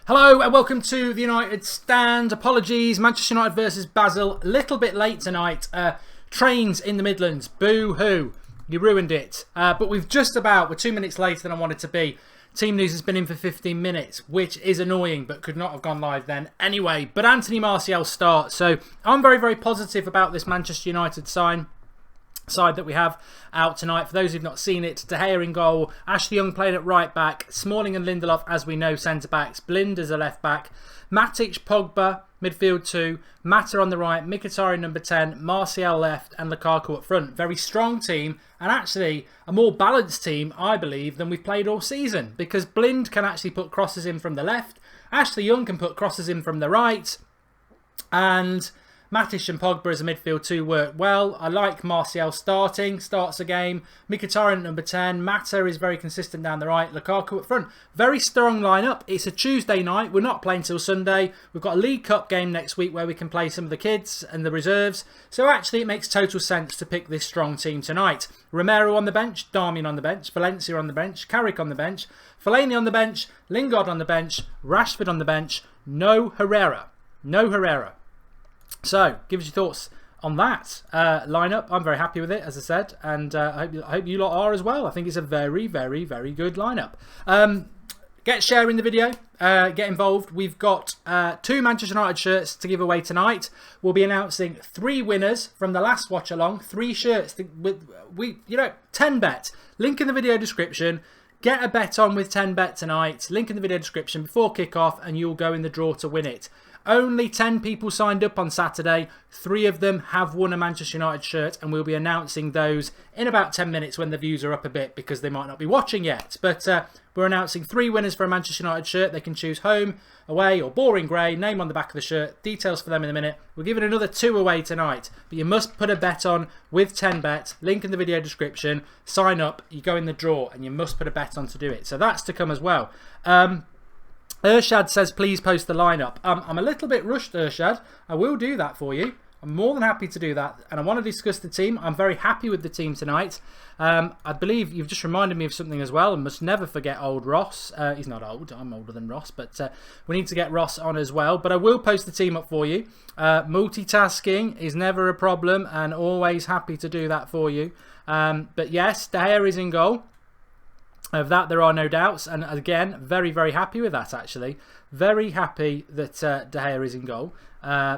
Hello and welcome to the United Stand. Apologies, Manchester United versus Basel. A little bit late tonight. Trains in the Midlands. Boo-hoo. You ruined it. But we're 2 minutes later than I wanted to be. Team news has been in for 15 minutes, which is annoying, but could not have gone live then anyway. But Anthony Martial starts. So I'm very, very positive about this Manchester United side that we have out tonight. For those who've not seen it, De Gea in goal, Ashley Young playing at right back, Smalling and Lindelof, as we know, centre backs, Blind as a left back, Matic, Pogba, midfield 2, Mata on the right, Mkhitaryan number 10, Martial left and Lukaku up front. Very strong team, and actually a more balanced team, I believe, than we've played all season, because Blind can actually put crosses in from the left, Ashley Young can put crosses in from the right, and Matic and Pogba as a midfield 2 work well. I like Martial starts a game. Mkhitaryan number 10. Mata is very consistent down the right. Lukaku up front. Very strong lineup. It's a Tuesday night. We're not playing till Sunday. We've got a League Cup game next week where we can play some of the kids and the reserves. So actually it makes total sense to pick this strong team tonight. Romero on the bench. Darmian on the bench. Valencia on the bench. Carrick on the bench. Fellaini on the bench. Lingard on the bench. Rashford on the bench. No Herrera. No Herrera. So, give us your thoughts on that lineup. I'm very happy with it, as I said, and I hope you lot are as well. I think it's a very, very, very good lineup. Get sharing the video, get involved. We've got 2 Manchester United shirts to give away tonight. We'll be announcing 3 winners from the last watch along. 3 shirts with 10 bet. Link in the video description. Get a bet on with 10 bet tonight. Link in the video description before kick-off, and you'll go in the draw to win it. Only 10 people signed up on Saturday. 3 of them have won a Manchester United shirt, and we'll be announcing those in about 10 minutes when the views are up a bit, because they might not be watching yet. But we're announcing 3 winners for a Manchester United shirt. They can choose home, away or boring grey. Name on the back of the shirt. Details for them in a minute. We're giving another 2 away tonight. But you must put a bet on with 10 bet. Link in the video description. Sign up. You go in the draw, and you must put a bet on to do it. So that's to come as well. Urshad says, please post the lineup. I'm a little bit rushed, Urshad. I will do that for you. I'm more than happy to do that. And I want to discuss the team. I'm very happy with the team tonight. I believe you've just reminded me of something as well. I must never forget old Ross. He's not old. I'm older than Ross. But we need to get Ross on as well. But I will post the team up for you. Multitasking is never a problem, and always happy to do that for you. But yes, De Gea is in goal. Of that, there are no doubts, and again, very, very happy with that. Actually, very happy that De Gea is in goal,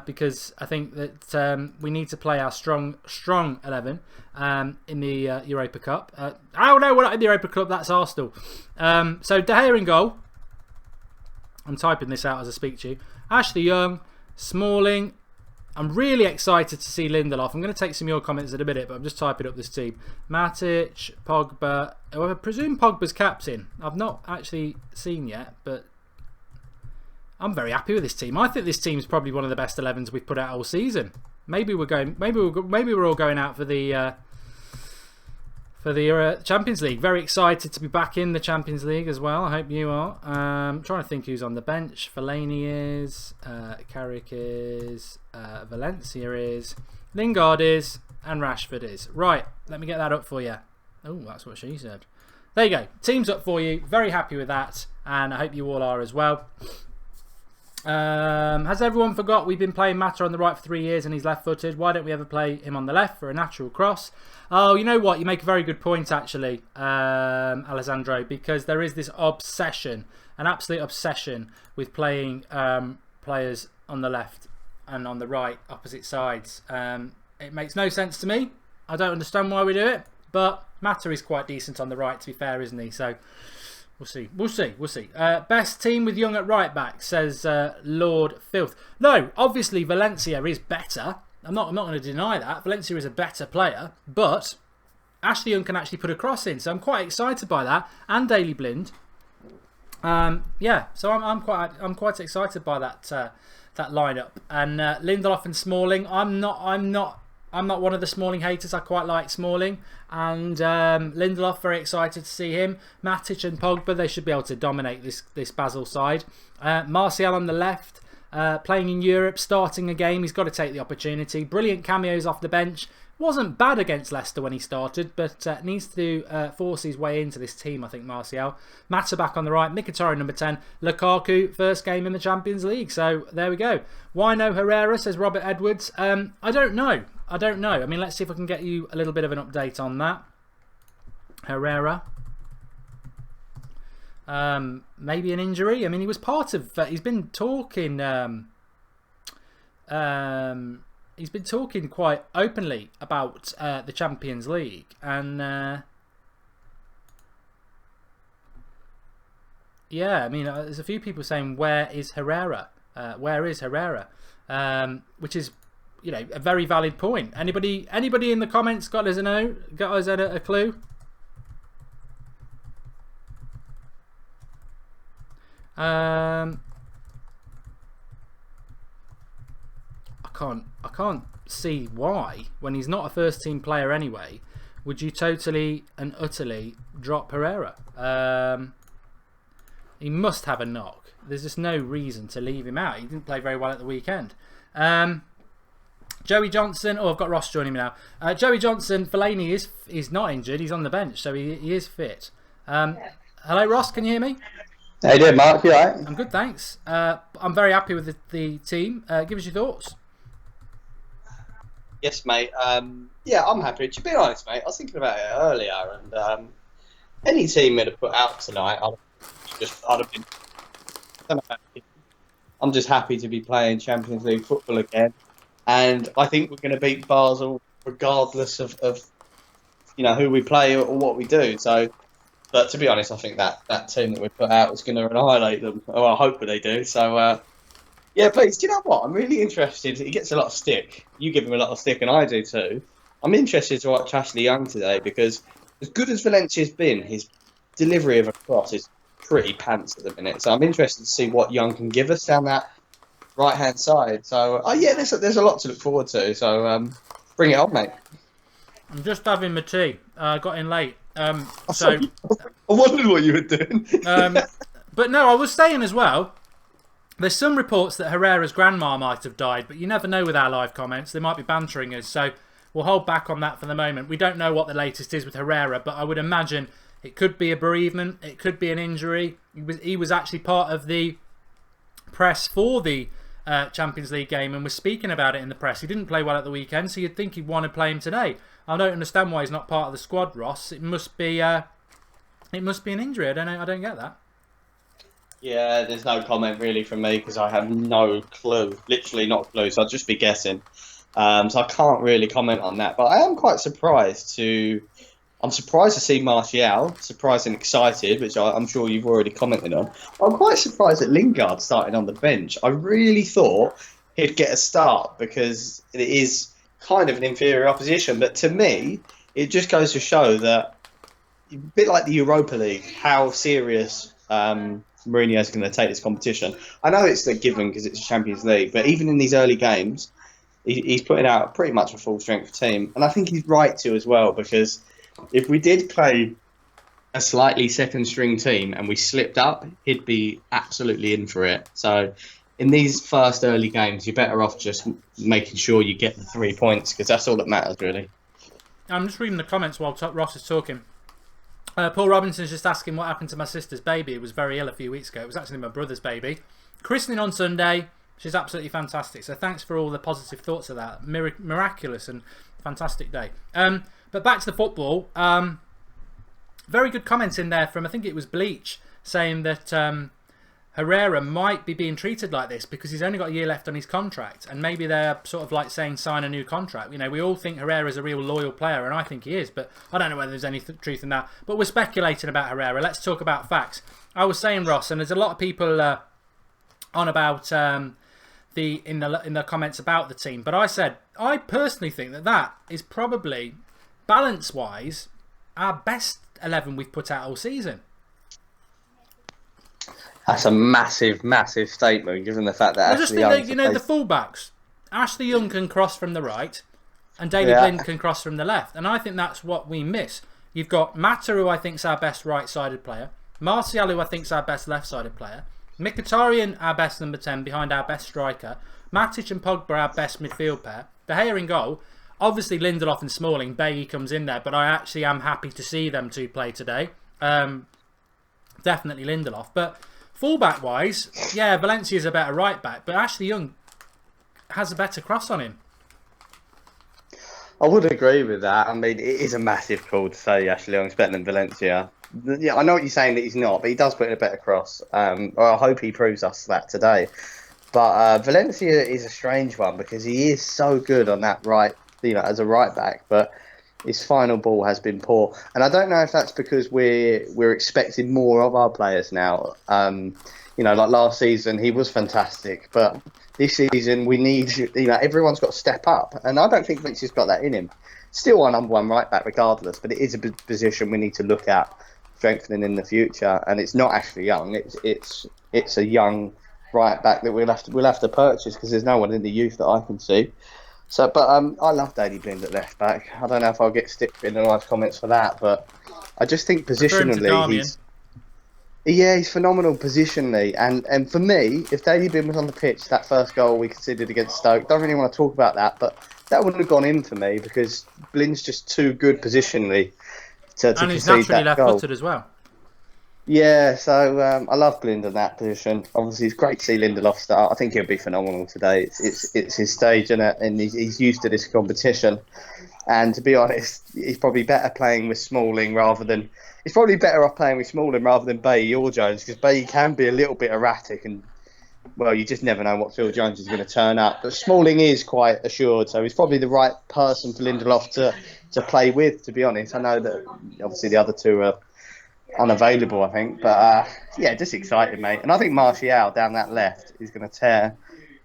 because I think that we need to play our strong 11 in the Europa Cup. Oh no, we're not in the Europa Cup. That's Arsenal. So De Gea in goal. I'm typing this out as I speak to you. Ashley Young, Smalling. I'm really excited to see Lindelof. I'm going to take some of your comments in a minute, but I'm just typing up this team. Matic, Pogba. I presume Pogba's captain. I've not actually seen yet, but I'm very happy with this team. I think this team is probably one of the best 11s we've put out all season. Maybe we're all going out for the Champions League. Very excited to be back in the Champions League as well. I hope you are. I'm trying to think who's on the bench. Fellaini is, Carrick is, Valencia is, Lingard is, and Rashford is. Right, let me get that up for you. Oh, that's what she said. There you go. Team's up for you. Very happy with that, and I hope you all are as well. Has everyone forgot we've been playing Mata on the right for 3 years and he's left-footed? Why don't we ever play him on the left for a natural cross? Oh, you know what? You make a very good point, actually, Alessandro, because there is this obsession, an absolute obsession with playing players on the left and on the right, opposite sides. It makes no sense to me. I don't understand why we do it, but Mata is quite decent on the right, to be fair, isn't he? So we'll see. We'll see. We'll see. Best team with Young at right back, says Lord Filth. No, obviously Valencia is better. I'm not going to deny that. Valencia is a better player, but Ashley Young can actually put a cross in, so I'm quite excited by that. And Daley Blind. Yeah, so I'm quite excited by that lineup. And Lindelof and Smalling. I'm not one of the Smalling haters. I quite like Smalling. And Lindelof, very excited to see him. Matic and Pogba, they should be able to dominate this Basel side. Martial on the left, playing in Europe, starting a game. He's got to take the opportunity. Brilliant cameos off the bench. Wasn't bad against Leicester when he started, but needs to force his way into this team, I think, Martial. Mata back on the right, Mkhitaryan number 10, Lukaku, first game in the Champions League. So there we go. Why no Herrera, says Robert Edwards. I don't know. I mean, let's see if I can get you a little bit of an update on that. Herrera. Maybe an injury. I mean, he was part of... he's been talking... he's been talking quite openly about the Champions League, and yeah, I mean, there's a few people saying, "Where is Herrera? Where is Herrera?" Which is, you know, a very valid point. Anybody in the comments got us a clue? I can't see why, when he's not a first team player anyway, would you totally and utterly drop Herrera? He must have a knock. There's just no reason to leave him out. He didn't play very well at the weekend. Joey Johnson. Oh, I've got Ross joining me now. Joey Johnson, Fellaini is not injured. He's on the bench, so he is fit. Hello, Ross. Can you hear me? How you doing, Mark? You alright? I'm good, thanks. I'm very happy with the team. Give us your thoughts. Yes, mate. Yeah, I'm happy. To be honest, mate, I was thinking about it earlier, and any team that have put out tonight, I'd have been. I'm just happy to be playing Champions League football again, and I think we're going to beat Basel regardless of you know, who we play or what we do. So, but to be honest, I think that team that we put out is going to annihilate them. Well, I hope they do. So. Yeah, please. Do you know what? I'm really interested. He gets a lot of stick. You give him a lot of stick, and I do too. I'm interested to watch Ashley Young today because, as good as Valencia's been, his delivery of a cross is pretty pants at the minute. So I'm interested to see what Young can give us down that right-hand side. So, yeah, there's a lot to look forward to. So, bring it on, mate. I'm just having my tea. I got in late. I wondered what you were doing. But no, I was saying as well, there's some reports that Herrera's grandma might have died, but you never know with our live comments. They might be bantering us, so we'll hold back on that for the moment. We don't know what the latest is with Herrera, but I would imagine it could be a bereavement, it could be an injury. He was actually part of the press for the Champions League game and was speaking about it in the press. He didn't play well at the weekend, so you'd think he'd want to play him today. I don't understand why he's not part of the squad, Ross. It must be an injury. I don't get that. Yeah, there's no comment really from me because I have no clue, literally not a clue, so I'll just be guessing. So I can't really comment on that, but I am quite surprised I'm surprised to see Martial, surprised and excited, which I'm sure you've already commented on. I'm quite surprised that Lingard started on the bench. I really thought he'd get a start because it is kind of an inferior opposition, but to me, it just goes to show that, a bit like the Europa League, how serious Mourinho's going to take this competition. I know it's a given because it's a Champions League, but even in these early games, he's putting out pretty much a full strength team, and I think he's right to as well, because if we did play a slightly second string team and we slipped up, he'd be absolutely in for it. So in these first early games, you're better off just making sure you get the 3 points, because that's all that matters really. I'm just reading the comments while Ross is talking. Paul Robinson's just asking what happened to my sister's baby. It was very ill a few weeks ago. It was actually my brother's baby. Christening on Sunday. She's absolutely fantastic. So thanks for all the positive thoughts of that. Miraculous and fantastic day. But back to the football. Very good comments in there from, I think it was Bleach, saying that Herrera might be being treated like this because he's only got a year left on his contract, and maybe they're sort of like saying sign a new contract. You know, we all think Herrera's a real loyal player, and I think he is, but I don't know whether there's any truth in that. But we're speculating about Herrera. Let's talk about facts. I was saying, Ross, and there's a lot of people on about in the comments about the team, but I said I personally think that is probably, balance-wise, our best 11 we've put out all season. That's a massive, massive statement, given the fact that Ashley Young... You know, the fullbacks. Ashley Young can cross from the right, and David Blind can cross from the left. And I think that's what we miss. You've got Mata, who I think is our best right-sided player. Martial, who I think is our best left-sided player. Mkhitaryan, our best number 10, behind our best striker. Matic and Pogba, our best midfield pair. De Gea in goal. Obviously, Lindelof and Smalling, Bailey comes in there, but I actually am happy to see them two play today. Definitely Lindelof. But fullback-wise, yeah, Valencia's a better right-back, but Ashley Young has a better cross on him. I would agree with that. I mean, it is a massive call to say Ashley Young's better than Valencia. Yeah, I know what you're saying that he's not, but he does put in a better cross. I hope he proves us that today. But Valencia is a strange one because he is so good on that right, as a right back, but his final ball has been poor. And I don't know if that's because we're expecting more of our players now. Like last season, he was fantastic, but this season we need, everyone's got to step up. And I don't think Valencia's got that in him. Still our number one right back regardless, but it is a position we need to look at strengthening in the future. And it's not Ashley Young. It's a young right back that we'll have to purchase because there's no one in the youth that I can see. So, but I love Daley Blind at left back. I don't know if I'll get stick in the live comments for that, but I just think positionally he's phenomenal positionally. And for me, if Daley Blind was on the pitch, that first goal we conceded against Stoke, don't really want to talk about that, but that wouldn't have gone in for me because Blind's just too good positionally to and he's concede naturally that goal. left-footed as well. Yeah, so I love Blind in that position. Obviously, it's great to see Lindelof start. I think he'll be phenomenal today. It's his stage, and he's used to this competition. And to be honest, he's probably better playing with Smalling rather than... He's probably better off playing with Smalling rather than Bailey or Jones, because Bailey can be a little bit erratic and, well, you just never know what Phil Jones is going to turn up. But Smalling is quite assured, so he's probably the right person for Lindelof to play with, to be honest. I know that, obviously, the other two are unavailable, I think, but just excited, mate. And I think Martial down that left is going to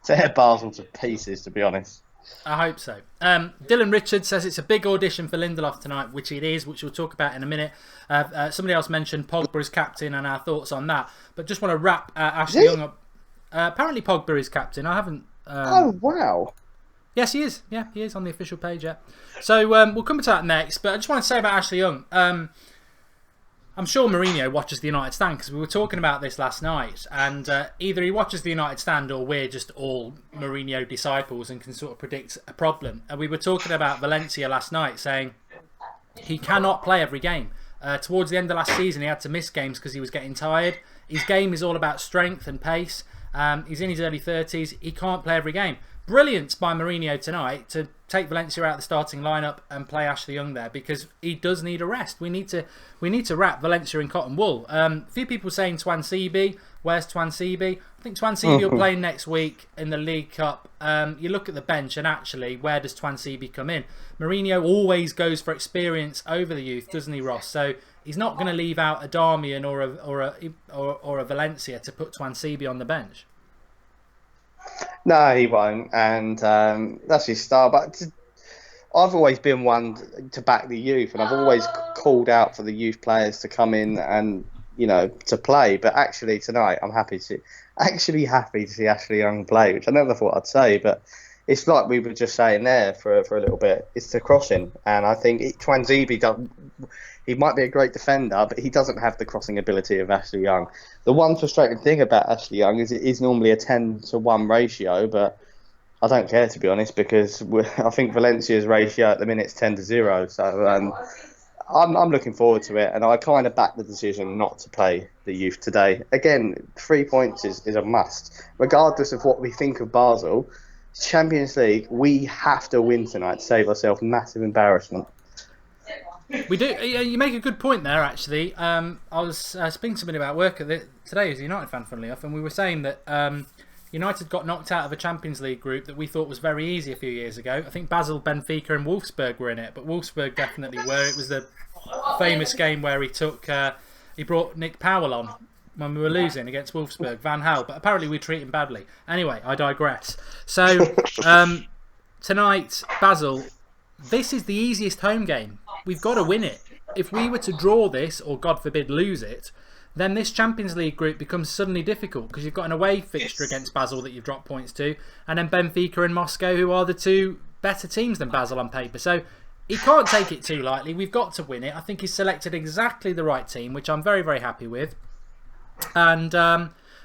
tear Basel to pieces, to be honest. I hope so. Dylan Richards says it's a big audition for Lindelof tonight, which it is, which we'll talk about in a minute. Somebody else mentioned Pogba as captain and our thoughts on that, but just want to wrap Ashley Young up. Apparently Pogba is captain. I haven't... Oh, wow. Yes, he is. Yeah, he is on the official page, yeah. So we'll come to that next, but I just want to say about Ashley Young... I'm sure Mourinho watches the United Stand because we were talking about this last night, and either he watches the United Stand or we're just all Mourinho disciples and can sort of predict a problem. And we were talking about Valencia last night, saying he cannot play every game. Towards the end of last season, he had to miss games because he was getting tired. His game is all about strength and pace. He's in his early 30s. He can't play every game. Brilliant by Mourinho tonight to take Valencia out of the starting lineup and play Ashley Young there because he does need a rest. We need to wrap Valencia in cotton wool. A few people saying Twansibi. Where's Twansibi? I think Twansibi will play next week in the League Cup. You look at the bench and actually, where does Twansibi come in? Mourinho always goes for experience over the youth, doesn't he, Ross? So he's not going to leave out a Darmian or a Valencia to put Twansibi on the bench. No, he won't, and that's his style. But I've always been one to back the youth, and I've always called out for the youth players to come in and to play. But actually tonight, I'm happy to see Ashley Young play, which I never thought I'd say. But it's like we were just saying there for a little bit. It's the crossing, and I think Twansibi does. He might be a great defender, but he doesn't have the crossing ability of Ashley Young. The one frustrating thing about Ashley Young is it is normally a 10-to-1 ratio, but I don't care, to be honest, because I think Valencia's ratio at the minute is 10-0. So I'm looking forward to it, and I kind of back the decision not to play the youth today. Again, 3 points is a must. Regardless of what we think of Basel, Champions League, we have to win tonight to save ourselves massive embarrassment. We do. You make a good point there, actually. I was speaking to somebody about work today as a United fan, funnily enough, and we were saying that United got knocked out of a Champions League group that we thought was very easy a few years ago. I think Basel, Benfica and Wolfsburg were in it, but Wolfsburg definitely were. It was the famous game where he brought Nick Powell on when we were losing against Wolfsburg, Van Gaal, but apparently we treat him badly. Anyway, I digress. So, tonight, Basel, this is the easiest home game. We've got to win it. If we were to draw this, or God forbid lose it, then this Champions League group becomes suddenly difficult because you've got an away fixture against Basel that you've dropped points to, and then Benfica and Moscow, who are the two better teams than Basel on paper. So he can't take it too lightly. We've got to win it. I think he's selected exactly the right team, which I'm very, very happy with. And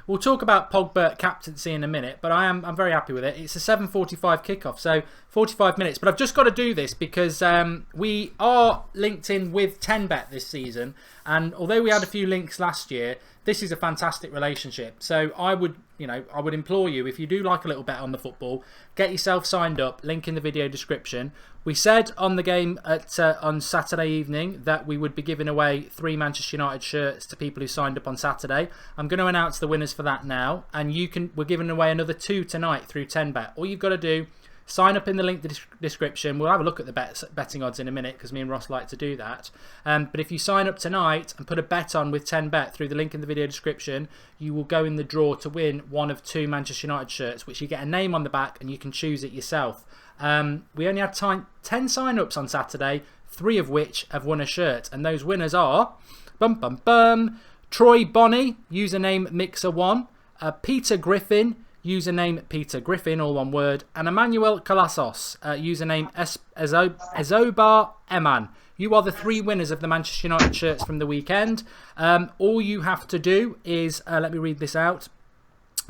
We'll talk about Pogba captaincy in a minute, but I'm very happy with it. It's a 7:45 kickoff, so 45 minutes. But I've just got to do this because we are linked in with 10bet this season, and although we had a few links last year, this is a fantastic relationship. So I would implore you, if you do like a little bet on the football, get yourself signed up. Link in the video description. We said on the game on Saturday evening that we would be giving away 3 Manchester United shirts to people who signed up on Saturday. I'm going to announce the winners for that now, and we're giving away another 2 tonight through 10bet. All you've got to do, sign up in the link in the description. We'll have a look at the betting odds in a minute because me and Ross like to do that. But if you sign up tonight and put a bet on with 10bet through the link in the video description, you will go in the draw to win one of 2 Manchester United shirts, which you get a name on the back and you can choose it yourself. We only had 10 sign-ups on Saturday, 3 of which have won a shirt. And those winners are Troy Bonney, username Mixer1, Peter Griffin, username Peter Griffin, all one word, and Emmanuel Colasos, username Ezobar Eman. You are the 3 winners of the Manchester United shirts from the weekend. All you have to do is, let me read this out.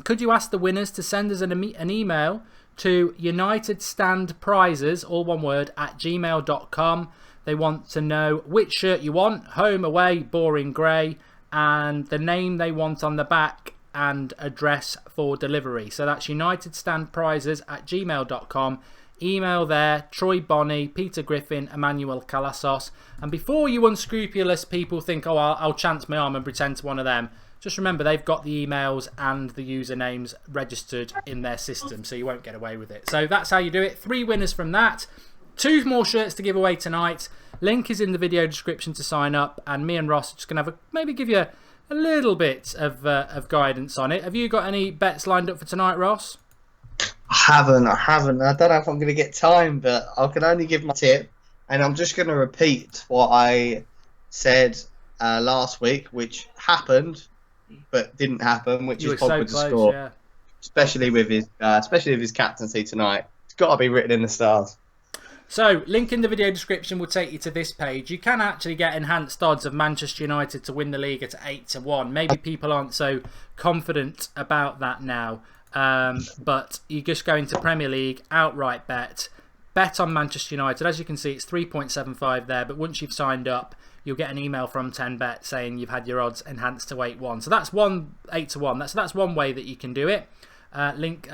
Could you ask the winners to send us an email to unitedstandprizes, all one word, @gmail.com. They want to know which shirt you want, home, away, boring, grey, and the name they want on the back and address for delivery. So that's unitedstandprizes @gmail.com. Email there, Troy Bonney, Peter Griffin, Emmanuel Colasos. And before you unscrupulous people think, oh, I'll chance my arm and pretend to one of them, just remember they've got the emails and the usernames registered in their system, so you won't get away with it. So that's how you do it. 3 winners from that. 2 more shirts to give away tonight. Link is in the video description to sign up, and me and Ross are just going to maybe give you a little bit of guidance on it. Have you got any bets lined up for tonight, Ross? I haven't. I don't know if I'm going to get time, but I can only give my tip, and I'm just going to repeat what I said last week, which happened but didn't happen, which is Pogba to score, yeah. especially with his captaincy tonight. It's got to be written in the stars. So, link in the video description will take you to this page. You can actually get enhanced odds of Manchester United to win the league at 8-1. Maybe people aren't so confident about that now, but you just go into Premier League, outright bet on Manchester United. As you can see, it's 3.75 there, but once you've signed up, you'll get an email from 10bet saying you've had your odds enhanced to 8-1. So that's 8-1. That's one way that you can do it. Link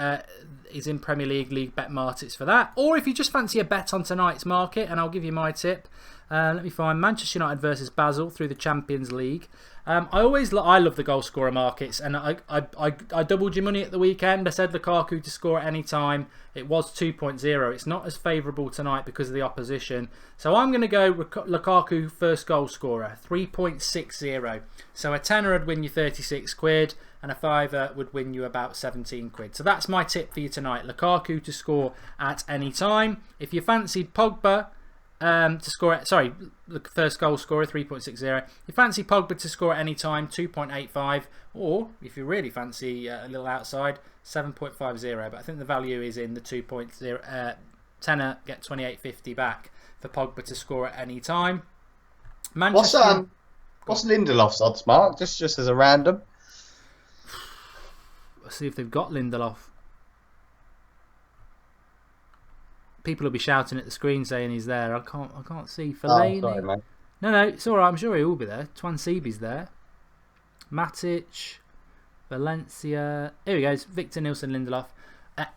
is in Premier League bet markets for that. Or if you just fancy a bet on tonight's market, and I'll give you my tip. Let me find Manchester United versus Basel through the Champions League. I love the goal scorer markets, and I doubled your money at the weekend. I said Lukaku to score at any time. It was 2.0. It's not as favourable tonight because of the opposition. So I'm going to go Lukaku first goal scorer, 3.60. So a tenner would win you 36 quid, and a fiver would win you about 17 quid. So that's my tip for you tonight. Lukaku to score at any time. If you fancied Pogba to score, the first goal scorer, 3.60. You fancy Pogba to score at any time, 2.85, or if you really fancy a little outside, 7.50. But I think the value is in the 2.0 tenner, get 28.50 back for Pogba to score at any time. Manchester. What's Lindelof's odds, Mark? Just as a random. Let's see if they've got Lindelof. People will be shouting at the screen saying he's there. I can't see. Fellaini. Oh, sorry, mate. No, it's all right. I'm sure he will be there. Twansebe's there. Matic, Valencia. Here he goes. Victor Nilsson Lindelof.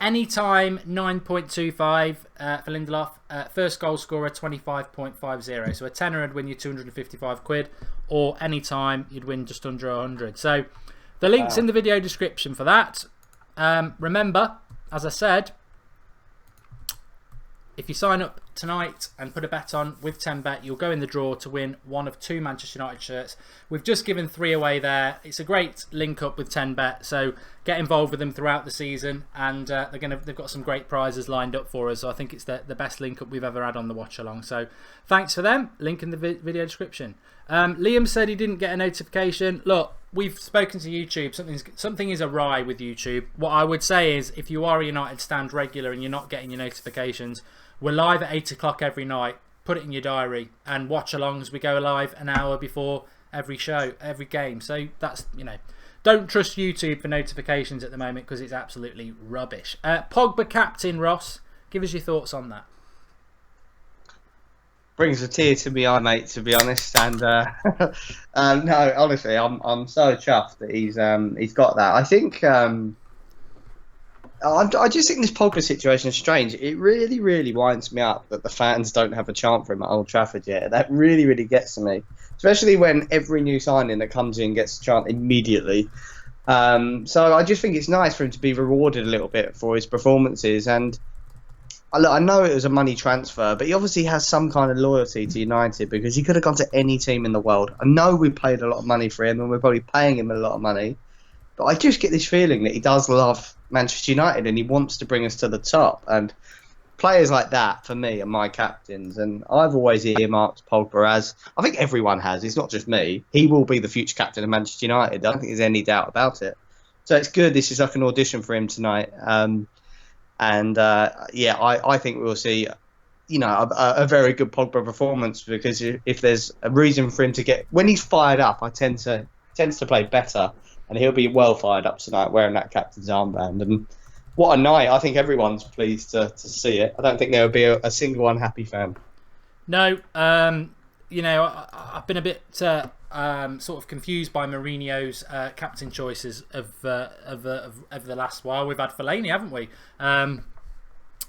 Anytime 9.25 for Lindelof. First goal scorer 25.50. So a tenner would win you 255 quid, or anytime you'd win just under 100. So the link's in the video description for that. Remember, as I said, if you sign up tonight and put a bet on with 10bet, you'll go in the draw to win one of 2 Manchester United shirts. We've just given 3 away there. It's a great link up with 10bet, so get involved with them throughout the season, and they've got some great prizes lined up for us. So I think it's the best link up we've ever had on the watch along. So thanks for them. Link in the video description. Liam said he didn't get a notification. Look, we've spoken to YouTube. Something is awry with YouTube. What I would say is, if you are a United Stand regular and you're not getting your notifications, we're live at 8 o'clock every night. Put it in your diary and watch along as we go live an hour before every show, every game. So that's, Don't trust YouTube for notifications at the moment because it's absolutely rubbish. Pogba captain, Ross. Give us your thoughts on that. Brings a tear to my eye, mate. To be honest, and no, honestly, I'm so chuffed that he's got that. I think I just think this Pogba situation is strange. It really, really winds me up that the fans don't have a chant for him at Old Trafford yet. That really, really gets to me, especially when every new signing that comes in gets a chant immediately. So I just think it's nice for him to be rewarded a little bit for his performances. And look, I know it was a money transfer, but he obviously has some kind of loyalty to United because he could have gone to any team in the world. I know we paid a lot of money for him and we're probably paying him a lot of money, but I just get this feeling that he does love Manchester United and he wants to bring us to the top. And players like that, for me, are my captains. And I've always earmarked Pogba as, I think everyone has, it's not just me, he will be the future captain of Manchester United. I don't think there's any doubt about it. So it's good. This is like an audition for him tonight. I think we'll see, a very good Pogba performance, because if there's a reason for him to get, when he's fired up, tends to play better, and he'll be well fired up tonight wearing that captain's armband. And what a night! I think everyone's pleased to see it. I don't think there will be a single unhappy fan. No, I've been a bit sort of confused by Mourinho's captain choices of the last while. We've had Fellaini, haven't we?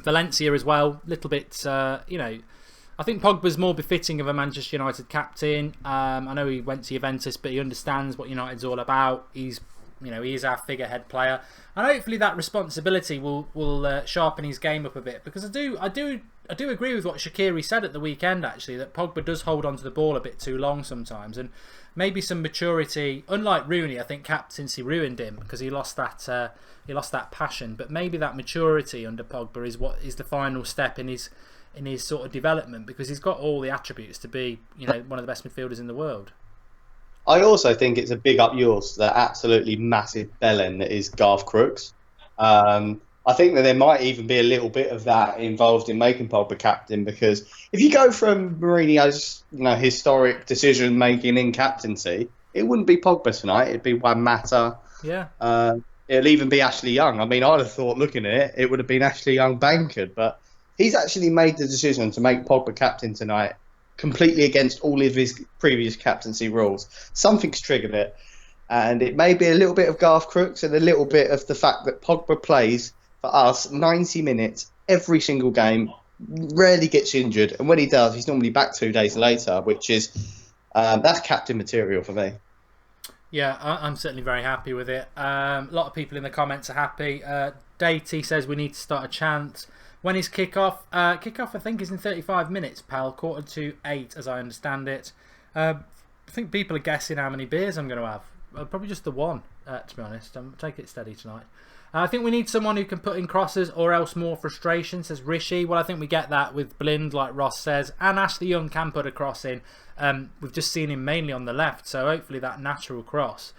Valencia as well. Little bit, I think Pogba's more befitting of a Manchester United captain. I know he went to Juventus, but he understands what United's all about. He is our figurehead player, and hopefully that responsibility will sharpen his game up a bit. Because I do agree with what Shaqiri said at the weekend, actually, that Pogba does hold onto the ball a bit too long sometimes, and maybe some maturity. Unlike Rooney, I think captaincy ruined him because he lost that passion. But maybe that maturity under Pogba is what is the final step in his sort of development, because he's got all the attributes to be one of the best midfielders in the world. I also think it's a big up yours to that absolutely massive bellend that is Garth Crooks. I think that there might even be a little bit of that involved in making Pogba captain, because if you go from Mourinho's historic decision making in captaincy, it wouldn't be Pogba tonight. It'd be Juan Mata. Yeah. It'll even be Ashley Young. I mean, I'd have thought, looking at it would have been Ashley Young bankered, but he's actually made the decision to make Pogba captain tonight, completely against all of his previous captaincy rules. Something's triggered it, and it may be a little bit of Garth Crooks and a little bit of the fact that Pogba plays for us 90 minutes every single game, rarely gets injured, and when he does, he's normally back 2 days later, which is that's captain material for me. Yeah, I'm certainly very happy with it. A lot of people in the comments are happy. Datey says we need to start a chant. When is kickoff? Kickoff, I think, is in 35 minutes, pal. 7:45, as I understand it. I think people are guessing how many beers I'm going to have. Probably just the one, to be honest. Take it steady tonight. I think we need someone who can put in crosses or else more frustration, says Rishi. Well, I think we get that with Blind, like Ross says. And Ashley Young can put a cross in. We've just seen him mainly on the left, so hopefully that natural cross.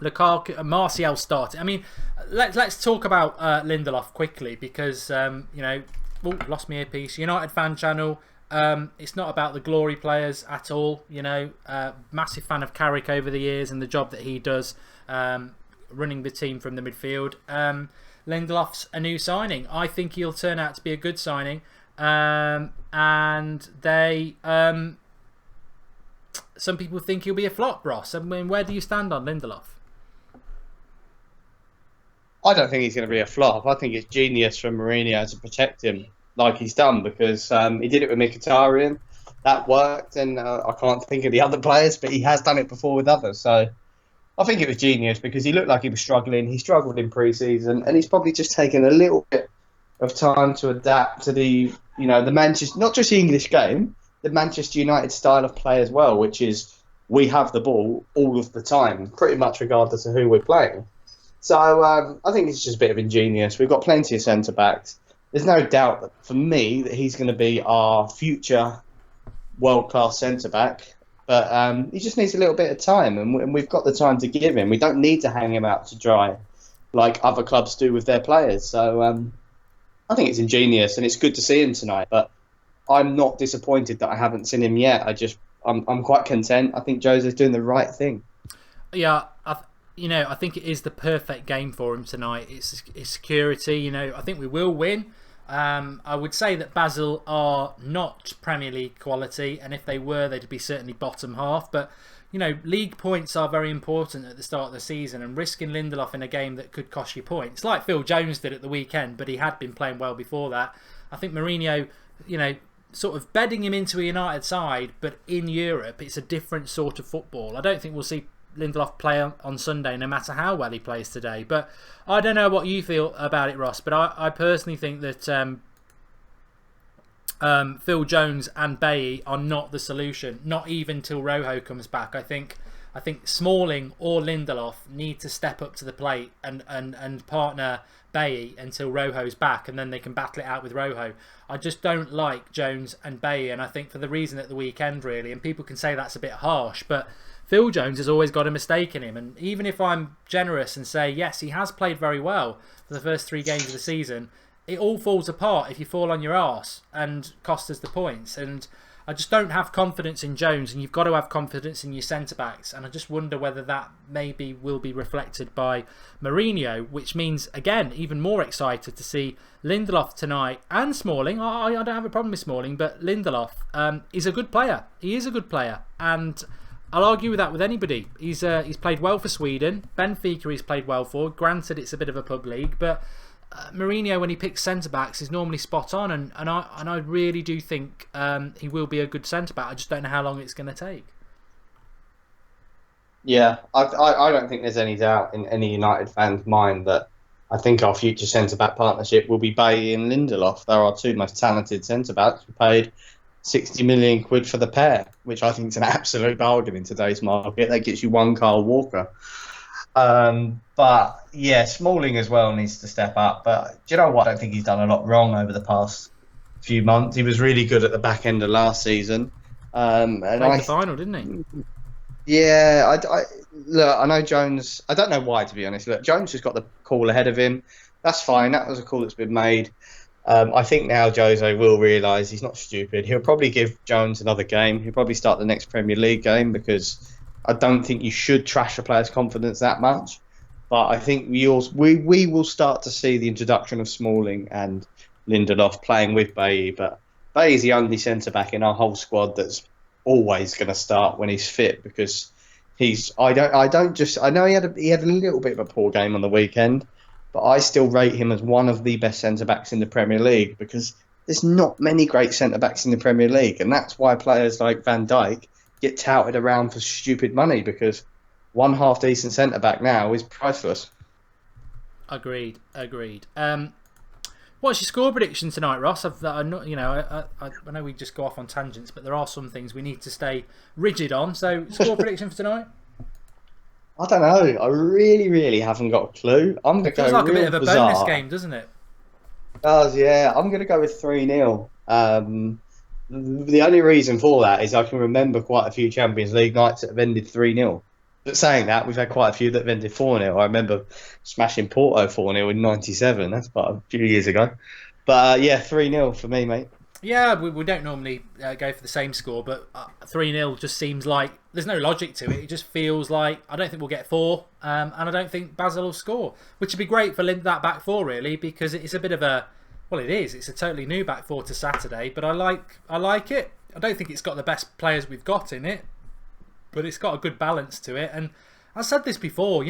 Lukaku, Martial started. I mean, let's talk about Lindelof quickly, because lost my earpiece. United fan channel. It's not about the glory players at all. Massive fan of Carrick over the years and the job that he does, running the team from the midfield. Lindelof's a new signing. I think he'll turn out to be a good signing. And they, some people think he'll be a flop, Ross. I mean, where do you stand on Lindelof? I don't think he's going to be a flop. I think it's genius from Mourinho to protect him like he's done, because he did it with Mkhitaryan. That worked, and I can't think of the other players, but he has done it before with others. So I think it was genius, because he looked like he was struggling. He struggled in pre-season, and he's probably just taken a little bit of time to adapt to the Manchester, not just the English game, the Manchester United style of play as well, which is we have the ball all of the time, pretty much regardless of who we're playing. So I think it's just a bit of ingenious. We've got plenty of centre-backs. There's no doubt that, for me, that he's going to be our future world-class centre-back. But he just needs a little bit of time, and we've got the time to give him. We don't need to hang him out to dry like other clubs do with their players. So I think it's ingenious, and it's good to see him tonight. But I'm not disappointed that I haven't seen him yet. I'm quite content. I think Jose's doing the right thing. Yeah, I think it is the perfect game for him tonight. It's security. I think we will win. I would say that Basel are not Premier League quality, and if they were, they'd be certainly bottom half. But league points are very important at the start of the season, and risking Lindelof in a game that could cost you points, like Phil Jones did at the weekend, but he had been playing well before that. I think Mourinho, sort of bedding him into a United side, but in Europe, it's a different sort of football. I don't think we'll see Lindelof play on Sunday, no matter how well he plays today. But I don't know what you feel about it, Ross, but I personally think that Phil Jones and Bailly are not the solution, not even till Rojo comes back. I think Smalling or Lindelof need to step up to the plate and partner Bailly until Rojo's back, and then they can battle it out with Rojo. I just don't like Jones and Bailly, and I think for the reason at the weekend, really, and people can say that's a bit harsh, but Phil Jones has always got a mistake in him, and even if I'm generous and say, yes, he has played very well for the first 3 games of the season, it all falls apart if you fall on your arse and cost us the points. And I just don't have confidence in Jones, and you've got to have confidence in your centre-backs, and I just wonder whether that maybe will be reflected by Mourinho, which means, again, even more excited to see Lindelof tonight and Smalling. I don't have a problem with Smalling, but Lindelof is a good player. He is a good player, and I'll argue with that with anybody. He's played well for Sweden. Benfica he's played well for. Granted, it's a bit of a pub league, but Mourinho, when he picks centre-backs, is normally spot on, and I really do think he will be a good centre-back. I just don't know how long it's going to take. Yeah, I don't think there's any doubt in any United fan's mind that I think our future centre-back partnership will be Bailly and Lindelof. They're our 2 most talented centre-backs. We paid 60 million quid for the pair, which I think is an absolute bargain in today's market. That gets you 1 Kyle Walker. But yeah, Smalling as well needs to step up. But do you know what? I don't think he's done a lot wrong over the past few months. He was really good at the back end of last season. Played the final, didn't he? Yeah, look, I know Jones. I don't know why, to be honest. Look, Jones has got the call ahead of him. That's fine. That was a call that's been made. I think now Jose will realise he's not stupid. He'll probably give Jones another game. He'll probably start the next Premier League game, because I don't think you should trash a player's confidence that much. But I think we will start to see the introduction of Smalling and Lindelof playing with Bailly. But Bailly's the only centre-back in our whole squad that's always going to start when he's fit, because I know he had a little bit of a poor game on the weekend, but I still rate him as one of the best centre-backs in the Premier League, because there's not many great centre-backs in the Premier League, and that's why players like Van Dijk get touted around for stupid money, because one half-decent centre-back now is priceless. Agreed. What's your score prediction tonight, Ross? I know we just go off on tangents, but there are some things we need to stay rigid on. So, score prediction for tonight? I don't know. I really, really haven't got a clue. I'm going to go. Feels like a bit of a bizarre. bonus game, doesn't it? It does, yeah. I'm going to go with 3-0. The only reason for that is I can remember quite a few Champions League nights that have ended 3-0. But saying that, we've had quite a few that have ended 4-0. I remember smashing Porto 4-0 in '97. That's about a few years ago. But yeah, 3-0 for me, mate. Yeah, we don't normally go for the same score, but 3-0 just seems like there's no logic to it. It just feels like I don't think we'll get 4, and I don't think Basel will score, which would be great for that back 4, really, because it's a bit of a, well, it is. It's a totally new back 4 to Saturday, but I like it. I don't think it's got the best players we've got in it, but it's got a good balance to it. And I said this before,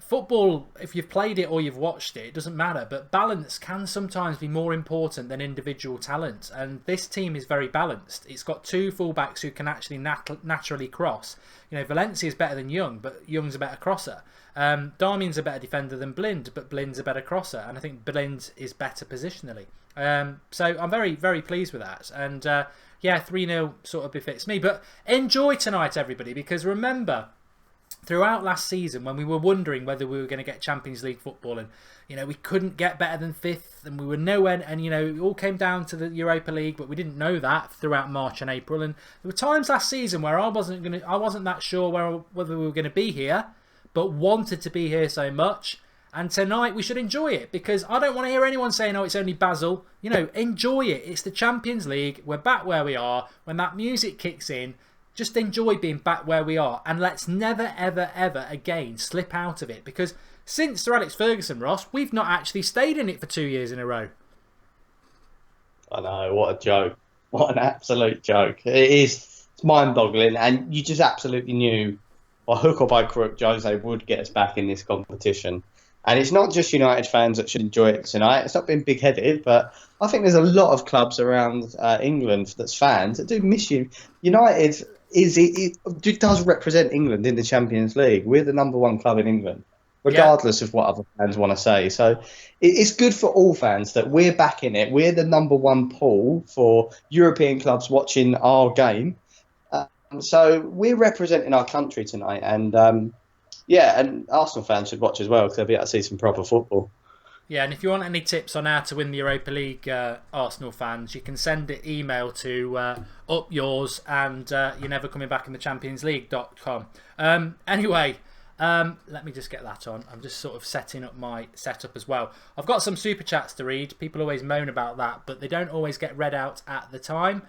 football, if you've played it or you've watched it, it doesn't matter, but balance can sometimes be more important than individual talent, and this team is very balanced. It's got 2 fullbacks who can actually naturally cross. Valencia is better than Young, but Young's a better crosser. Darmian's a better defender than Blind, but Blind's a better crosser, and I think Blind is better positionally. So I'm very, very pleased with that, and 3-0 sort of befits me. But enjoy tonight, everybody, because remember, throughout last season, when we were wondering whether we were going to get Champions League football, and we couldn't get better than 5th, and we were nowhere, and it all came down to the Europa League, but we didn't know that throughout March and April. And there were times last season where I wasn't that sure whether we were going to be here, but wanted to be here so much. And tonight we should enjoy it, because I don't want to hear anyone saying, "Oh, it's only Basel." Enjoy it. It's the Champions League. We're back where we are. When that music kicks in, just enjoy being back where we are, and let's never, ever, ever again slip out of it, because since Sir Alex Ferguson, Ross, we've not actually stayed in it for 2 years in a row. I know, what a joke. What an absolute joke. It's mind-boggling, and you just absolutely knew, by hook or by crook, Jose would get us back in this competition. And it's not just United fans that should enjoy it tonight. It's not been big-headed, but I think there's a lot of clubs around England that's fans that do miss you. United does represent England in the Champions League. We're the #1 club in England, regardless of what other fans want to say. So it's good for all fans that we're back in it. We're the #1 pool for European clubs watching our game. So we're representing our country tonight, and and Arsenal fans should watch as well, because they'll be able to see some proper football. Yeah, and if you want any tips on how to win the Europa League, Arsenal fans, you can send an email to up yours and you're never coming back in the Champions League.com. Anyway, let me just get that on. I'm just sort of setting up my setup as well. I've got some super chats to read. People always moan about that, but they don't always get read out at the time.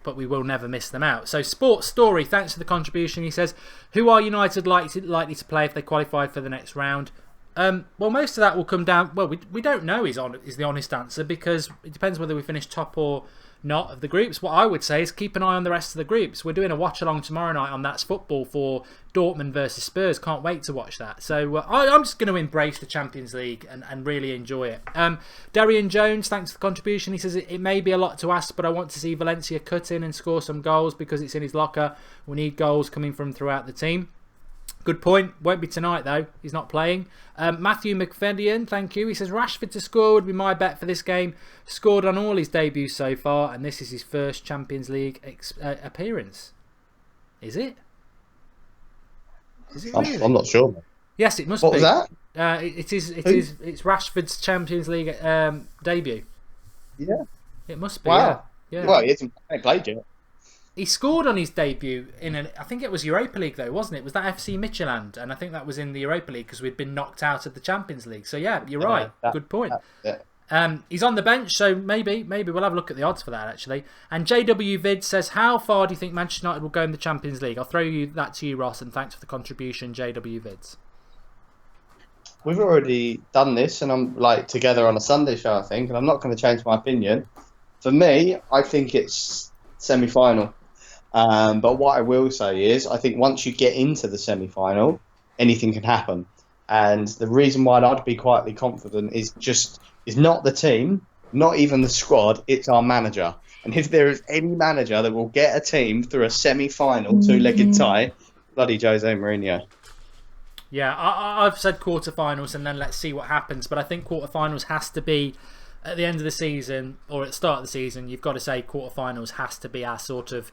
But we will never miss them out. So Sports Story, thanks for the contribution. He says, who are United likely to play if they qualify for the next round? Well, most of that will come down... Well, we don't know is the honest answer, because it depends whether we finish top or not of the groups. What I would say is keep an eye on the rest of the groups. We're doing a watch-along tomorrow night on That's Football for Dortmund versus Spurs. Can't wait to watch that. So I'm just going to embrace the Champions League and really enjoy it. Darian Jones, thanks for the contribution. He says, it may be a lot to ask, but I want to see Valencia cut in and score some goals because it's in his locker. We need goals coming from throughout the team. Good point. Won't be tonight, though. He's not playing. Matthew McFeddian, thank you. He says, Rashford to score would be my bet for this game. Scored on all his debuts so far, and this is his first Champions League appearance. Is it? Is it really? I'm not sure. Yes, it must be. What was that? It's Rashford's Champions League debut. Yeah. It must be, Wow. yeah. Well, he hasn't played yet. He scored on his debut I think it was Europa League though, wasn't it? Was that FC Midtjylland? And I think that was in the Europa League because we'd been knocked out of the Champions League. So yeah, you're right. Good point. He's on the bench, so maybe we'll have a look at the odds for that actually. And JW Vid says, how far do you think Manchester United will go in the Champions League? I'll throw that to you, Ross, and thanks for the contribution, JW Vids. We've already done this, and I'm together on a Sunday show, I think, and I'm not going to change my opinion. For me, I think it's semi-final. But what I will say is, I think once you get into the semi-final, anything can happen. And the reason why I'd be quietly confident is not the team, not even the squad, it's our manager. And if there is any manager that will get a team through a semi-final, two-legged tie, bloody Jose Mourinho. Yeah, I've said quarterfinals, and then let's see what happens. But I think quarterfinals has to be at the end of the season, or at the start of the season. You've got to say quarterfinals has to be our sort of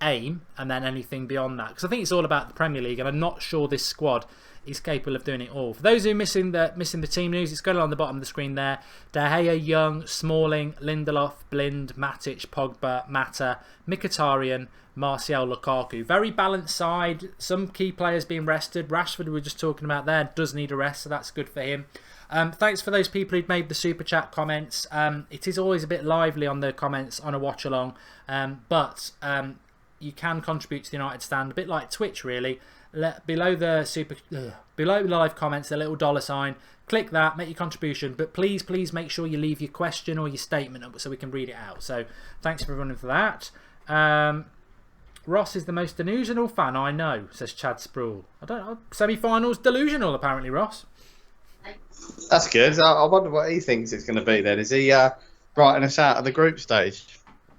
aim, and then anything beyond that, because I think it's all about the Premier League, and I'm not sure this squad is capable of doing it all. For those who are missing the team news, it's going on the bottom of the screen there. De Gea, Young, Smalling, Lindelof, Blind, Matic, Pogba, Mata, Mkhitaryan, Martial, Lukaku. Very balanced side. Some key players being rested. Rashford, we were just talking about there, does need a rest, so that's good for him. Thanks for those people who'd made the super chat comments. It is always a bit lively on the comments on a watch along, but you can contribute to the United Stand, a bit like Twitch really. Below the live comments, the little $sign. Click that, make your contribution, but please make sure you leave your question or your statement up so we can read it out. So thanks for running for that. Ross is the most delusional fan I know, says Chad Sproul. I don't know. Semi-finals delusional apparently, Ross. That's good. I wonder what he thinks it's going to be then. Is he writing us out of the group stage?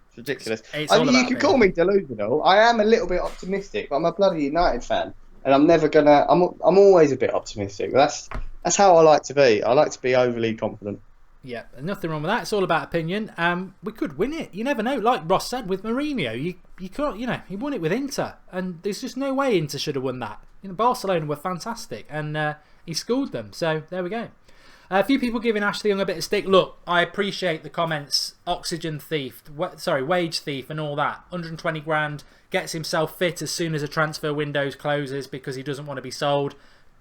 It's ridiculous. You can call me delusional. I am a little bit optimistic, but I'm a bloody United fan, and I'm never gonna. I'm always a bit optimistic. That's how I like to be. I like to be overly confident. Yeah, nothing wrong with that. It's all about opinion. We could win it. You never know. Like Ross said with Mourinho, you can't. He won it with Inter, and there's just no way Inter should have won that. Barcelona were fantastic, and he schooled them. So there we go. A few people giving Ashley Young a bit of stick. Look, I appreciate the comments. Oxygen thief, wage thief and all that. 120 grand, gets himself fit as soon as a transfer window closes because he doesn't want to be sold.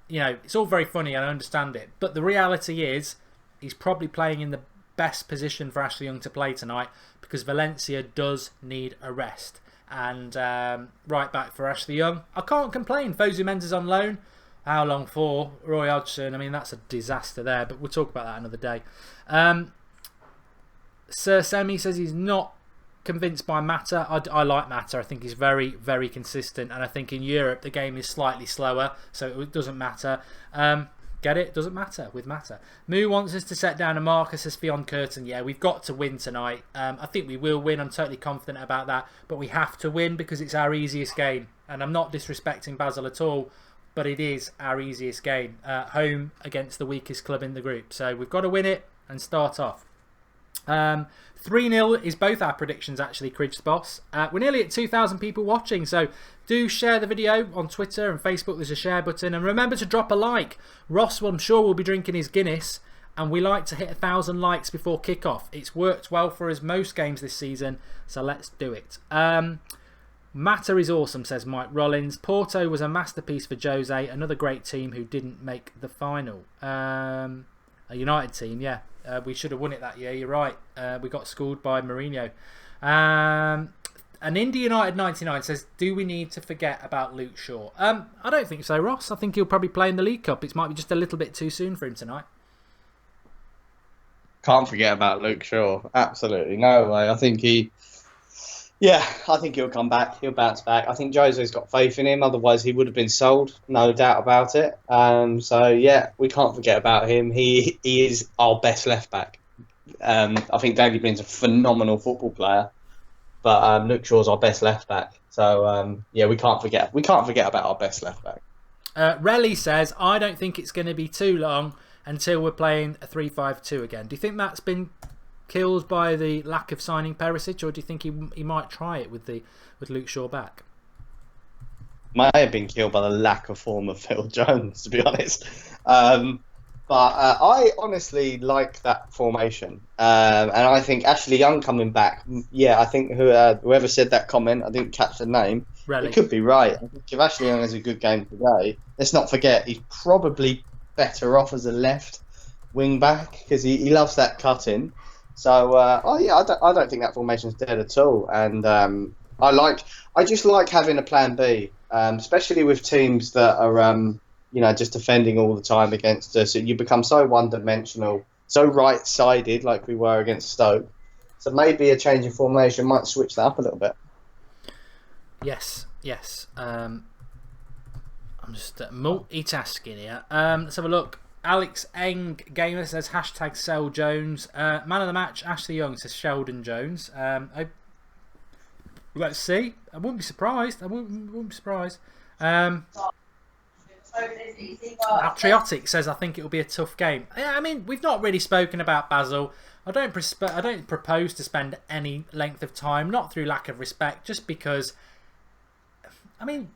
It's all very funny and I understand it. But the reality is, he's probably playing in the best position for Ashley Young to play tonight because Valencia does need a rest. and right back for Ashley Young. I can't complain. Fosu Mensah's on loan. How long for? Roy Hodgson, I mean, that's a disaster there, but we'll talk about that another day. Sir Semi says he's not convinced by Mata. I like Mata. I think he's very, very consistent, and I think in Europe the game is slightly slower, so it doesn't matter. Get it? Doesn't matter with Mata. Moo wants us to set down a marker, says Fionn Curtin. Yeah, we've got to win tonight. I think we will win. I'm totally confident about that, but we have to win because it's our easiest game, and I'm not disrespecting Basel at all, but it is our easiest game. Home against the weakest club in the group, so we've got to win it and start off. 3-0 is both our predictions, actually, Cridge's boss. We're nearly at 2,000 people watching, so do share the video on Twitter and Facebook. There's a share button, and remember to drop a like. Ross, I'm sure, will be drinking his Guinness, and we like to hit 1,000 likes before kickoff. It's worked well for us most games this season, so let's do it. Mata is awesome, says Mike Rollins. Porto was a masterpiece for Jose, another great team who didn't make the final. A United team, yeah. We should have won it that year, you're right. We got schooled by Mourinho. And Indy United 99 says, do we need to forget about Luke Shaw? I don't think so, Ross. I think he'll probably play in the League Cup. It might be just a little bit too soon for him tonight. Can't forget about Luke Shaw. Absolutely. No way. I think he'll come back. He'll bounce back. I think Jose's got faith in him. Otherwise, he would have been sold. No doubt about it. So, yeah, we can't forget about him. He is our best left-back. I think Daley Blinn's a phenomenal football player. But Luke Shaw's our best left-back. So, yeah, we can't forget about our best left-back. Relly says, I don't think it's going to be too long until we're playing a 3-5-2 again. Do you think that's been killed by the lack of signing Perisic, or do you think he might try it with Luke Shaw back? Might have been killed by the lack of form of Phil Jones, to be honest. But I honestly like that formation, and I think Ashley Young coming back. Yeah, I think whoever said that comment, I didn't catch the name. Really? It could be right. I think if Ashley Young has a good game today, let's not forget he's probably better off as a left wing back because he loves that cutting. So, I don't think that formation's dead at all, and I just like having a plan B, especially with teams that are just defending all the time against us. You become so one-dimensional, so right-sided, like we were against Stoke. So maybe a change in formation might switch that up a little bit. Yes. I'm just multitasking here. Let's have a look. Alex Eng Gamer says hashtag sell Jones. Man of the match, Ashley Young, says Sheldon Jones. Let's see. I wouldn't be surprised. Patriotic says I think it will be a tough game. Yeah, I mean, we've not really spoken about Basel. I don't propose to spend any length of time, not through lack of respect, just because, I mean,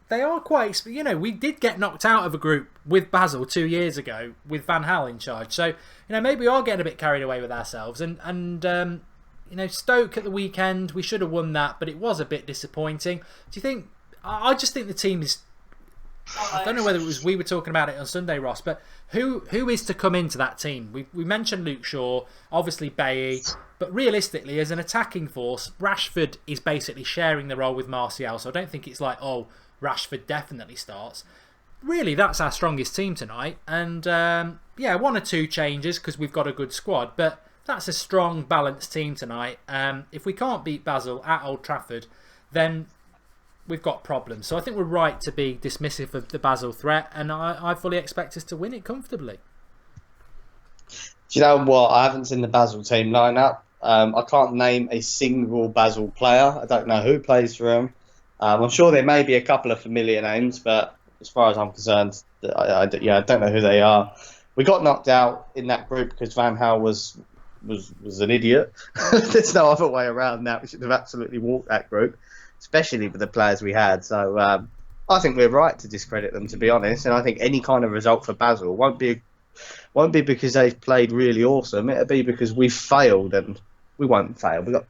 they are quite, we did get knocked out of a group with Basel 2 years ago with Van Gaal in charge. So, maybe we are getting a bit carried away with ourselves. And Stoke at the weekend, we should have won that, but it was a bit disappointing. Do you think, I just think the team is, I don't know whether it was we were talking about it on Sunday, Ross, but who is to come into that team? We mentioned Luke Shaw, obviously Bailly, but realistically, as an attacking force, Rashford is basically sharing the role with Martial, so I don't think it's like, Rashford definitely starts. Really, that's our strongest team tonight. And, one or two changes because we've got a good squad. But that's a strong, balanced team tonight. If we can't beat Basel at Old Trafford, then we've got problems. So I think we're right to be dismissive of the Basel threat. And I fully expect us to win it comfortably. Do you know what? I haven't seen the Basel team lineup. I can't name a single Basel player. I don't know who plays for them. I'm sure there may be a couple of familiar names, but as far as I'm concerned, I don't know who they are. We got knocked out in that group because Van Gaal was an idiot. There's no other way around that. We should have absolutely walked that group, especially with the players we had. So I think we're right to discredit them, to be honest. And I think any kind of result for Basel won't be because they've played really awesome. It'll be because we've failed, and we won't fail.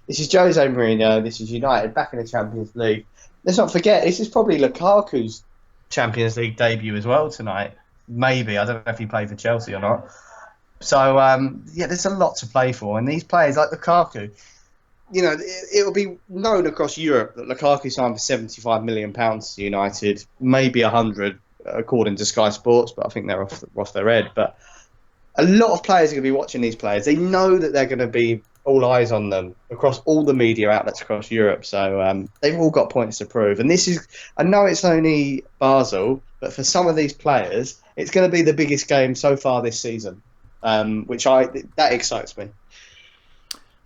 This is Jose Mourinho. This is United back in the Champions League. Let's not forget, this is probably Lukaku's Champions League debut as well tonight. Maybe. I don't know if he played for Chelsea or not. So, there's a lot to play for. And these players like Lukaku, you know, it'll be known across Europe that Lukaku signed for £75 million to United, maybe 100 according to Sky Sports, but I think they're off their head. But a lot of players are going to be watching these players. They know that they're going to be all eyes on them across all the media outlets across Europe. So they've all got points to prove. And this is, I know it's only Basel, but for some of these players, it's going to be the biggest game so far this season, that excites me.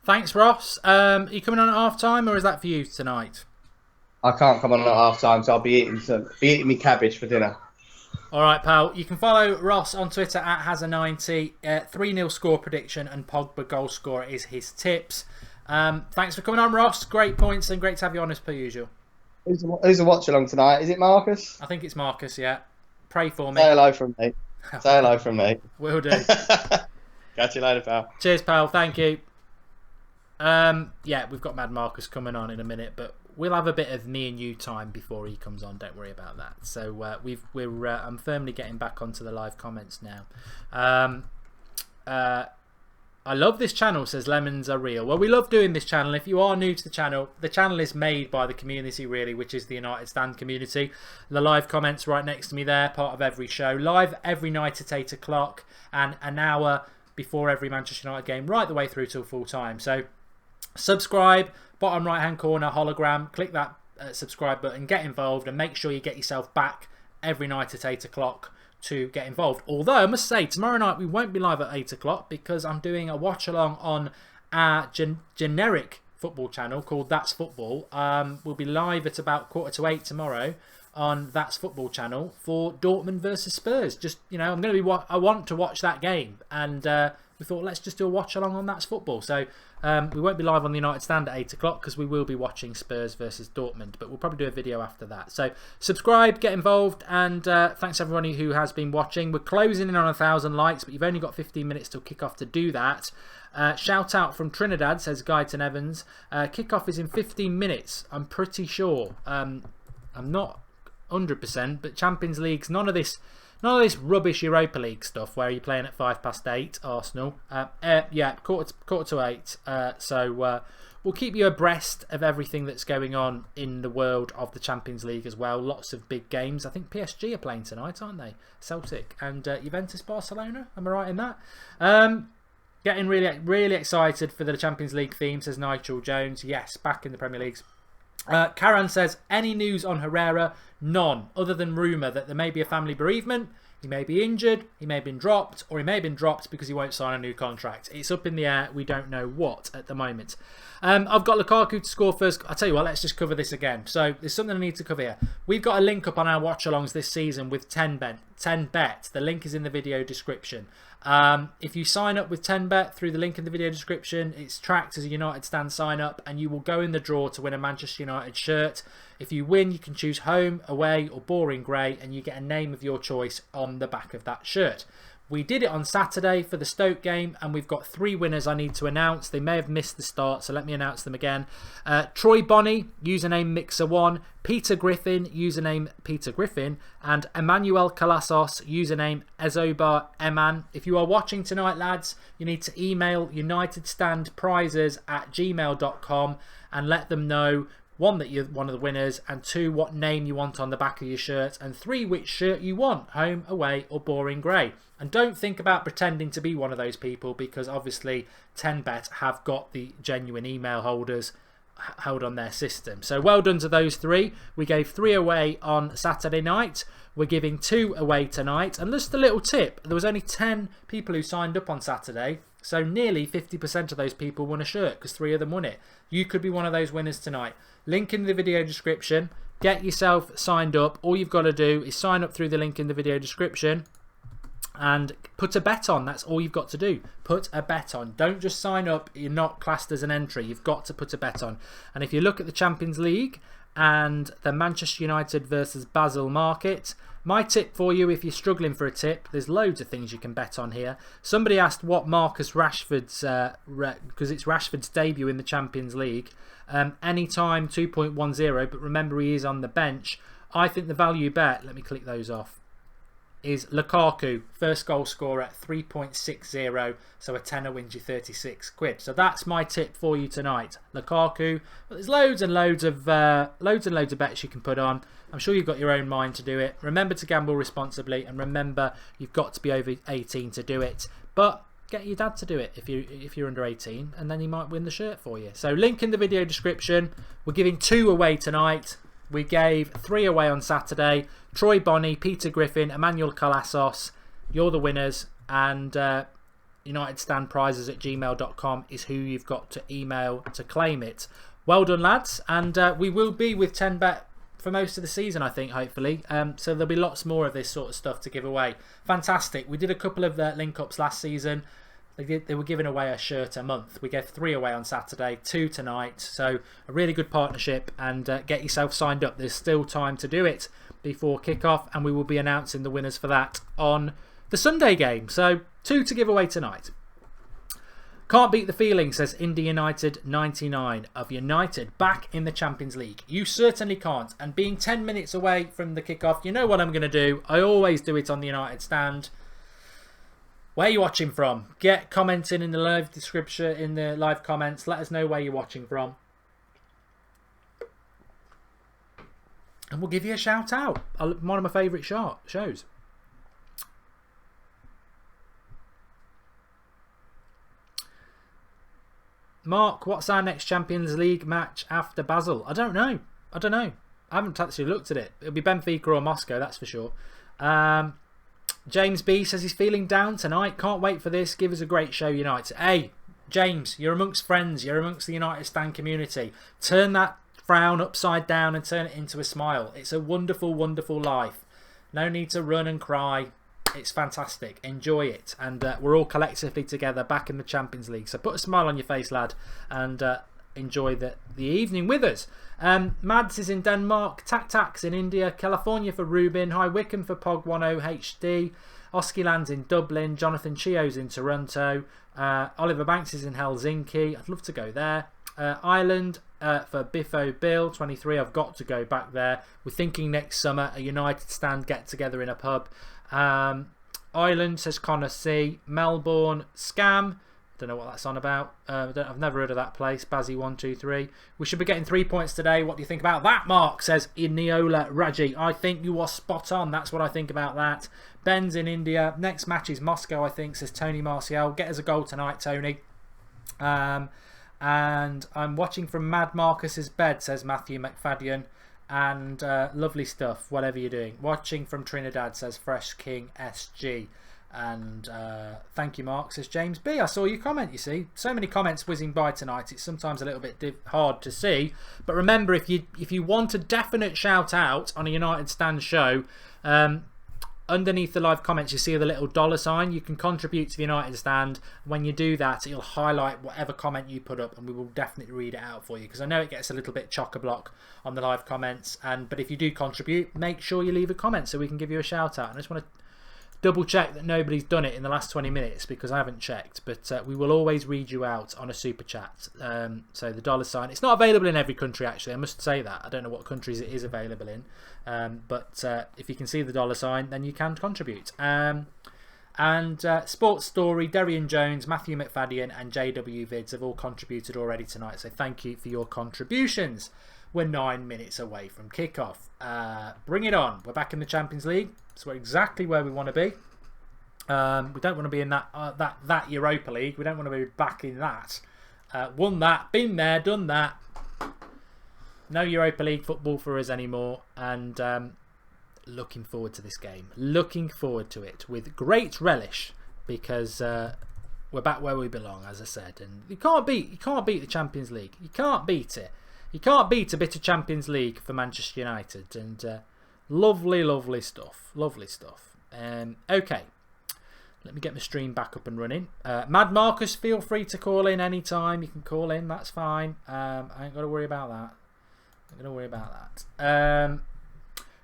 Thanks, Ross. Are you coming on at half time, or is that for you tonight? I can't come on at half time, so I'll be eating me cabbage for dinner. All right, pal. You can follow Ross on Twitter at Hazza90. 3-0 score prediction and Pogba goal scorer is his tips. Thanks for coming on, Ross. Great points and great to have you on as per usual. Who's the watch along tonight? Is it Marcus? I think it's Marcus, yeah. Pray for me. Say hello from me. Say hello from me. Will do. Catch you later, pal. Cheers, pal. Thank you. Yeah, we've got Mad Marcus coming on in a minute, but we'll have a bit of me and you time before he comes on. Don't worry about that. So I'm firmly getting back onto the live comments now. I love this channel, says Lemons Are Real. Well, we love doing this channel. If you are new to the channel is made by the community, really, which is the United Stand community. The live comments right next to me there, part of every show. Live every night at 8 o'clock and an hour before every Manchester United game, right the way through till full time. So subscribe, bottom right hand corner hologram, click that subscribe button, get involved, and make sure you get yourself back every night at 8 o'clock to get involved. Although I must say, tomorrow night we won't be live at 8 o'clock because I'm doing a watch along on our generic football channel called That's Football. We'll be live at about 7:45 tomorrow on That's Football channel for Dortmund versus Spurs. Just, you know, I want to watch that game, and we thought let's just do a watch along on That's Football. So we won't be live on the United Stand at 8 o'clock because we will be watching Spurs versus Dortmund, but we'll probably do a video after that. So subscribe, get involved, and thanks everybody who has been watching. We're closing in on 1,000 likes, but you've only got 15 minutes till kick-off to do that. Shout out from Trinidad, says Guyton Evans. Kick-off is in 15 minutes, I'm pretty sure. I'm not 100%, but Champions League's none of this rubbish Europa League stuff where you're playing at 8:05 Arsenal. Yeah, quarter to 8. So we'll keep you abreast of everything that's going on in the world of the Champions League as well. Lots of big games. I think PSG are playing tonight, aren't they? Celtic and Juventus Barcelona. Am I right in that? Getting really excited for the Champions League theme, says Nigel Jones. Yes, back in the Premier League. Karan says, any news on Herrera? None, other than rumour that there may be a family bereavement. He may be injured, he may have been dropped, or he may have been dropped because he won't sign a new contract. It's up in the air. We don't know what at the moment. I've got Lukaku to score first. I'll tell you what, let's just cover this again. So there's something I need to cover here. We've got a link up on our watch-alongs this season with 10bet. The link is in the video description. If you sign up with 10bet through the link in the video description, it's tracked as a United Stand sign up, and you will go in the draw to win a Manchester United shirt. If you win, you can choose home, away, or boring grey, and you get a name of your choice on the back of that shirt. We did it on Saturday for the Stoke game, and we've got 3 winners I need to announce. They may have missed the start, so let me announce them again. Troy Bonney, username Mixer1, Peter Griffin, username Peter Griffin, and Emmanuel Calasos, username Ezobar Eman. If you are watching tonight, lads, you need to email unitedstandprizes@gmail.com and let them know, 1, that you're one of the winners, and 2, what name you want on the back of your shirt, and 3, which shirt you want, home, away, or boring grey. And don't think about pretending to be one of those people, because obviously 10bet have got the genuine email holders held on their system. So well done to those 3. We gave 3 away on Saturday night. We're giving 2 away tonight. And just a little tip, there was only 10 people who signed up on Saturday, so nearly 50% of those people won a shirt because 3 of them won it. You could be one of those winners tonight. Link in the video description. Get yourself signed up. All you've got to do is sign up through the link in the video description and put a bet on. That's all you've got to do. Put a bet on. Don't just sign up. You're not classed as an entry. You've got to put a bet on. And if you look at the Champions League and the Manchester United versus Basel market, my tip for you, if you're struggling for a tip, there's loads of things you can bet on here. Somebody asked what Marcus Rashford's, because it's Rashford's debut in the Champions League, anytime 2.10, but remember he is on the bench. I think the value bet, let me click those off, is Lukaku, first goal scorer at 3.60, so a tenner wins you 36 quid. So that's my tip for you tonight, Lukaku. But there's loads and loads of bets you can put on. I'm sure you've got your own mind to do it. Remember to gamble responsibly, and remember you've got to be over 18 to do it. But get your dad to do it if you're under 18, and then he might win the shirt for you. So link in the video description. We're giving 2 away tonight. We gave 3 away on Saturday. Troy Bonney, Peter Griffin, Emmanuel Colassos. You're the winners. And UnitedStandPrizes@gmail.com is who you've got to email to claim it. Well done, lads. And we will be with 10bet for most of the season, I think, hopefully. So there'll be lots more of this sort of stuff to give away. Fantastic. We did a couple of link-ups last season. They were giving away a shirt a month. We gave 3 away on Saturday, 2 tonight. So a really good partnership, and get yourself signed up. There's still time to do it before kickoff, and we will be announcing the winners for that on the Sunday game. So 2 to give away tonight. Can't beat the feeling, says Indy United 99 of United back in the Champions League. You certainly can't. And being 10 minutes away from the kickoff, you know what I'm going to do. I always do it on the United Stand. Where are you watching from? Get commenting in the live description, in the live comments. Let us know where you're watching from. And we'll give you a shout out. One of my favourite shows. Mark, what's our next Champions League match after Basel? I don't know. I haven't actually looked at it. It'll be Benfica or Moscow, that's for sure. James B says he's feeling down tonight. Can't wait for this. Give us a great show, United. Hey, James, you're amongst friends. You're amongst the United Stand community. Turn that frown upside down and turn it into a smile. It's a wonderful, wonderful life. No need to run and cry. It's fantastic. Enjoy it. And we're all collectively together back in the Champions League. So put a smile on your face, lad, and enjoy the evening with us. Mads is in Denmark. Tac-Tac's in India. California for Rubin. Hi Wickham for Pog10 HD. Oskiland's in Dublin. Jonathan Chio's in Toronto. Oliver Banks is in Helsinki. I'd love to go there. Ireland for Biffo Bill 23. I've got to go back there. We're thinking next summer a United Stand get together in a pub. Ireland, says Connor C. Melbourne Scam. Don't know what that's on about. I've never heard of that place. Bazzy123. We should be getting 3 points today. What do you think about that, Mark? Says Iniola Raji. I think you are spot on. That's what I think about that. Ben's in India. Next match is Moscow, I think, says Tony Martial. Get us a goal tonight, Tony. And I'm watching from Mad Marcus's bed, says Matthew McFadden. And lovely stuff, whatever you're doing. Watching from Trinidad, says Fresh King SG. And thank you, Mark, says James B. I saw your comment, you see. So many comments whizzing by tonight. It's sometimes a little bit hard to see. But remember, if you want a definite shout out on a United Stand show, underneath the live comments you see the little $sign. You can contribute to the United Stand. When you do that, it'll highlight whatever comment you put up, and we will definitely read it out for you, because I know it gets a little bit chock-a-block on the live comments. But if you do contribute, make sure you leave a comment so we can give you a shout out. And I just want to double check that nobody's done it in the last 20 minutes, because I haven't checked, but we will always read you out on a super chat. So the $sign, it's not available in every country, actually, I must say that. I don't know what countries it is available in, but if you can see the $sign, then you can contribute. And Sports Story, Derian Jones, Matthew McFadden and JW Vids have all contributed already tonight, so thank you for your contributions. We're 9 minutes away from kickoff. Bring it on. We're back in the Champions League, so we're exactly where we want to be. We don't want to be in that Europa League. We don't want to be back in that. Won that, been there, done that. No Europa League football for us anymore, and looking forward to this game. Looking forward to it with great relish, because we're back where we belong, as I said. And you can't beat the Champions League. You can't beat it. You can't beat a bit of Champions League for Manchester United. And lovely, lovely stuff. Lovely stuff. Okay. Let me get my stream back up and running. Mad Marcus, feel free to call in anytime. You can call in. That's fine. I ain't got to worry about that. I'm going to worry about that.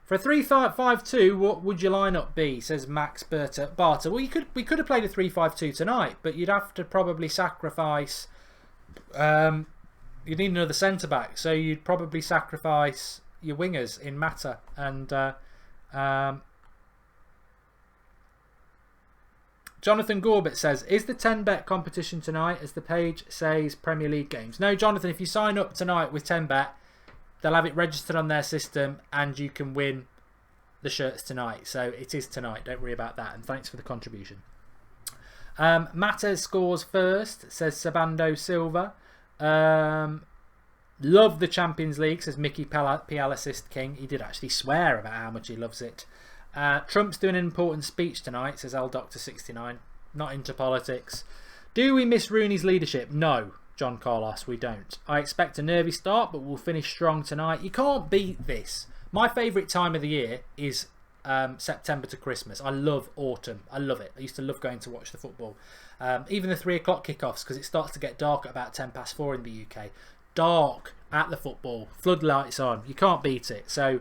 For a 3-5-2, what would your lineup be? Says Max Barter. Well, we could have played a 3-5-2 tonight, but you'd have to probably sacrifice. You'd need another centre back, so you'd probably sacrifice your wingers in Mata and Jonathan Gorbett says, is the 10-bet competition tonight as the page says Premier League games? No, Jonathan, if you sign up tonight with 10-bet, they'll have it registered on their system and you can win the shirts tonight. So it is tonight. Don't worry about that. And thanks for the contribution. Mata scores first, says Sabando Silva. Love the Champions League, says Mickey PL Assist King. He did actually swear about how much he loves it. Trump's doing an important speech tonight, says L Doctor 69. Not into politics. Do we miss Rooney's leadership? No, John Carlos, we don't. I expect a nervy start, but we'll finish strong tonight. You can't beat this. My favourite time of the year is September to Christmas. I love autumn. I love it. I used to love going to watch the football. Even the 3 o'clock kickoffs, because it starts to get dark at about 4:10 in the UK. Dark at the football. Floodlights on. You can't beat it. So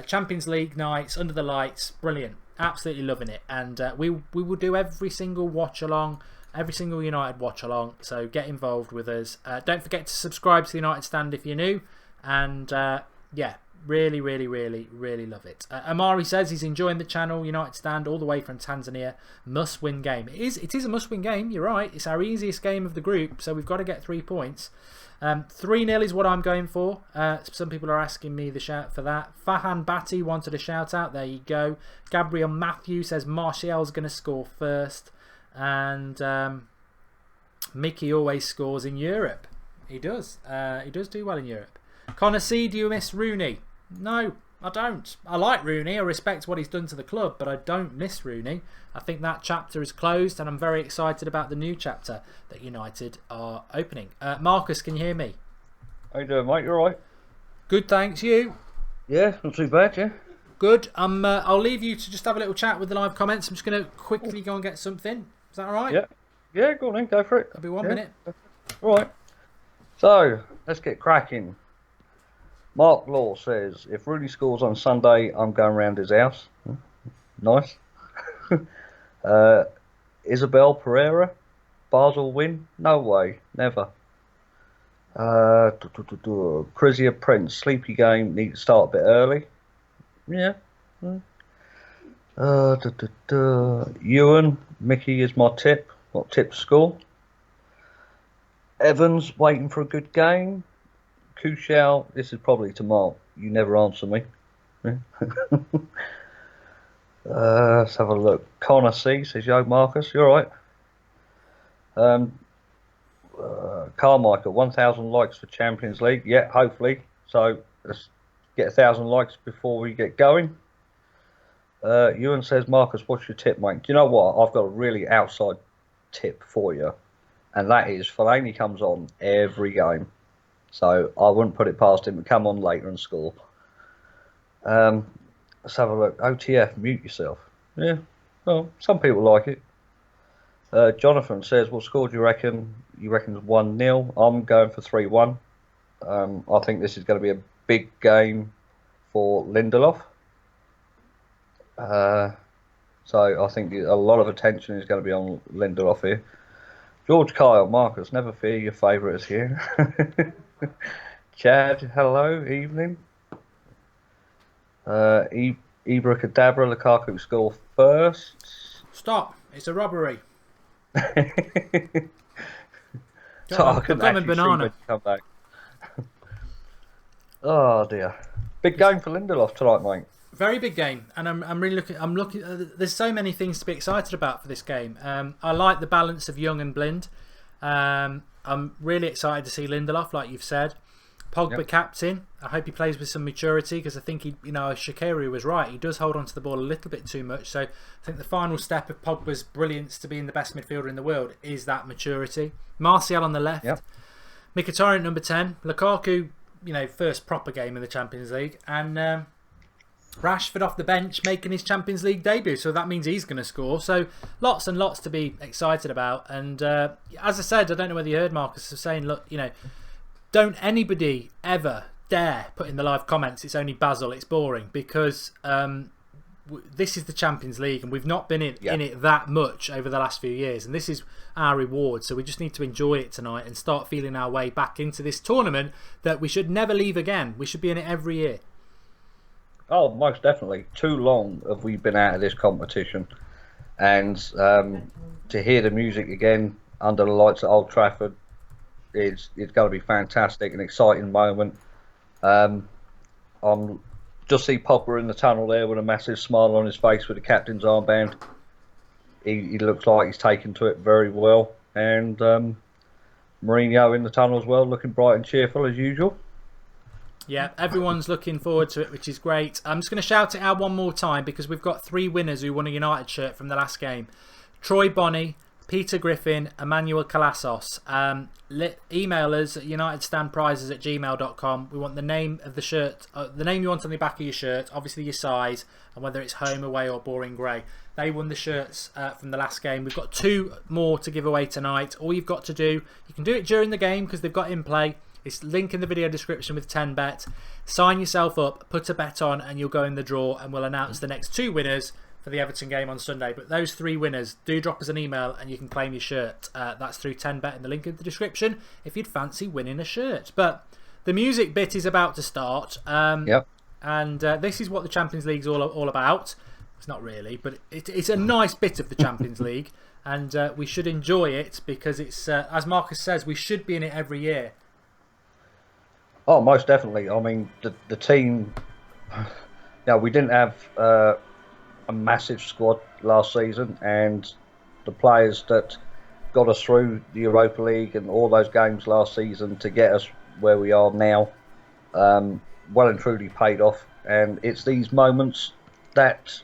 Champions League nights, under the lights, brilliant. Absolutely loving it. And we will do every single watch along, every single United watch along. So get involved with us. Don't forget to subscribe to the United Stand if you're new. And yeah, really, really, really, really love it. Amari says he's enjoying the channel. United Stand all the way from Tanzania. Must win game. It is a must win game. You're right. It's our easiest game of the group. So we've got to get 3 points. 3-0 is what I'm going for. Some people are asking me the shout for that. Fahan Batti wanted a shout out. There you go. Gabriel Matthew says Martial's going to score first. And Mickey always scores in Europe. He does. He does do well in Europe. Connor C, do you miss Rooney? No, I don't. I like Rooney. I respect what he's done to the club, but I don't miss Rooney. I think that chapter is closed, and I'm very excited about the new chapter that United are opening. Marcus, can you hear me? How you doing, mate? You alright? Good, thanks. You? Yeah, not too bad, yeah. Good. I'll leave you to just have a little chat with the live comments. I'm just going to quickly go and get something. Is that alright? Yeah. Yeah, go on then. Go for it. That'll be 1 minute. Alright. So, let's get cracking. Mark Law says, if Rooney scores on Sunday, I'm going round his house. Nice. Isabel Pereira, Basel win? No way, never. Crizia Prince, sleepy game, need to start a bit early. Yeah. Ewan, Mickey is my tip. What tip to score? Evans, waiting for a good game. Kushal, this is probably to Mark. You never answer me. Let's have a look. Connor C says, yo, Marcus, you alright? Carmichael, 1,000 likes for Champions League. Yeah, hopefully. So let's get 1,000 likes before we get going. Ewan says, Marcus, what's your tip, mate? Do you know what? I've got a really outside tip for you. And that is, Fellaini comes on every game. So I wouldn't put it past him to come on later and score. Let's have a look. OTF, mute yourself. Yeah, well, some people like it. Jonathan says, what score do you reckon? You reckon it's 1-0. I'm going for 3-1. I think this is going to be a big game for Lindelof. So I think a lot of attention is going to be on Lindelof here. George Kyle, Marcus, never fear, your favourite is here. Chad, hello, evening. Ibra Kadabra, Lukaku score first. Stop, it's a robbery. So I couldn't actually banana. Come back. Oh dear. Big game for Lindelof tonight, mate. Very big game, and I'm really looking. I'm looking. There's so many things to be excited about for this game. I like the balance of young and blind. I'm really excited to see Lindelof, like you've said. Pogba captain. I hope he plays with some maturity, because I think Shaqiri was right. He does hold on to the ball a little bit too much. So I think the final step of Pogba's brilliance to being the best midfielder in the world is that maturity. Martial on the left. Yep. Mkhitaryan number 10. Lukaku, first proper game in the Champions League, and Rashford off the bench making his Champions League debut, so that means he's going to score. So lots and lots to be excited about. And as I said, I don't know whether you heard Marcus saying, look, don't anybody ever dare put in the live comments it's only Basel, it's boring, because this is the Champions League and we've not been in it that much over the last few years, and this is our reward. So we just need to enjoy it tonight and start feeling our way back into this tournament that we should never leave again. We should be in it every year. Oh, most definitely. Too long have we been out of this competition. And to hear the music again under the lights at Old Trafford, it's going to be fantastic, an exciting moment. I'm just see Pogba in the tunnel there with a massive smile on his face with the captain's armband. He looks like he's taken to it very well, and Mourinho in the tunnel as well, looking bright and cheerful as usual. Yeah, everyone's looking forward to it, which is great. I'm just going to shout it out one more time because we've got 3 winners who won a United shirt from the last game. Troy Bonney, Peter Griffin, Emmanuel Calassos. Email us at unitedstandprizes@gmail.com. We want the name of the shirt, the name you want on the back of your shirt, obviously your size, and whether it's home, away or boring grey. They won the shirts from the last game. We've got 2 more to give away tonight. All you've got to do, you can do it during the game because they've got in play. It's link in the video description with 10bet. Sign yourself up, put a bet on, and you'll go in the draw, and we'll announce the next 2 winners for the Everton game on Sunday. But those 3 winners, do drop us an email and you can claim your shirt. That's through 10bet in the link in the description if you'd fancy winning a shirt. But the music bit is about to start. Yep. And this is what the Champions League's all about. It's not really, but it's a nice bit of the Champions League, and we should enjoy it because it's, as Marcus says, we should be in it every year. Oh, most definitely. I mean, the team. We didn't have a massive squad last season, and the players that got us through the Europa League and all those games last season to get us where we are now, well and truly paid off. And it's these moments that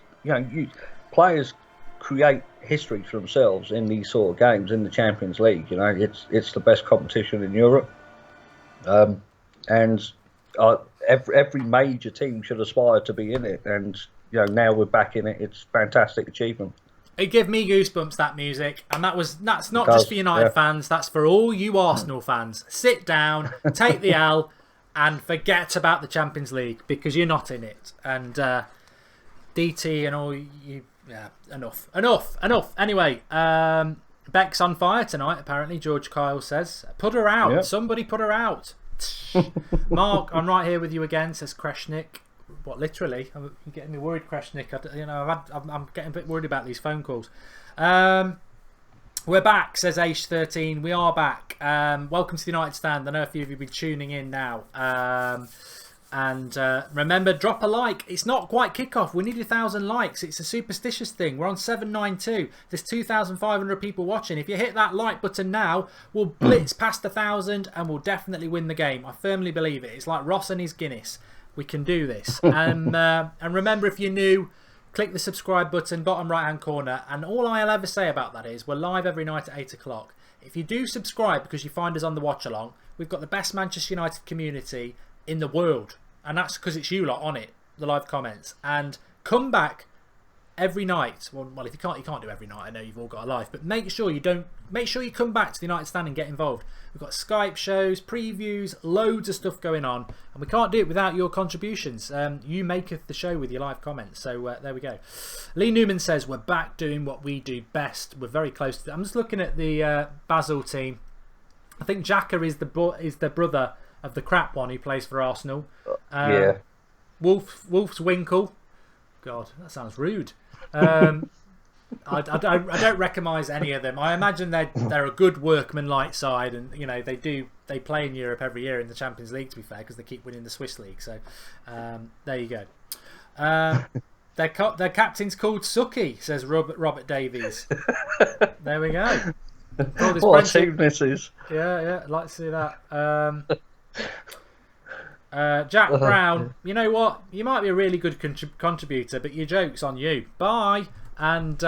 players create history for themselves in these sort of games in the Champions League. It's the best competition in Europe. And every major team should aspire to be in it, and now we're back in it. It's a fantastic achievement. It gave me goosebumps, that music, and that's not just for United fans. That's for all you Arsenal fans. Sit down, take the L, and forget about the Champions League because you're not in it. And DT and all you, enough. Anyway, Beck's on fire tonight. Apparently, George Kyle says, "Put her out. Yep. Somebody put her out." Mark, I'm right here with you again, says Kreshnik. What, literally? You're getting me worried, Kreshnik. I'm getting a bit worried about these phone calls. We're back, says H13. We are back. Welcome to the United Stand. I know a few of you have been tuning in now. And remember, drop a like. It's not quite kickoff. We need 1,000 likes. It's a superstitious thing. We're on 792. There's 2,500 people watching. If you hit that like button now, we'll blitz past 1,000 and we'll definitely win the game. I firmly believe it. It's like Ross and his Guinness. We can do this. And remember, if you're new, click the subscribe button, bottom right-hand corner. And all I'll ever say about that is we're live every night at 8 o'clock. If you do subscribe because you find us on the Watchalong, we've got the best Manchester United community in the world. And that's because it's you lot on it, the live comments. And come back every night. Well, if you can't do every night. I know you've all got a life, but make sure you come back to the United Stand and get involved. We've got Skype shows, previews, loads of stuff going on, and we can't do it without your contributions. You maketh the show with your live comments. So there we go. Lee Newman says we're back doing what we do best. We're very close to it. I'm just looking at the Basel team. I think Xhaka is the brother of the crap one who plays for Arsenal. Wolf's Winkle. God, that sounds rude. I don't recognise any of them. I imagine they're a good workman-like side, and they play in Europe every year in the Champions League. To be fair, because they keep winning the Swiss League. So there you go. Their captain's called Suki, says Robert Davies. There we go. What a team this is. Yeah, I'd like to see that. Jack Brown, you know what? You might be a really good contributor, but your joke's on you. Bye. And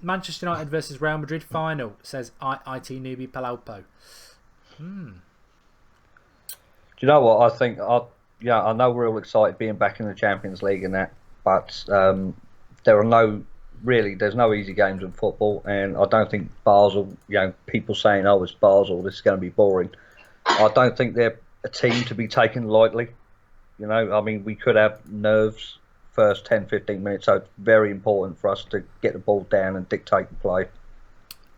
Manchester United versus Real Madrid final, says IT Newbie Palaupo. Do you know what? I think I know we're all excited being back in the Champions League and that, but there's no easy games in football, and I don't think Basel, people saying, oh, it's Basel, this is going to be boring. I don't think they're a team to be taken lightly. I mean, we could have nerves first 10-15 minutes, so it's very important for us to get the ball down and dictate the play.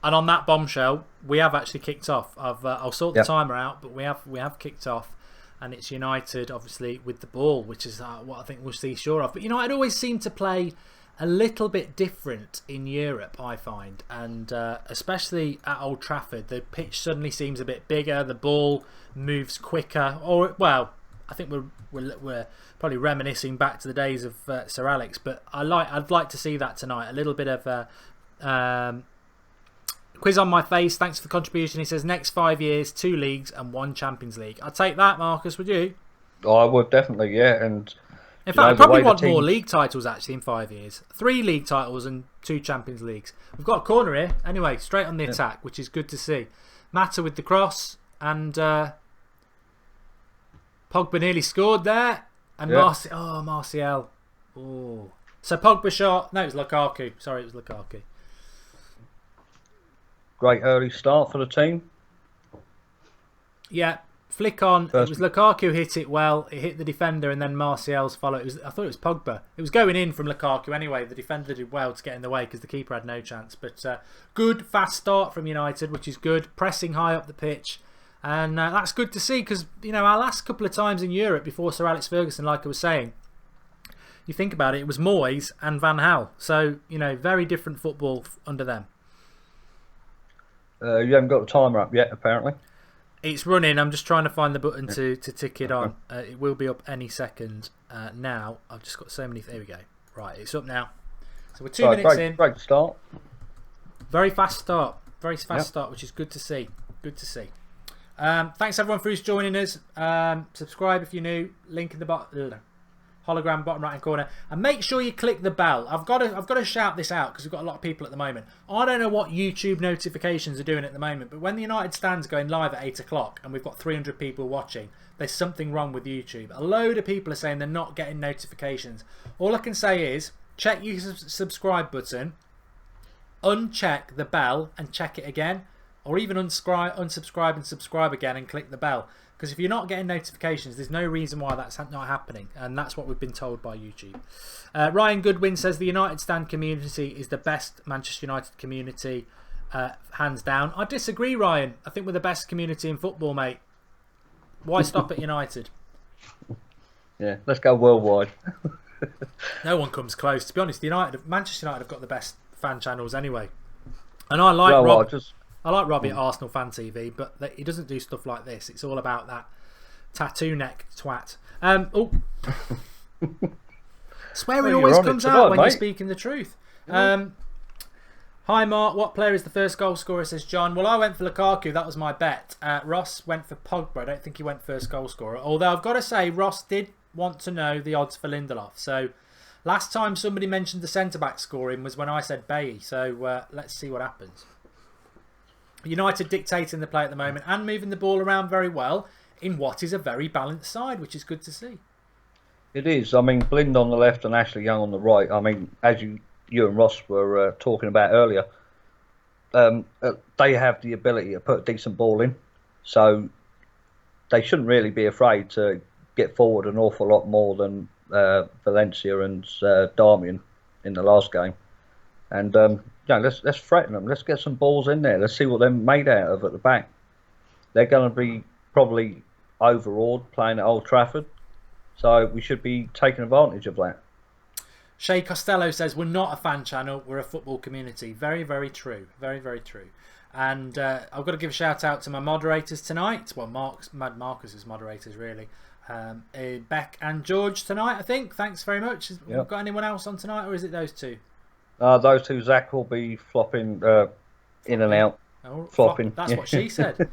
And on that bombshell, we have actually kicked off. I'll sort the timer out, but we have kicked off, and it's United obviously with the ball, which is what I think we'll see sure of. But United always seem to play a little bit different in Europe, I find, and especially at Old Trafford, the pitch suddenly seems a bit bigger, the ball moves quicker, or well, I think we're probably reminiscing back to the days of Sir Alex, but I'd like to see that tonight. A little bit of quiz on my face. Thanks for the contribution. He says next 5 years, 2 leagues and 1 Champions League. I'd take that, Marcus. Would you? I would definitely, yeah. And in fact, I probably want more league titles actually in 5 years. 3 league titles and 2 Champions Leagues. We've got a corner here. Anyway, straight on the attack, which is good to see. Mata with the cross, and Pogba nearly scored there. And Martial. Oh. So Pogba shot. No, it was Lukaku. Sorry, it was Lukaku. Great early start for the team. Yeah. Flick on. It was Lukaku hit it well. It hit the defender, and then Martial's follow. I thought it was Pogba. It was going in from Lukaku anyway. The defender did well to get in the way because the keeper had no chance. But good fast start from United, which is good. Pressing high up the pitch, and that's good to see because our last couple of times in Europe before Sir Alex Ferguson, like I was saying, you think about it, it was Moyes and Van Gaal. So very different football under them. You haven't got the timer up yet, apparently. It's running. I'm just trying to find the button to tick it on. It will be up any second now. I've just got so many. There we go. Right, it's up now. So we're 2 minutes in. Great start. Very fast start. Very fast start, which is good to see. Good to see. Thanks everyone for who's joining us. Subscribe if you're new. Link in the hologram bottom right hand corner, and make sure you click the bell. I've got to shout this out because we've got a lot of people at the moment. I don't know what YouTube notifications are doing at the moment, but when the United stand's going live at 8 o'clock and we've got 300 people watching, there's something wrong with YouTube. A load of people are saying they're not getting notifications. All I can say is check your subscribe button, uncheck the bell and check it again, or even unsubscribe and subscribe again and click the bell. Because if you're not getting notifications, there's no reason why that's not happening. And that's what we've been told by YouTube. Ryan Goodwin says the United Stand community is the best Manchester United community, hands down. I disagree, Ryan. I think we're the best community in football, mate. Why stop at United? Yeah, let's go worldwide. No one comes close. To be honest, Manchester United have got the best fan channels anyway. And I like I like Robbie at Arsenal Fan TV, but he doesn't do stuff like this. It's all about that tattoo neck twat. Swearing always comes out when you're speaking the truth. Hi Mark, what player is the first goal scorer, says John. Well, I went for Lukaku, that was my bet. Ross went for Pogba. I don't think he went first goal scorer. Although I've got to say, Ross did want to know the odds for Lindelof. So last time somebody mentioned the centre-back scoring was when I said Bailly. So let's see what happens. United dictating the play at the moment and moving the ball around very well in what is a very balanced side, which is good to see. It is. I mean, Blind on the left and Ashley Young on the right. I mean, as you and Ross were talking about earlier, they have the ability to put a decent ball in. So they shouldn't really be afraid to get forward an awful lot more than Valencia and Darmian in the last game. And let's threaten them. Let's get some balls in there. Let's see what they're made out of at the back. They're going to be probably overawed playing at Old Trafford, so we should be taking advantage of that. Shay Costello says we're not a fan channel, we're a football community. Very, very true. Very, very true. And I've got to give a shout out to my moderators tonight. Well, Marcus's moderators really. Beck and George tonight, I think. Thanks very much. Yep. Got anyone else on tonight, or is it those two? Those two. Zach will be flopping in and out. Oh, flopping. That's what she said.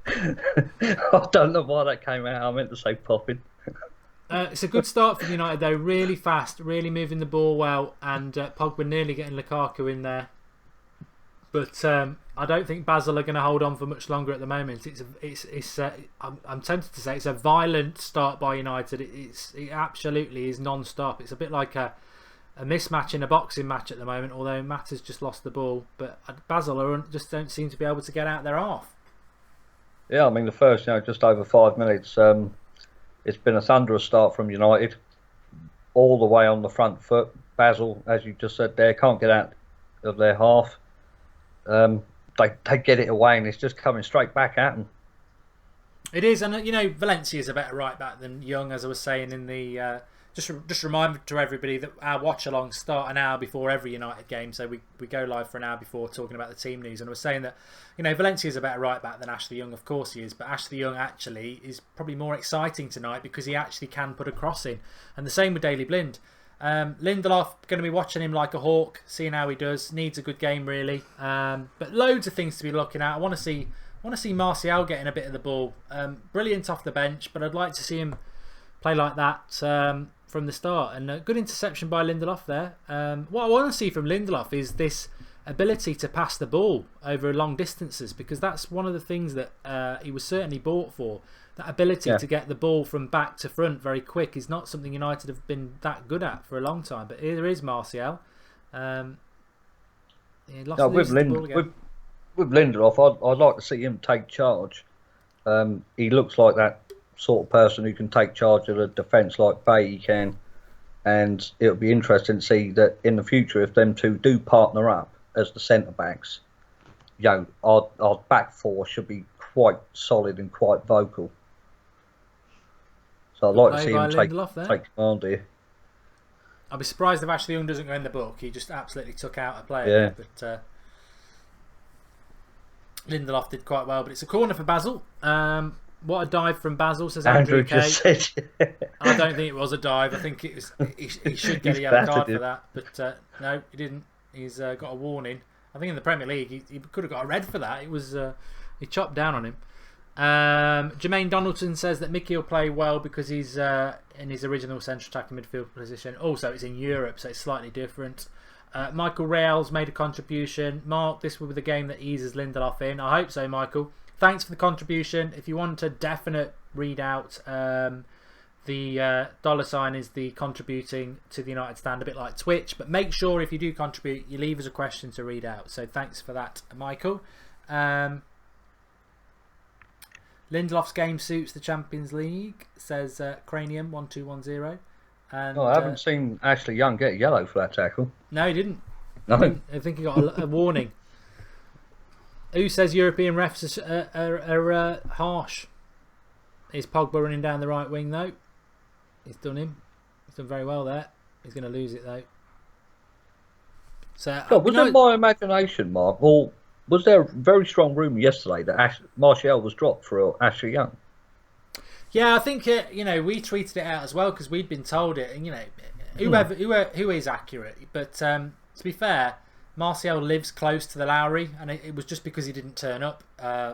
I don't know why that came out. I meant to say popping. It's a good start for United though. Really fast, really moving the ball well, and Pogba nearly getting Lukaku in there. But I don't think Basel are going to hold on for much longer at the moment. I'm tempted to say it's a violent start by United. It absolutely is non-stop. It's a bit like a mismatch in a boxing match at the moment, although Matt has just lost the ball. But Basel just don't seem to be able to get out their half. Yeah, I mean, the first, just over 5 minutes, it's been a thunderous start from United, all the way on the front foot. Basel, as you just said there, can't get out of their half. They get it away, and it's just coming straight back at them. It is, and Valencia's a better right back than Young, as I was saying in the just remind to everybody that our watch-alongs start an hour before every United game, so we go live for an hour before talking about the team news. And I was saying that, Valencia's a better right-back than Ashley Young, of course he is, but Ashley Young actually is probably more exciting tonight because he actually can put a cross in. And the same with Daley Blind. Lindelof, going to be watching him like a hawk, seeing how he does. Needs a good game, really. But loads of things to be looking at. I want to see Martial getting a bit of the ball. Brilliant off the bench, but I'd like to see him play like that from the start. And a good interception by Lindelof there. What I want to see from Lindelof is this ability to pass the ball over long distances, because that's one of the things that he was certainly bought for. That ability to get the ball from back to front very quick is not something United have been that good at for a long time. But here is Martial. With Lindelof, I'd like to see him take charge. He looks like that sort of person who can take charge of the defence like Bailly can. And it'll be interesting to see that in the future, if them two do partner up as the centre-backs, our back four should be quite solid and quite vocal. So I'd like to see him take command here. I'll be surprised if Ashley Young doesn't go in the book. He just absolutely took out a player. Yeah. But Lindelof did quite well. But it's a corner for Basel. What a dive from Basel, says Andrew K. Just said, I don't think it was a dive. I think it was. He should get a yellow card for that. But no, he didn't. He's got a warning. I think in the Premier League he could have got a red for that. It was he chopped down on him. Jermaine Donaldson says that Mickey will play well because he's in his original central attacking midfield position. Also, it's in Europe, so it's slightly different. Michael Reals made a contribution. Mark, this will be the game that eases Lindelof in. I hope so, Michael. Thanks for the contribution. If you want a definite readout, the $sign is the contributing to the United stand, a bit like Twitch. But make sure if you do contribute, you leave us a question to read out. So thanks for that, Michael. Lindelof's game suits the Champions League, says Cranium 1210. And I haven't seen Ashley Young get yellow for that tackle. No, he didn't. No. I think he got a warning. Who says European refs are harsh? Is Pogba running down the right wing though? He's done him. He's done very well there. He's going to lose it though. So was that my imagination, Mark? Or was there a very strong rumour yesterday that Martial was dropped for Ashley Young? Yeah, I think we tweeted it out as well because we'd been told it, and who is accurate. But to be fair, Martial lives close to the Lowry, and it was just because he didn't turn up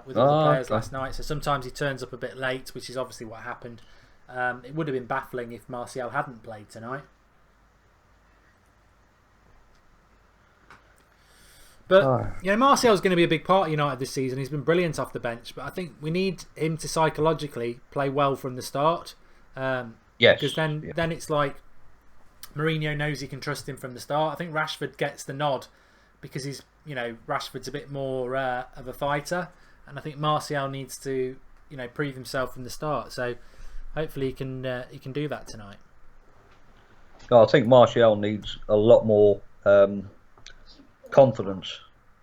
with all the players last night. So sometimes he turns up a bit late, which is obviously what happened. It would have been baffling if Martial hadn't played tonight. But Martial's going to be a big part of United this season. He's been brilliant off the bench, but I think we need him to psychologically play well from the start. Yes, because then it's like Mourinho knows he can trust him from the start. I think Rashford gets the nod because he's Rashford's a bit more of a fighter, and I think Martial needs to prove himself from the start. So hopefully he can do that tonight. I think Martial needs a lot more confidence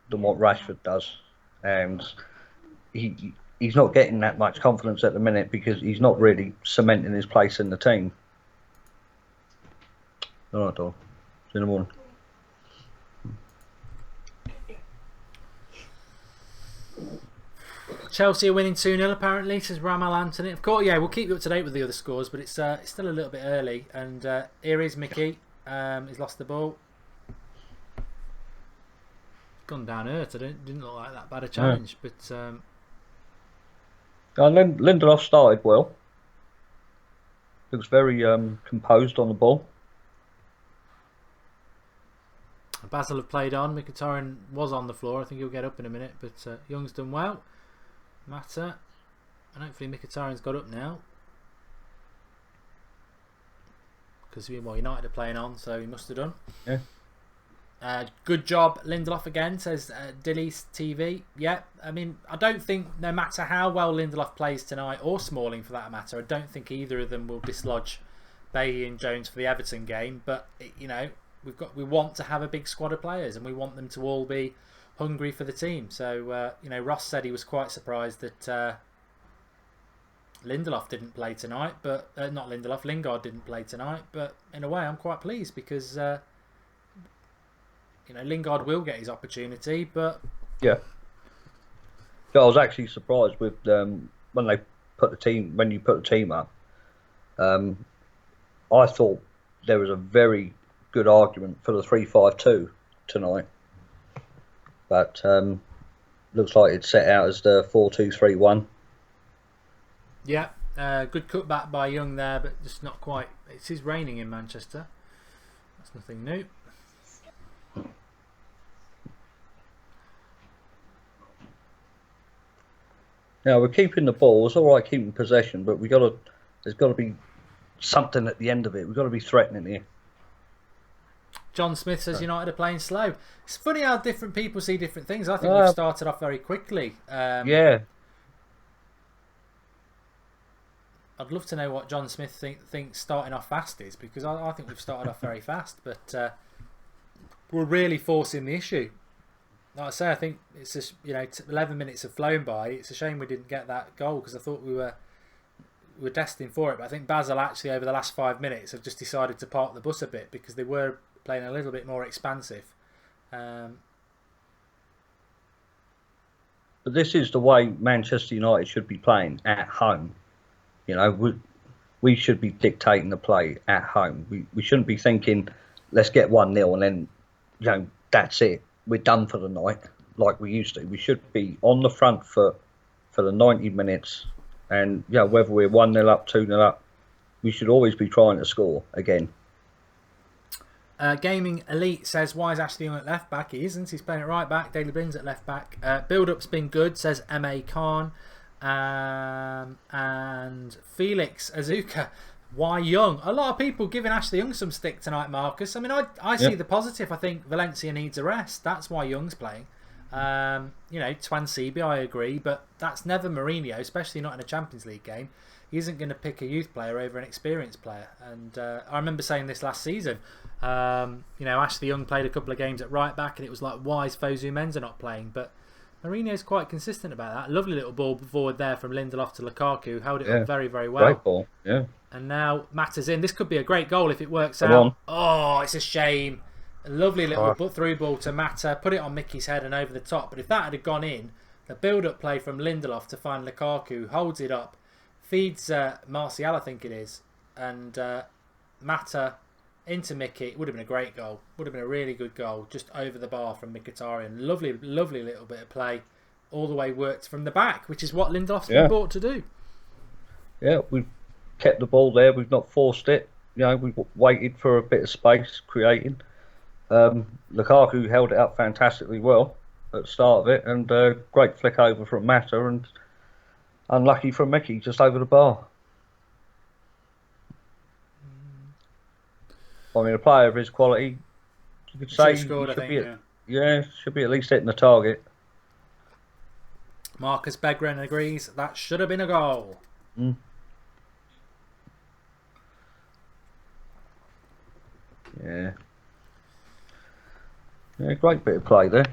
than what Rashford does, and he's not getting that much confidence at the minute because he's not really cementing his place in the team. All right, Don. See you in the morning. Chelsea are winning 2-0 apparently, says Ramal Anthony. Of course, we'll keep you up to date with the other scores, but it's still a little bit early. And here is Mickey. He's lost the ball. Gone down hurt. I didn't look like that bad a challenge, but Lindelof started well. Looks very composed on the ball. Basel have played on. Mkhitaryan was on the floor. I think he'll get up in a minute, but Young's done well. Mata, and hopefully Mkhitaryan's got up now because United are playing on, so he must have done. Yeah. Good job, Lindelof again, says Dilly's TV. Yeah, I mean, I don't think no matter how well Lindelof plays tonight, or Smalling for that matter, I don't think either of them will dislodge Bailly and Jones for the Everton game. But we want to have a big squad of players, and we want them to all be hungry for the team. So Ross said he was quite surprised that Lindelof didn't play tonight, but not Lindelof, Lingard didn't play tonight. But in a way, I'm quite pleased because Lingard will get his opportunity. But yeah, I was actually surprised with when you put the team up. I thought there was a very good argument for the 3-5-2 tonight, but looks like it's set out as the 4-2-3-1. yeah, good cutback by Young there, but just not quite. It is raining in Manchester. That's nothing new. Now we're keeping the ball. It's all right keeping possession, but there's got to be something at the end of it. We've got to be threatening here. John Smith says United are playing slow. It's funny how different people see different things. I think we've started off very quickly. Yeah. I'd love to know what John Smith thinks starting off fast is, because I think we've started off very fast, but we're really forcing the issue. Like I say, I think it's just 11 minutes have flown by. It's a shame we didn't get that goal because I thought we were destined for it. But I think Basel actually over the last 5 minutes have just decided to park the bus a bit because they were playing a little bit more expansive. But this is the way Manchester United should be playing at home. We should be dictating the play at home. We shouldn't be thinking, let's get 1-0 and then, that's it. We're done for the night like we used to. We should be on the front foot for the 90 minutes. And, whether we're 1-0 up, 2-0 up, we should always be trying to score again. Gaming Elite says, why is Ashley Young at left back? He isn't. He's playing at right back. Daley Blinn's at left back. Build-up's been good, says M.A. Khan. And Felix Azuka, why Young? A lot of people giving Ashley Young some stick tonight, Marcus. I mean, I see the positive. I think Valencia needs a rest. That's why Young's playing. Twan Seaby, I agree, but that's never Mourinho, especially not in a Champions League game. He isn't going to pick a youth player over an experienced player. And I remember saying this last season. Ashley Young played a couple of games at right back, and it was like, why is Fosu Mensah not playing? But Mourinho's quite consistent about that. Lovely little ball forward there from Lindelof to Lukaku. Held it up very, very well. Great ball, yeah. And now Mata's in. This could be a great goal if it works out. Oh, it's a shame. A lovely little through ball to Mata. Put it on Mickey's head and over the top. But if that had gone in, the build-up play from Lindelof to find Lukaku, holds it up, feeds Martial, I think it is, and Mata into Mickey. It would have been a great goal. Would have been a really good goal, just over the bar from Mkhitaryan. Lovely, lovely little bit of play, all the way worked from the back, which is what Lindelof's been brought to do. Yeah, we've kept the ball there. We've not forced it. We've waited for a bit of space, creating. Lukaku held it up fantastically well at the start of it, and great flick over from Mata, and unlucky from Mickey just over the bar. I mean, a player of his quality, you could say, should be at least hitting the target. Marcus Begren agrees that should have been a goal. Yeah, great bit of play there.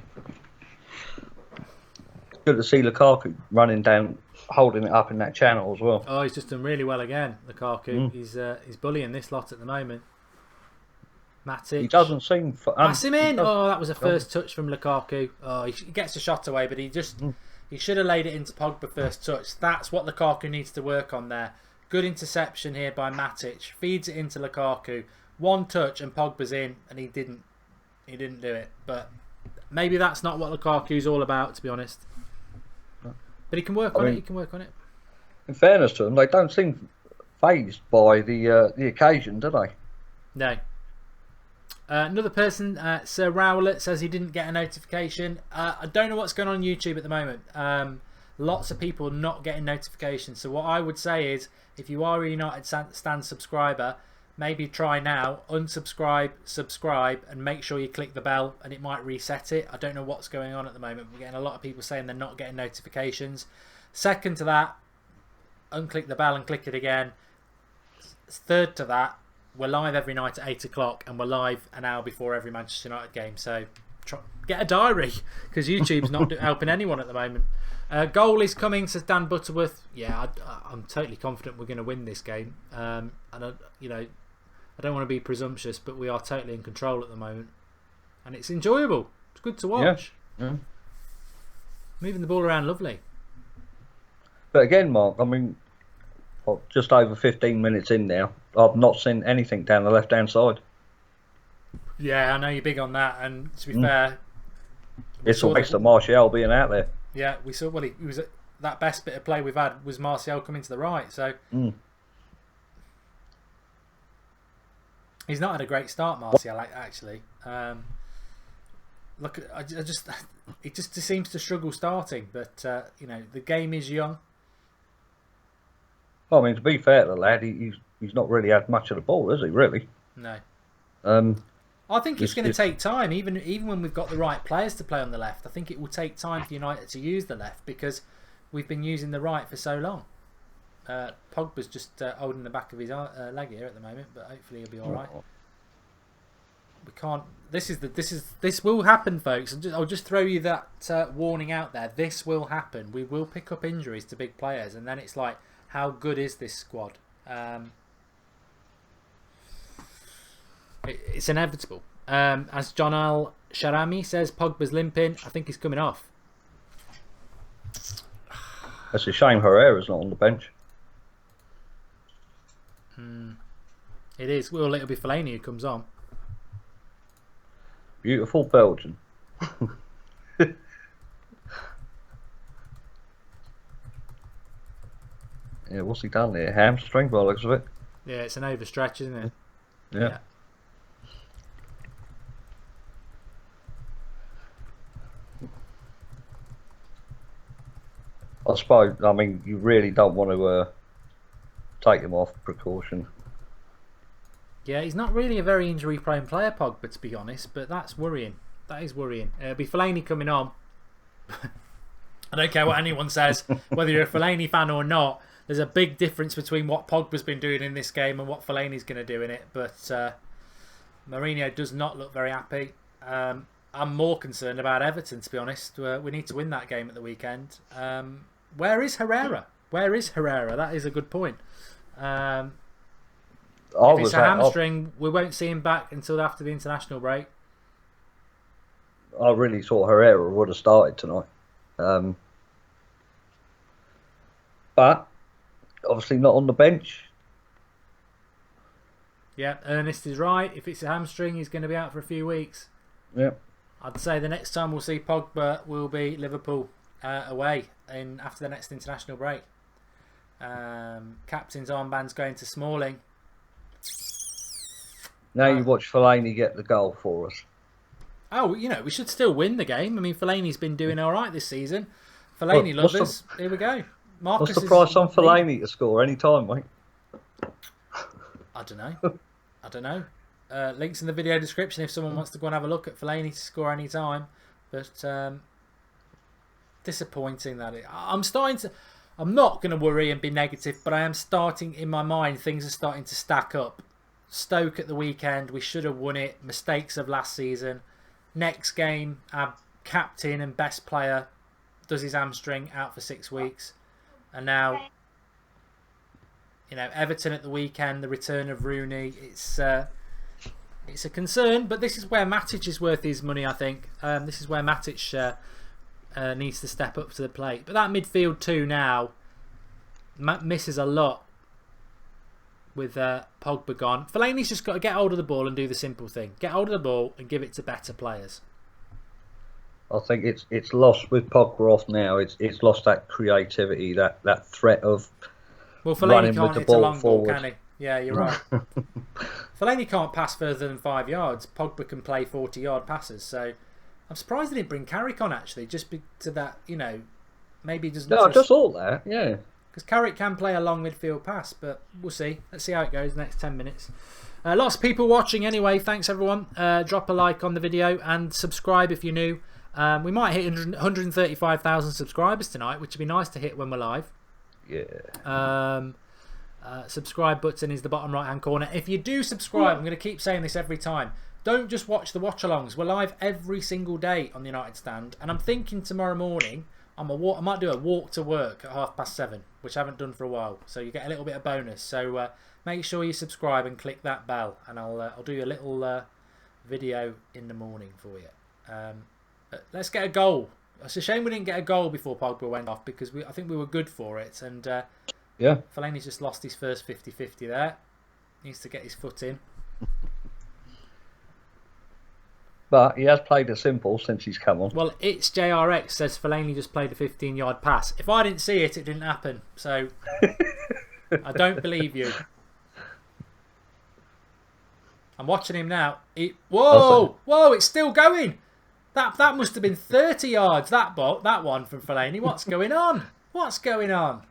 Good to see Lukaku running down, holding it up in that channel as well. Oh, he's just done really well again, Lukaku. He's bullying this lot at the moment. Matic. He doesn't seem... Pass him in! Oh, that was a first touch from Lukaku. Oh, he gets a shot away, but he should have laid it into Pogba first touch. That's what Lukaku needs to work on there. Good interception here by Matic. Feeds it into Lukaku. One touch and Pogba's in, and he didn't do it. But maybe that's not what Lukaku's all about, to be honest. But he can work on it. He can work on it. In fairness to them, they don't seem fazed by the occasion, do they? No. Another person, Sir Rowlett, says he didn't get a notification. I don't know what's going on YouTube at the moment. Lots of people not getting notifications. So what I would say is, if you are a United Stand subscriber, maybe try now, unsubscribe, subscribe, and make sure you click the bell, and it might reset it. I don't know what's going on at the moment. We're getting a lot of people saying they're not getting notifications. Second to that, unclick the bell and click it again. Third to that, we're live every night at 8 o'clock, and we're live an hour before every Manchester United game. So Get a diary, because YouTube's not helping anyone at the moment. Goal is coming, says Dan Butterworth. Yeah, I'm totally confident we're going to win this game. And I don't want to be presumptuous, but we are totally in control at the moment, and it's enjoyable. It's good to watch. Yeah. Moving the ball around, lovely. But again, Mark, I mean, just over 15 minutes in now, I've not seen anything down the left-hand side. Yeah, I know you're big on that, and to be fair, it's a waste of Martial being out there. Yeah, we saw. Well, he was that best bit of play we've had was Martial coming to the right. So he's not had a great start, Martial. Actually, look, he just seems to struggle starting. But the game is young. Well, I mean, to be fair to the lad, he's not really had much of the ball, has he? Really? No. I think it's going to take time, even when we've got the right players to play on the left. I think it will take time for United to use the left because we've been using the right for so long. Pogba's just holding the back of his leg here at the moment, but hopefully he'll be all right. We can't. This will happen, folks. I'll just throw you that warning out there. This will happen. We will pick up injuries to big players, and then it's like, how good is this squad? It's inevitable. As John Al Sharami says, Pogba's limping. I think he's coming off. It's a shame Herrera's not on the bench. It is. Well, it'll be Fellaini who comes on. Beautiful Belgian. Yeah, what's he done there? Hamstring by the looks of it. Yeah, it's an overstretch, isn't it? Yeah. I suppose, I mean, you really don't want to take him off precaution. Yeah, he's not really a very injury-prone player, Pogba, to be honest, but that's worrying. That is worrying. It'll be Fellaini coming on. I don't care what anyone says, whether you're a Fellaini fan or not. There's a big difference between what Pogba's been doing in this game and what Fellaini's going to do in it. But Mourinho does not look very happy. I'm more concerned about Everton, to be honest. We need to win that game at the weekend. Where is Herrera? Where is Herrera? That is a good point. If it's a hamstring, we won't see him back until after the international break. I really thought Herrera would have started tonight. But obviously not on the bench. Yeah, Ernest is right. If it's a hamstring, he's going to be out for a few weeks. Yeah. I'd say the next time we'll see Pogba will be Liverpool away after the next international break. Captain's armband's going to Smalling. Now you watch Fellaini get the goal for us. Oh, we should still win the game. I mean, Fellaini's been doing all right this season. Fellaini lovers, here we go. Marcus, what's the price on Fellaini to score any time, mate? I don't know. Links in the video description if someone wants to go and have a look at Fellaini to score any time. But disappointing that I'm not going to worry and be negative, but I am starting in my mind. Things are starting to stack up. Stoke at the weekend, we should have won it. Mistakes of last season. Next game, our captain and best player does his hamstring, out for 6 weeks. And now, Everton at the weekend, the return of Rooney. It's a concern, but this is where Matic is worth his money, I think. This is where Matic needs to step up to the plate. But that midfield too now misses a lot with Pogba gone. Fellaini's just got to get hold of the ball and do the simple thing. Get hold of the ball and give it to better players. I think it's lost with Pogba off now. It's lost that creativity, that threat of running with the ball forward. Can he? Yeah, you're right. Fellaini can't pass further than 5 yards. Pogba can play 40-yard passes. So I'm surprised they didn't bring Carrick on, actually, just to that, maybe he doesn't. No, just all that, yeah. Because Carrick can play a long midfield pass, but we'll see. Let's see how it goes the next 10 minutes. Lots of people watching anyway. Thanks, everyone. Drop a like on the video and subscribe if you're new. We might hit 135,000 subscribers tonight, which would be nice to hit when we're live. Yeah. Subscribe button is the bottom right hand corner. If you do subscribe, I'm going to keep saying this every time. don't just watch the watch-alongs. We're live every single day on the United Stand, and I'm thinking tomorrow morning I might do a walk to work at 7:30, which I haven't done for a while. So you get a little bit of bonus. So make sure you subscribe and click that bell, and I'll do a little video in the morning for you. Let's get a goal. It's a shame we didn't get a goal before Pogba went off, because I think we were good for it. And Yeah. Fellaini's just lost his first 50-50 there. Needs to get his foot in. But he has played it simple since he's come on. Well, it's JRX says Fellaini just played a 15-yard pass. If I didn't see it, it didn't happen. So I don't believe you. I'm watching him now. Whoa! Whoa, it's still going. That must have been 30 yards, that one from Fellaini. What's going on? What's going on?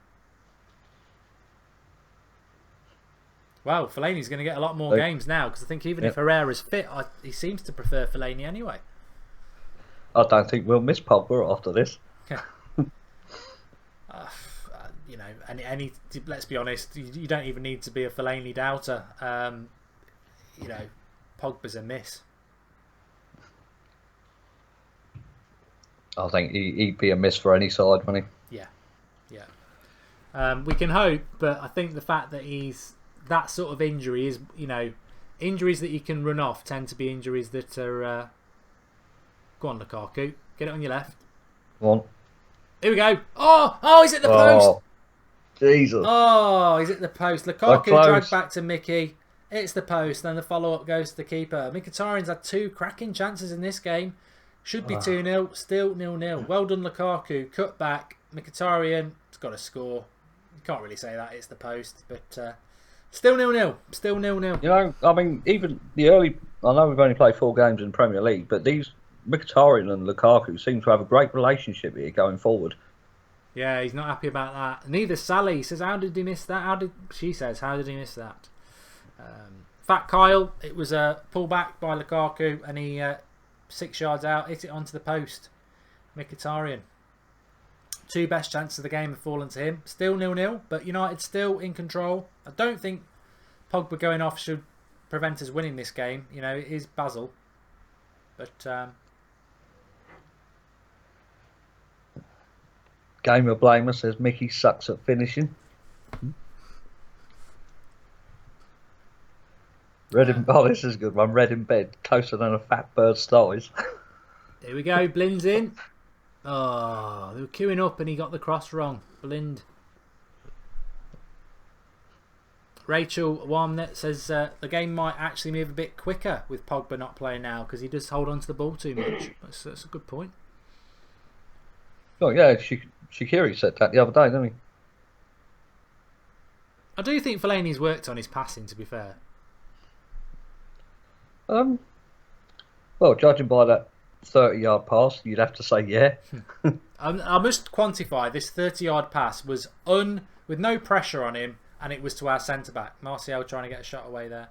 Well, Fellaini's going to get a lot more games now, because I think even if Herrera's fit, he seems to prefer Fellaini anyway. I don't think we'll miss Pogba after this. You know, let's be honest, you don't even need to be a Fellaini doubter. You know, Pogba's a miss. I think he'd be a miss for any side, wouldn't he? Yeah. We can hope, but I think the fact that he's that sort of injury is, you know, injuries that you can run off tend to be injuries that are... Go on, Lukaku. Get it on your left. Go on. Here we go. Oh, he's at the post. Jesus. Oh, he's at the post. Lukaku dragged back to Mickey. It's the post. Then the follow-up goes to the keeper. Mkhitaryan's had 2 cracking chances in this game. Should be 2-0. Still 0-0. Well done, Lukaku. Cut back. Mkhitaryan's got to score. You can't really say that. It's the post. But... Still 0-0. Still 0-0. You know, I mean, even the early... I know we've only played 4 games in the Premier League, but these Mkhitaryan and Lukaku seem to have a great relationship here going forward. Yeah, he's not happy about that. Neither Sally says, how did he miss that? She says, how did he miss that? Fat Kyle, it was a pullback by Lukaku, and he 6 yards out, hit it onto the post. Mkhitaryan. 2 best chances of the game have fallen to him. Still 0-0, but United still in control. I don't think Pogba going off should prevent us winning this game. You know, it is Basel. But... Gamer Blamer says Mickey sucks at finishing. Oh, this is a good one. Red in bed, closer than a fat bird's thighs. Here we go, Blind's in. Oh, they were queuing up and he got the cross wrong. Blind. Rachel Warmnet says the game might actually move a bit quicker with Pogba not playing now, because he does hold on to the ball too much. That's a good point. Oh yeah, Shaqiri said that the other day, didn't he? I do think Fellaini's worked on his passing, to be fair. Well, judging by that 30-yard pass, you'd have to say yeah. I must quantify this 30-yard pass was with no pressure on him, and it was to our centre-back. Martial trying to get a shot away there.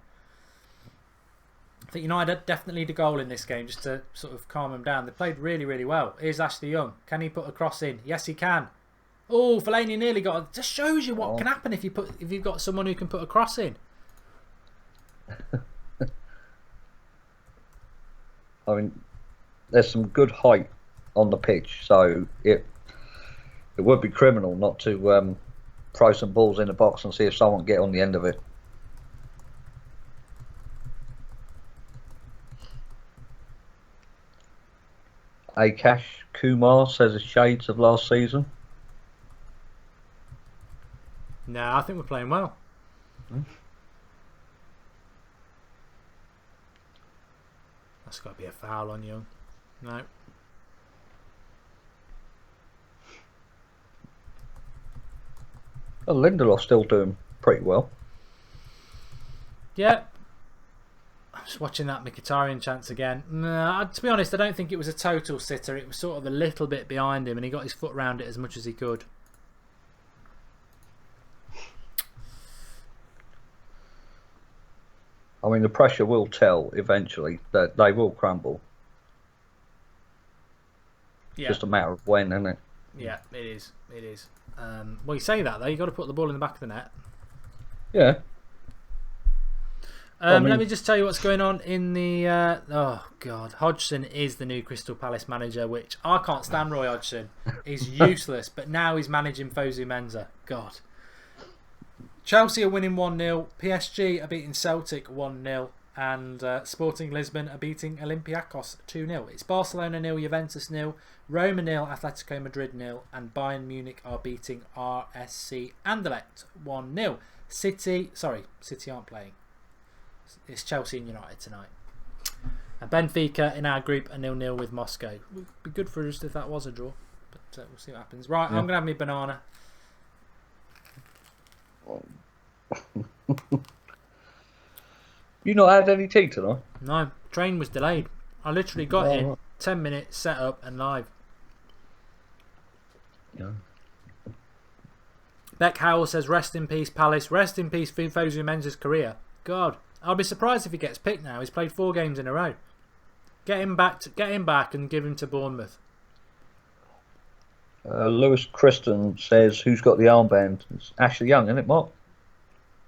I think United definitely need a goal in this game just to sort of calm them down. They played really, really well. Here's Ashley Young. Can he put a cross in? Yes, he can. Oh, Fellaini nearly got it. Just shows you what can happen if you've got someone who can put a cross in. I mean, there's some good height on the pitch, so it would be criminal not to throw some balls in the box and see if someone can get on the end of it. Akash Kumar says it's shades of last season. No, I think we're playing well. That's got to be a foul on Young. No. Well, Lindelof's still doing pretty well. Yeah. I'm just watching that Mkhitaryan chance again. No, to be honest, I don't think it was a total sitter. It was sort of a little bit behind him, and he got his foot round it as much as he could. I mean, the pressure will tell eventually that they will crumble. Yeah. Just a matter of when, isn't it? Yeah, it is. It is. Well, you say that though. You got to put the ball in the back of the net. Yeah. Let me just tell you what's going on in the... oh, God. Hodgson is the new Crystal Palace manager, which I can't stand Roy Hodgson. He's useless, but now he's managing Fosu Mensah. God. Chelsea are winning 1-0. PSG are beating Celtic 1-0. And Sporting Lisbon are beating Olympiacos 2-0. It's Barcelona 0, Juventus 0, Roma 0, Atletico Madrid 0, and Bayern Munich are beating RSC Anderlecht 1-0. City aren't playing. It's Chelsea and United tonight. And Benfica in our group are 0-0 with Moscow. It would be good for us if that was a draw, but we'll see what happens. Right, yeah. I'm going to have my banana. You not had any tea tonight? No, train was delayed. I literally got in 10 minutes, set up and live. Yeah. Beck Howell says, rest in peace Palace, rest in peace Fosu Mensah's career. God, I'll be surprised if he gets picked now. He's played 4 games in a row. Get him back and give him to Bournemouth. Lewis Christen says, who's got the armband? It's Ashley Young, isn't it, Mark?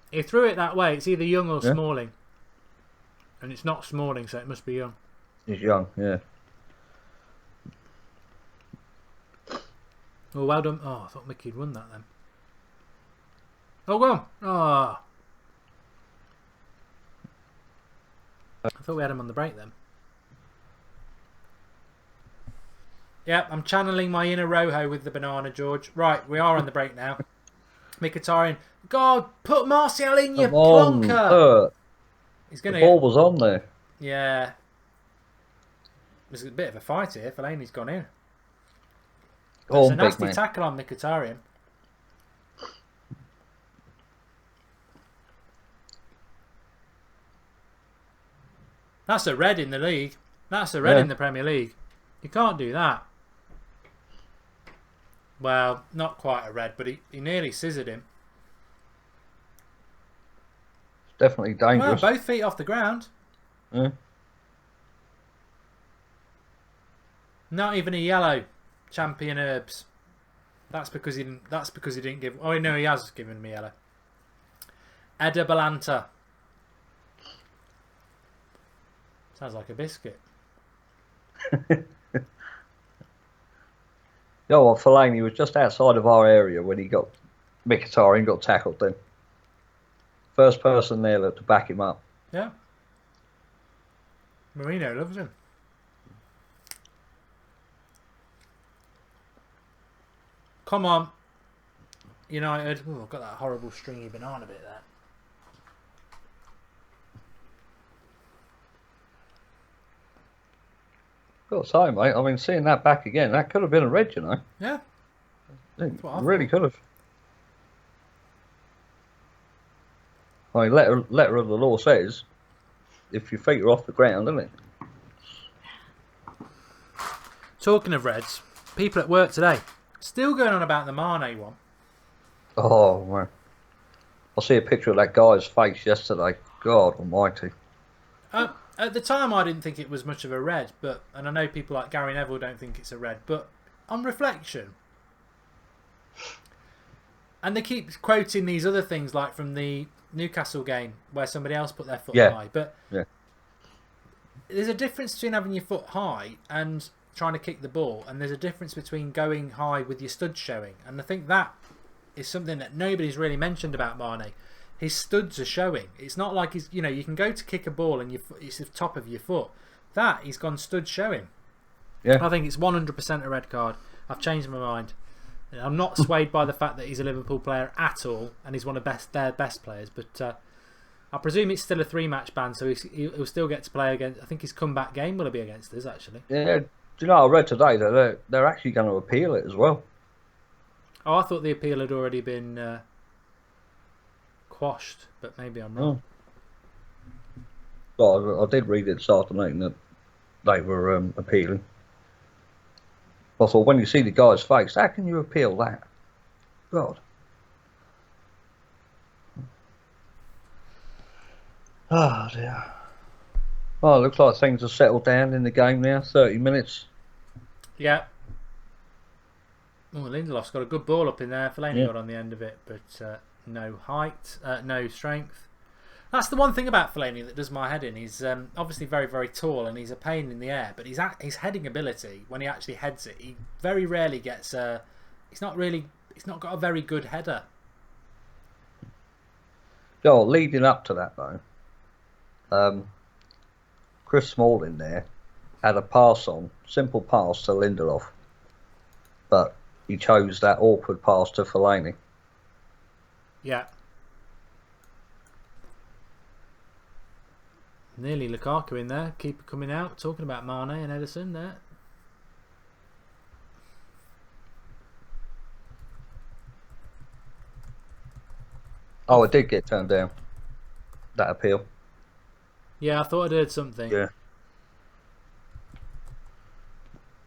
He threw it that way. It's either Young or Smalling. And it's not Smalling, so it must be Young. He's Young, yeah. Well done. Oh, I thought Mickey'd won that then. Oh, go on. Oh. I thought we had him on the break then. Yep, I'm channeling my inner Rojo with the banana, George. Right, we are on the break now. Mkhitaryan. God, put Martial in, you plonker. He's gonna the ball was on there. Yeah. There's a bit of a fight here. Fellaini's gone in. There's a nasty tackle on Mkhitaryan. That's a red in the league. That's a red in the Premier League. You can't do that. Well, not quite a red, but he nearly scissored him. It's definitely dangerous. Well, both feet off the ground. Yeah. Not even a yellow. Champion Herbs. That's because he didn't. That's because he didn't give. Oh no, he has given me yellow. Eda Balanta. Sounds like a biscuit. Yeah, well, Fellaini was just outside of our area when he got Mkhitaryan got tackled. Then first person there to back him up. Yeah. Mourinho loves him. Come on, United. Oh, I've got that horrible stringy banana bit there. Got to say, mate. I mean, seeing that back again, that could have been a red, you know. Yeah. It really could have. I mean, letter of the law says, if your feet are off the ground, isn't it? Talking of reds, people at work today still going on about the Mane one. Oh man, I see a picture of that guy's face yesterday. God Almighty. At the time, I didn't think it was much of a red, and I know people like Gary Neville don't think it's a red, but on reflection, and they keep quoting these other things like from the Newcastle game where somebody else put their foot high, but there's a difference between having your foot high and trying to kick the ball, and there's a difference between going high with your studs showing, and I think that is something that nobody's really mentioned about Mane. His studs are showing. It's not like he's, you can go to kick a ball and it's the top of your foot. That, he's gone studs showing. Yeah. I think it's 100% a red card. I've changed my mind. I'm not swayed by the fact that he's a Liverpool player at all, and he's one of their best players, but I presume it's still a 3-match ban, so he'll still get to play against. I think his comeback game will be against us, actually. Yeah. Do you know, I read today that they're actually going to appeal it as well. Oh, I thought the appeal had already been quashed, but maybe I'm wrong. Well, I did read it this afternoon that they were appealing. I thought, when you see the guy's face, how can you appeal that? God. Oh dear. Well, it looks like things have settled down in the game now. 30 minutes. Yeah. Oh, Lindelof's got a good ball up in there. Fellaini got on the end of it, but no height, no strength. That's the one thing about Fellaini that does my head in. He's obviously very, very tall and he's a pain in the air, but his heading ability, when he actually heads it, he very rarely gets he's not got a very good header. Oh, leading up to that though, Chris Smalling there had a simple pass to Lindelof, but he chose that awkward pass to Fellaini. Yeah. Nearly Lukaku in there. Keeper coming out. Talking about Mane and Ederson there. Oh, it did get turned down. That appeal. Yeah, I thought I'd heard something. Yeah.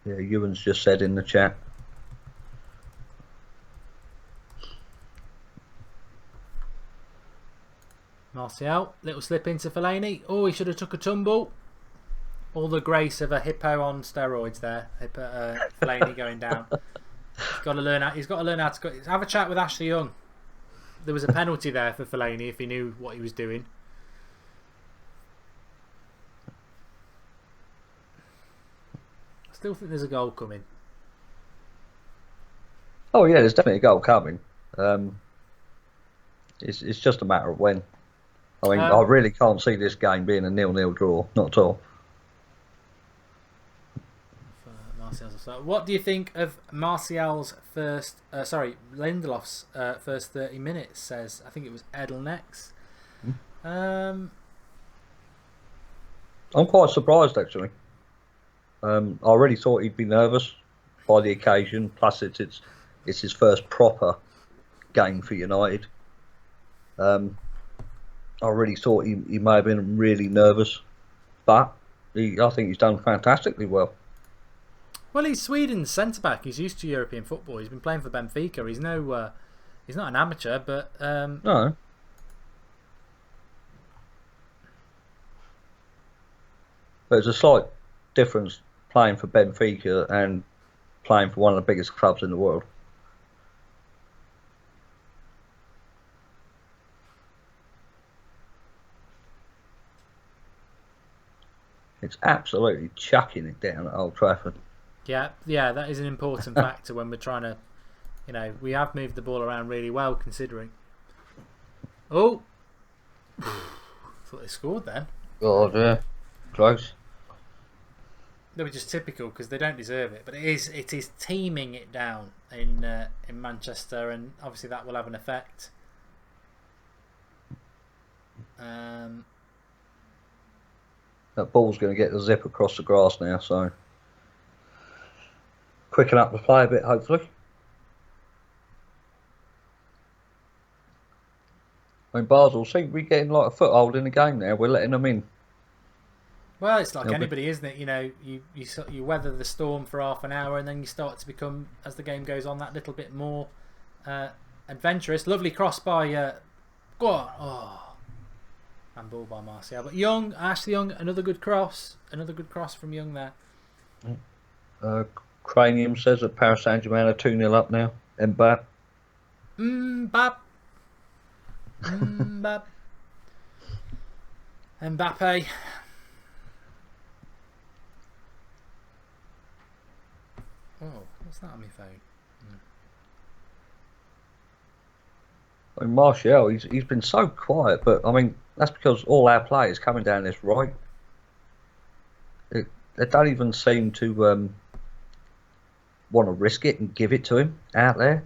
Yeah, Ewan's just said in the chat. Martial, little slip into Fellaini. Oh, he should have took a tumble. All the grace of a hippo on steroids there. Fellaini going down. He's got to learn how to have a chat with Ashley Young. There was a penalty there for Fellaini if he knew what he was doing. I still think there's a goal coming. Oh yeah, there's definitely a goal coming. It's just a matter of when. I mean, I really can't see this game being a 0-0 draw. Not at all. What do you think of Martial's Lindelof's first 30 minutes? Says, I think it was Edelnex. I'm quite surprised actually. I already thought he'd be nervous by the occasion. Plus, it's his first proper game for United. I really thought he may have been really nervous, but I think he's done fantastically well. Well, he's Sweden's centre back. He's used to European football. He's been playing for Benfica. He's not an amateur, but no. But there's a slight difference playing for Benfica and playing for one of the biggest clubs in the world. It's absolutely chucking it down at Old Trafford. Yeah, that is an important factor when we're trying to, we have moved the ball around really well considering. Oh, thought they scored then. God, yeah, close. They were just typical because they don't deserve it, but it is teaming it down in Manchester, and obviously that will have an effect. That ball's going to get the zip across the grass now, so quicken up the play a bit, hopefully. I mean, Basel seem to be getting like a foothold in the game now. We're letting them in. Well, it's like anybody, isn't it? You weather the storm for half an hour, and then you start to become, as the game goes on, that little bit more adventurous. Lovely cross by go on. Oh. And ball by Martial. But Ashley Young, another good cross from Young there. Cranium says that Paris Saint-Germain are 2-0 up now. Mbappe. Mbappe. Oh, what's that on my phone? I mean, Martial, he's been so quiet, but I mean, that's because all our players coming down this right. They don't even seem to want to risk it and give it to him out there.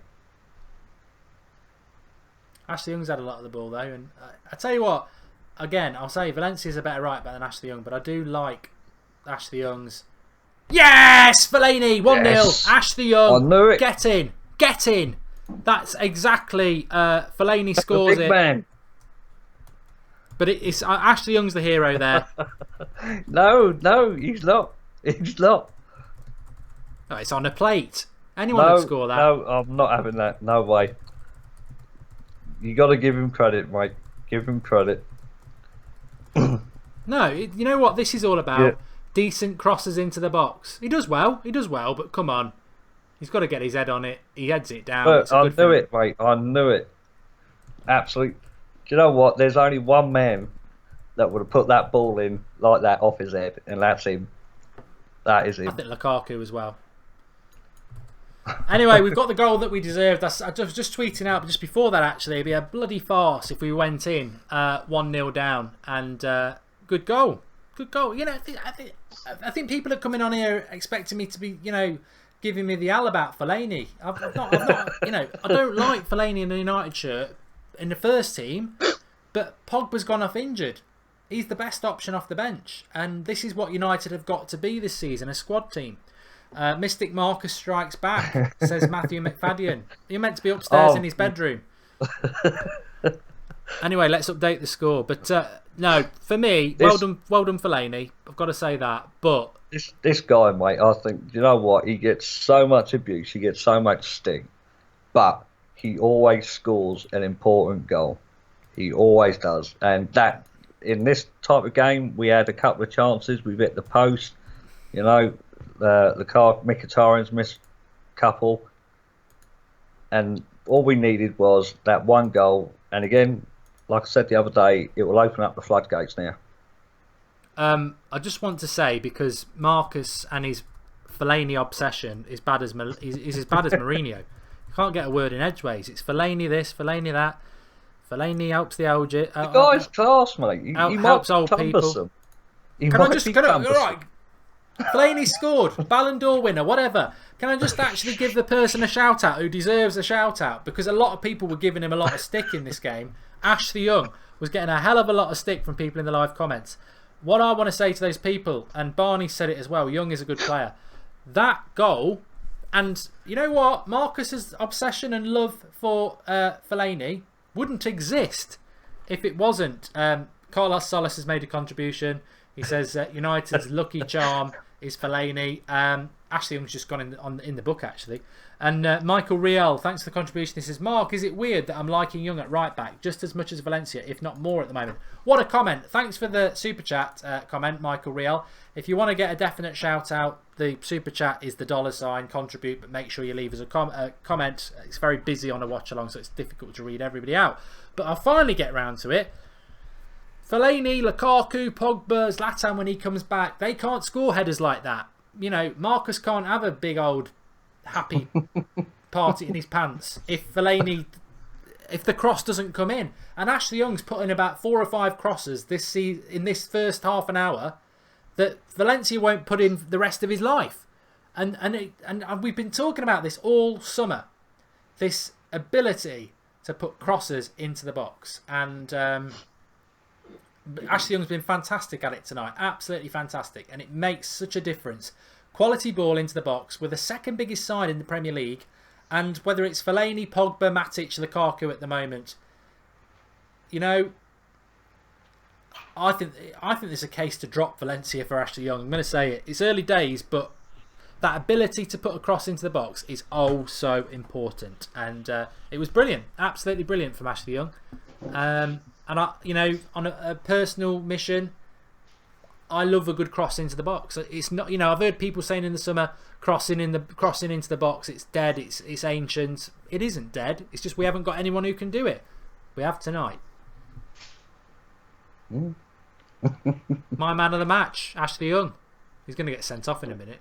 Ashley Young's had a lot of the ball though, and I tell you what, again, I'll say Valencia's a better right back than Ashley Young, but I do like Ashley Young's. Yes, Fellaini, 1-0. Yes. Ashley Young, I knew it. Get in. That's exactly Fellaini scores big it. Man. But it's Ashley Young's the hero there. No, he's not. He's not. Oh, it's on a plate. Anyone would score that. No, I'm not having that. No way. You got to give him credit, mate. Give him credit. No, you know what this is all about? Yeah. Decent crosses into the box. He does well, but come on. He's got to get his head on it. He heads it down. But I knew it, mate. I knew it. Absolute you know what? There's only one man that would have put that ball in like that off his head, and that's him. That is him. I think Lukaku as well. Anyway, we've got the goal that we deserved. I was just tweeting out just before that, actually. It'd be a bloody farce if we went in 1-0 down. And good goal. Good goal. You know, I think people are coming on here expecting me to be, you know, giving me the all about Fellaini. I've not, you know, I don't like Fellaini in the United shirt in the first team, but Pogba's gone off injured. He's the best option off the bench. And this is what United have got to be this season, a squad team. Mystic Marcus strikes back, says Matthew McFadden. You're meant to be upstairs in his bedroom. Anyway, let's update the score. But no, for me, well done Fellaini. I've got to say that. But this guy, mate, I think, you know what? He gets so much abuse, he gets so much stick, but he always scores an important goal. He always does. And that, in this type of game, we had a couple of chances. We've hit the post, you know. Mkhitaryan's missed a couple, and all we needed was that one goal. And again, like I said the other day, it will open up the floodgates now. I just want to say, because Marcus and his Fellaini obsession is as bad as Mourinho. You can't get a word in edgeways. It's Fellaini this, Fellaini that. Fellaini helps the old. The guy's class, mate. He helps old people. Can I right? Fellaini scored, Ballon d'Or winner, whatever. Can I just actually give the person a shout out who deserves a shout out? Because a lot of people were giving him a lot of stick in this game. Ashley Young was getting a hell of a lot of stick from people in the live comments. What I want to say to those people, and Barney said it as well, Young is a good player. That goal, and you know what? Marcus's obsession and love for Fellaini wouldn't exist if it wasn't. Carlos Solis has made a contribution. He says United's lucky charm is Fellaini. Ashley Young's just gone in the book, actually. And Michael Riel, thanks for the contribution. He says, Mark, is it weird that I'm liking Young at right back just as much as Valencia, if not more at the moment? What a comment. Thanks for the super chat comment, Michael Riel. If you want to get a definite shout out, the super chat is the $ contribute, but make sure you leave us a comment. It's very busy on a watch along, so it's difficult to read everybody out. But I'll finally get round to it. Fellaini, Lukaku, Pogba, Zlatan, when he comes back, they can't score headers like that. You know, Marcus can't have a big old happy party in his pants if the cross doesn't come in. And Ashley Young's put in about 4 or 5 crosses in this first half an hour that Valencia won't put in the rest of his life. And we've been talking about this all summer. This ability to put crosses into the box. And Ashley Young's been fantastic at it tonight. Absolutely fantastic. And it makes such a difference. Quality ball into the box. We're the second biggest side in the Premier League. And whether it's Fellaini, Pogba, Matic, Lukaku at the moment, you know, I think there's a case to drop Valencia for Ashley Young. I'm going to say it. It's early days, but that ability to put a cross into the box is oh so important. And it was brilliant. Absolutely brilliant from Ashley Young. And I, you know, on a personal mission, I love a good cross into the box. It's not, you know, I've heard people saying in the summer, crossing into the box, it's dead, it's ancient. It isn't dead. It's just we haven't got anyone who can do it. We have tonight. My man of the match, Ashley Young. He's going to get sent off in a minute.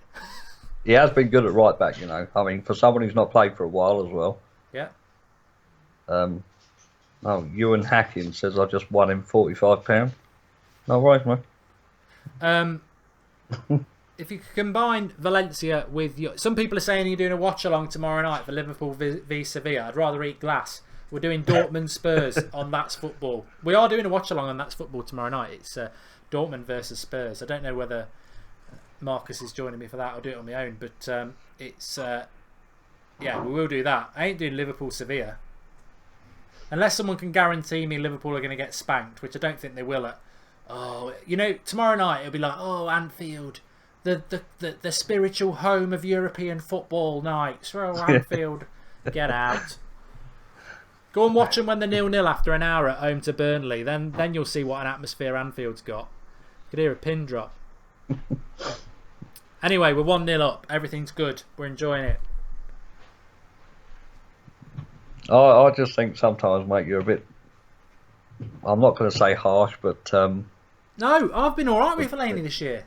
He has been good at right back, you know. I mean, for someone who's not played for a while as well. Yeah. Oh, Ewan Hacking says I just won him £45. No worries, man. If you could combine Valencia with some people are saying you're doing a watch along tomorrow night for Liverpool v Sevilla. I'd rather eat glass. We're doing Dortmund Spurs on That's Football. We are doing a watch along on That's Football tomorrow night. It's Dortmund versus Spurs. I don't know whether Marcus is joining me for that. I'll do it on my own, but it's yeah, we will do that. I ain't doing Liverpool Sevilla. Unless someone can guarantee me Liverpool are going to get spanked, which I don't think they will. You know, tomorrow night it'll be like, oh, Anfield, the spiritual home of European football nights. Oh, Anfield, get out. Go and watch them when they're 0-0 after an hour at home to Burnley. Then you'll see what an atmosphere Anfield's got. You could hear a pin drop. Anyway, we're 1-0 up. Everything's good. We're enjoying it. I just think sometimes, mate, you're a bit I'm not going to say harsh, but No, I've been all right with Fellaini this year.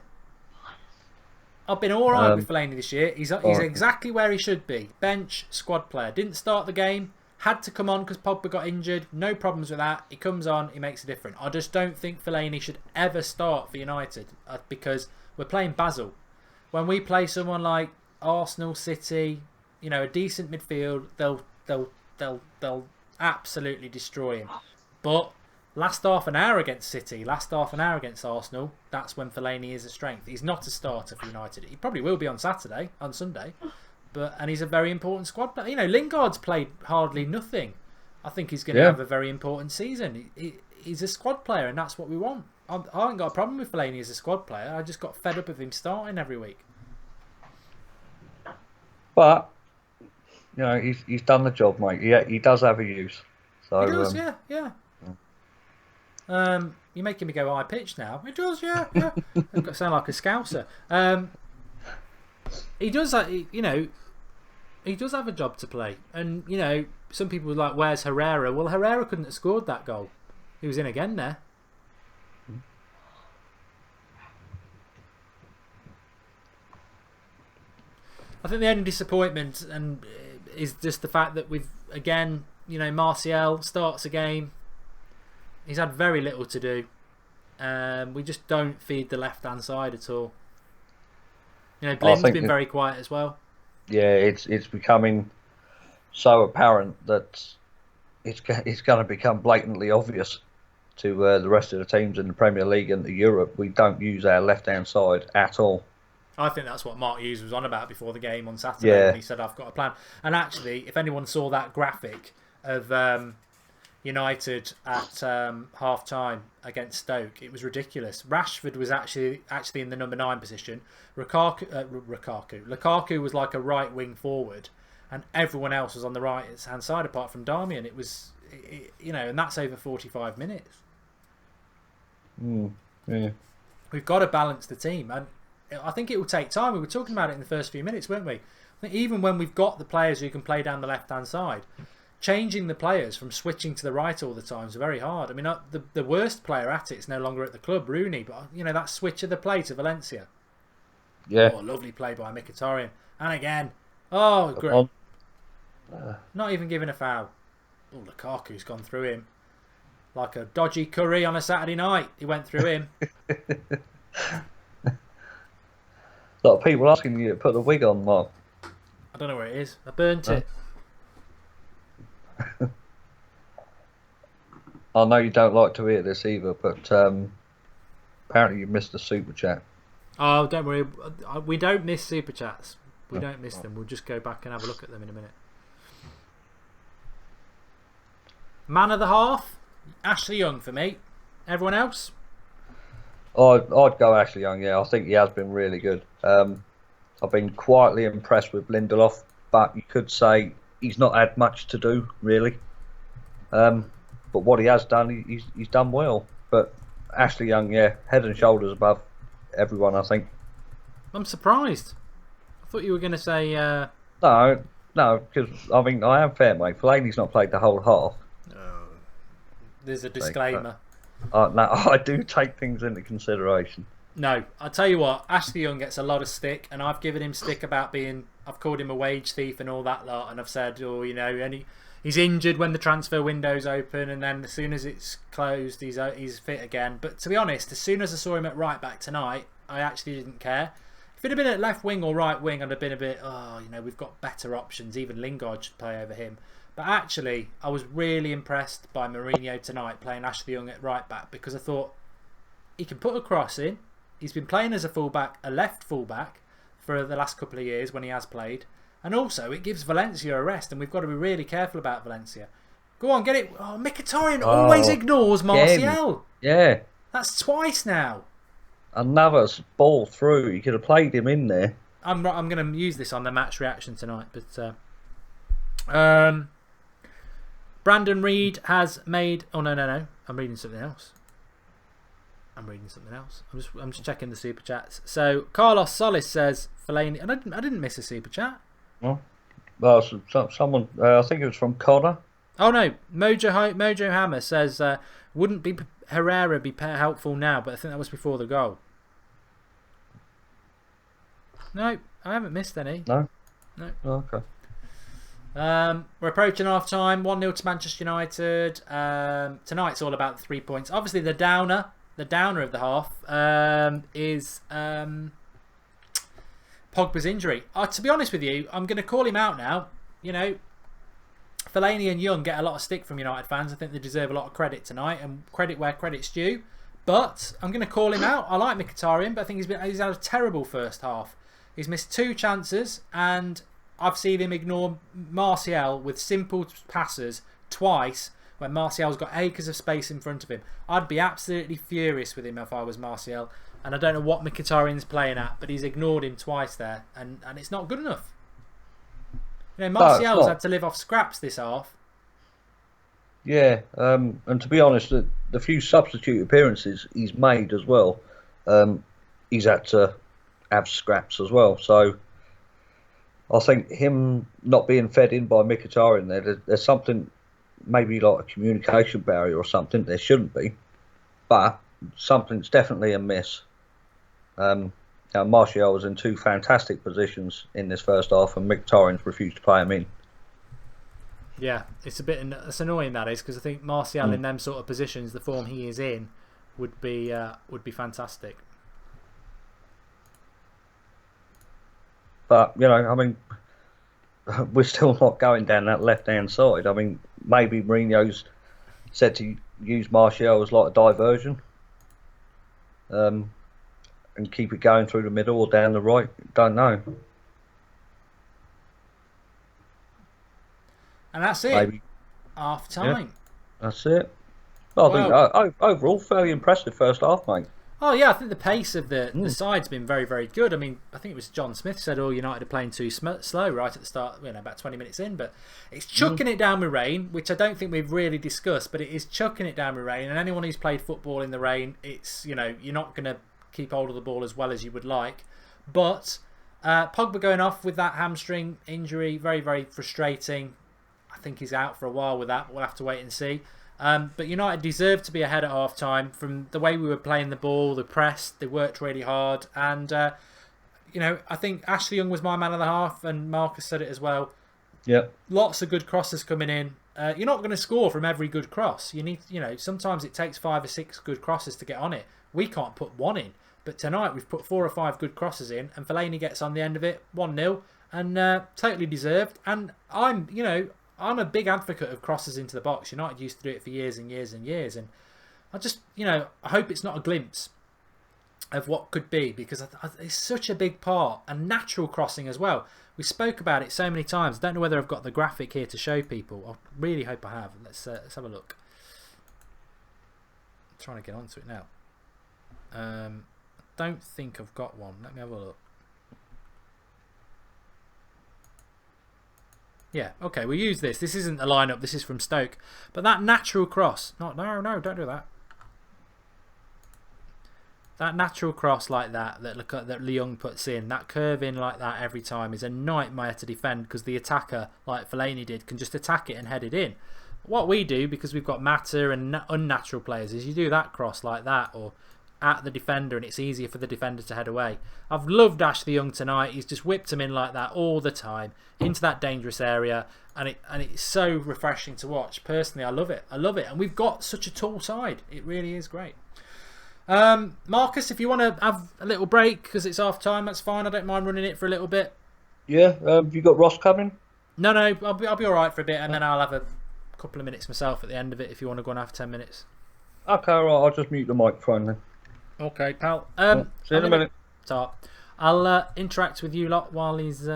I've been all right with Fellaini this year. He's exactly where he should be. Bench, squad player. Didn't start the game. Had to come on because Pogba got injured. No problems with that. He comes on. He makes a difference. I just don't think Fellaini should ever start for United because we're playing Basel. When we play someone like Arsenal, City, a decent midfield, they'll absolutely destroy him. But last half an hour against City, last half an hour against Arsenal, that's when Fellaini is a strength. He's not a starter for United. He probably will be on Sunday, and he's a very important squad player. Lingard's played hardly nothing. I think he's going to have a very important season. He's a squad player, and that's what we want. I haven't got a problem with Fellaini as a squad player. I just got fed up of him starting every week. But he's done the job, mate. He does have a use. So he does, yeah. You're making me go high pitch now. It does, yeah. I've got to sound like a scouser. He does, he does have a job to play. And some people were like, "Where's Herrera?" Well, Herrera couldn't have scored that goal. He was in again there. I think the only disappointment is just the fact that Martial starts a game. He's had very little to do. We just don't feed the left-hand side at all. Glenn's been very quiet as well. Yeah, it's becoming so apparent that it's going to become blatantly obvious to the rest of the teams in the Premier League and Europe. We don't use our left-hand side at all. I think that's what Mark Hughes was on about before the game on Saturday when he said, "I've got a plan." And actually, if anyone saw that graphic of United at half-time against Stoke, it was ridiculous. Rashford was actually in the number 9 position. Lukaku was like a right wing forward, and everyone else was on the right hand side apart from Darmian. It was, and that's over 45 minutes. Yeah. We've got to balance the team, and I think it will take time. We were talking about it in the first few minutes, weren't we? I think even when we've got the players who can play down the left-hand side, changing the players from switching to the right all the time is very hard. I mean, the worst player at it is no longer at the club, Rooney, but that switch of the play to Valencia. Yeah. Oh, lovely play by Mkhitaryan. And again. Oh, great. Not even giving a foul. Oh, Lukaku's gone through him. Like a dodgy curry on a Saturday night. He went through him. A lot of people asking you to put the wig on, Mark. I don't know where it is. I burnt it. I know you don't like to hear this either, but apparently you missed the super chat. Oh, don't worry. We don't miss super chats. We don't miss them. We'll just go back and have a look at them in a minute. Man of the half, Ashley Young for me. Everyone else? I'd go Ashley Young, yeah. I think he has been really good. I've been quietly impressed with Lindelof, but you could say he's not had much to do, really. But what he has done, he's done well. But Ashley Young, yeah, head and shoulders above everyone, I think. I'm surprised. I thought you were going to say... No, because, I am fair, mate. Fellaini's not played the whole half. Oh, there's a disclaimer. No, I do take things into consideration. No, I'll tell you what, Ashley Young gets a lot of stick, and I've given him stick about I've called him a wage thief and all that lot, and I've said, he's injured when the transfer window's open, and then as soon as it's closed, he's fit again. But to be honest, as soon as I saw him at right back tonight, I actually didn't care. If it had been at left wing or right wing, I'd have been a bit, we've got better options. Even Lingard should play over him. But actually, I was really impressed by Mourinho tonight playing Ashley Young at right back, because I thought he can put a cross in. He's been playing as a left fullback for the last couple of years when he has played. And also, it gives Valencia a rest, and we've got to be really careful about Valencia. Go on, get it. Oh, Mkhitaryan always ignores Martial. Yeah. That's twice now. Another ball through. You could have played him in there. I'm going to use this on the match reaction tonight, but Brandon Reed has made... Oh, no. I'm reading something else. I'm just checking the super chats. So Carlos Solis says Fellaini, and I didn't miss a super chat. Well, someone, I think it was from Connor. Oh no, Mojo Hammer says wouldn't be Herrera be helpful now, but I think that was before the goal. No, I haven't missed any. No. No. Oh, okay. We're approaching half time. 1-0 to Manchester United. Tonight's all about the 3 points. Obviously, the downer of the half is Pogba's injury. To be honest with you, I'm going to call him out now. You know, Fellaini and Young get a lot of stick from United fans. I think they deserve a lot of credit tonight, and credit where credit's due. But I'm going to call him out. I like Mkhitaryan, but I think he's had a terrible first half. He's missed 2 chances, and I've seen him ignore Martial with simple passes twice when Martial's got acres of space in front of him. I'd be absolutely furious with him if I was Martial, and I don't know what Mkhitaryan's playing at, but he's ignored him twice there, and it's not good enough. You know, Martial's had to live off scraps this half. Yeah, and to be honest, the few substitute appearances he's made as well, he's had to have scraps as well. So I think him not being fed in by Mkhitaryan there's something, maybe like a communication barrier or something. There shouldn't be, but something's definitely amiss. Now Martial was in 2 fantastic positions in this first half, and Mkhitaryan's refused to play him in. Yeah, it's annoying, that is, because I think Martial in them sort of positions, the form he is in, would be fantastic. But you know, I mean, we're still not going down that left-hand side. I mean, maybe Mourinho's said to use Martial as like a diversion, and keep it going through the middle or down the right. Don't know. And that's it. Maybe. Half time. Yeah, that's it. I think overall fairly impressive first half, mate. Oh yeah, I think the pace of the side's been very, very good. I mean, I think it was John Smith said, United are playing too slow right at the start, about 20 minutes in, but it's chucking it down with rain, which I don't think we've really discussed, but it is chucking it down with rain, and anyone who's played football in the rain, it's, you're not going to keep hold of the ball as well as you would like. But Pogba going off with that hamstring injury, very, very frustrating. I think he's out for a while with that. We'll have to wait and see. But United deserved to be ahead at half time from the way we were playing the ball, the press. They worked really hard, and I think Ashley Young was my man of the half, and Marcus said it as well. Yeah, lots of good crosses coming in. You're not going to score from every good cross. You need, sometimes it takes 5 or 6 good crosses to get on it. We can't put 1 in, but tonight we've put 4 or 5 good crosses in, and Fellaini gets on the end of it, 1-0, and totally deserved. And I'm a big advocate of crosses into the box. United used to do it for years and years and years, and I just, I hope it's not a glimpse of what could be, because it's such a big part, and natural crossing as well. We spoke about it so many times. I don't know whether I've got the graphic here to show people. I really hope I have. Let's have a look. I'm trying to get onto it now. I don't think I've got one. Let me have a look. Yeah, okay, we'll use this. This isn't a lineup, this is from Stoke. But that natural cross. No, don't do that. That natural cross like that Leung puts in, that curve in like that every time is a nightmare to defend, because the attacker, like Fellaini did, can just attack it and head it in. What we do, because we've got Mata and unnatural players, is you do that cross like that, or at the defender, and it's easier for the defender to head away. I've loved Ashley Young tonight. He's just whipped him in like that all the time into that dangerous area, and it's so refreshing to watch. Personally, I love it. And we've got such a tall side. It really is great. Marcus, if you want to have a little break because it's half time, that's fine. I don't mind running it for a little bit. Yeah, have you got Ross coming? No, I'll be all right for a bit, and then I'll have a couple of minutes myself at the end of it if you want to go and have 10 minutes. Okay, all right, I'll just mute the microphone then. Okay, pal. See you in a minute. I'll interact with you lot while he's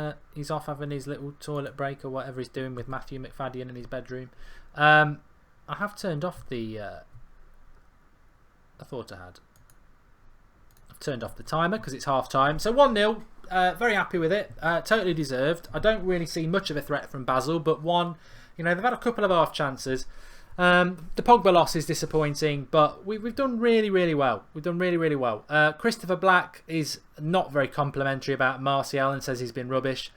off having his little toilet break or whatever he's doing with Matthew McFadden in his bedroom. I have turned off the... I thought I had. I've turned off the timer because it's half time. So 1-0. Very happy with it. Totally deserved. I don't really see much of a threat from Basel, but they've had a couple of half chances. The Pogba loss is disappointing, but we've done really, really well. We've done really, really well. Christopher Black is not very complimentary about Martial and says he's been rubbish.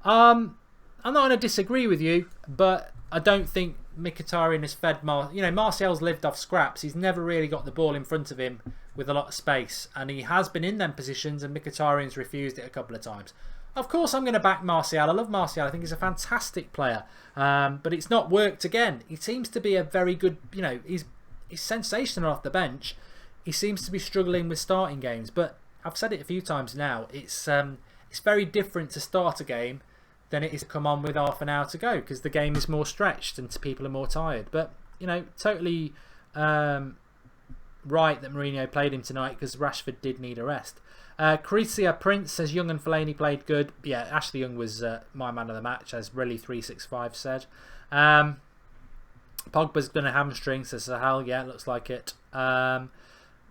I'm not going to disagree with you, but I don't think Mkhitaryan has fed Martial's lived off scraps. He's never really got the ball in front of him with a lot of space, and he has been in them positions, and Mkhitaryan's refused it a couple of times. Of course, I'm going to back Martial. I love Martial. I think he's a fantastic player, but it's not worked again. He seems to be a very good. He's sensational off the bench. He seems to be struggling with starting games, but I've said it a few times now. It's very different to start a game than it is to come on with half an hour to go, because the game is more stretched and people are more tired. But totally right that Mourinho played him tonight, because Rashford did need a rest. Crecia Prince says Young and Fellaini played good. Yeah, Ashley Young was my man of the match, as Relly365 said. Pogba's done a hamstring, says Sahal. Yeah, looks like it.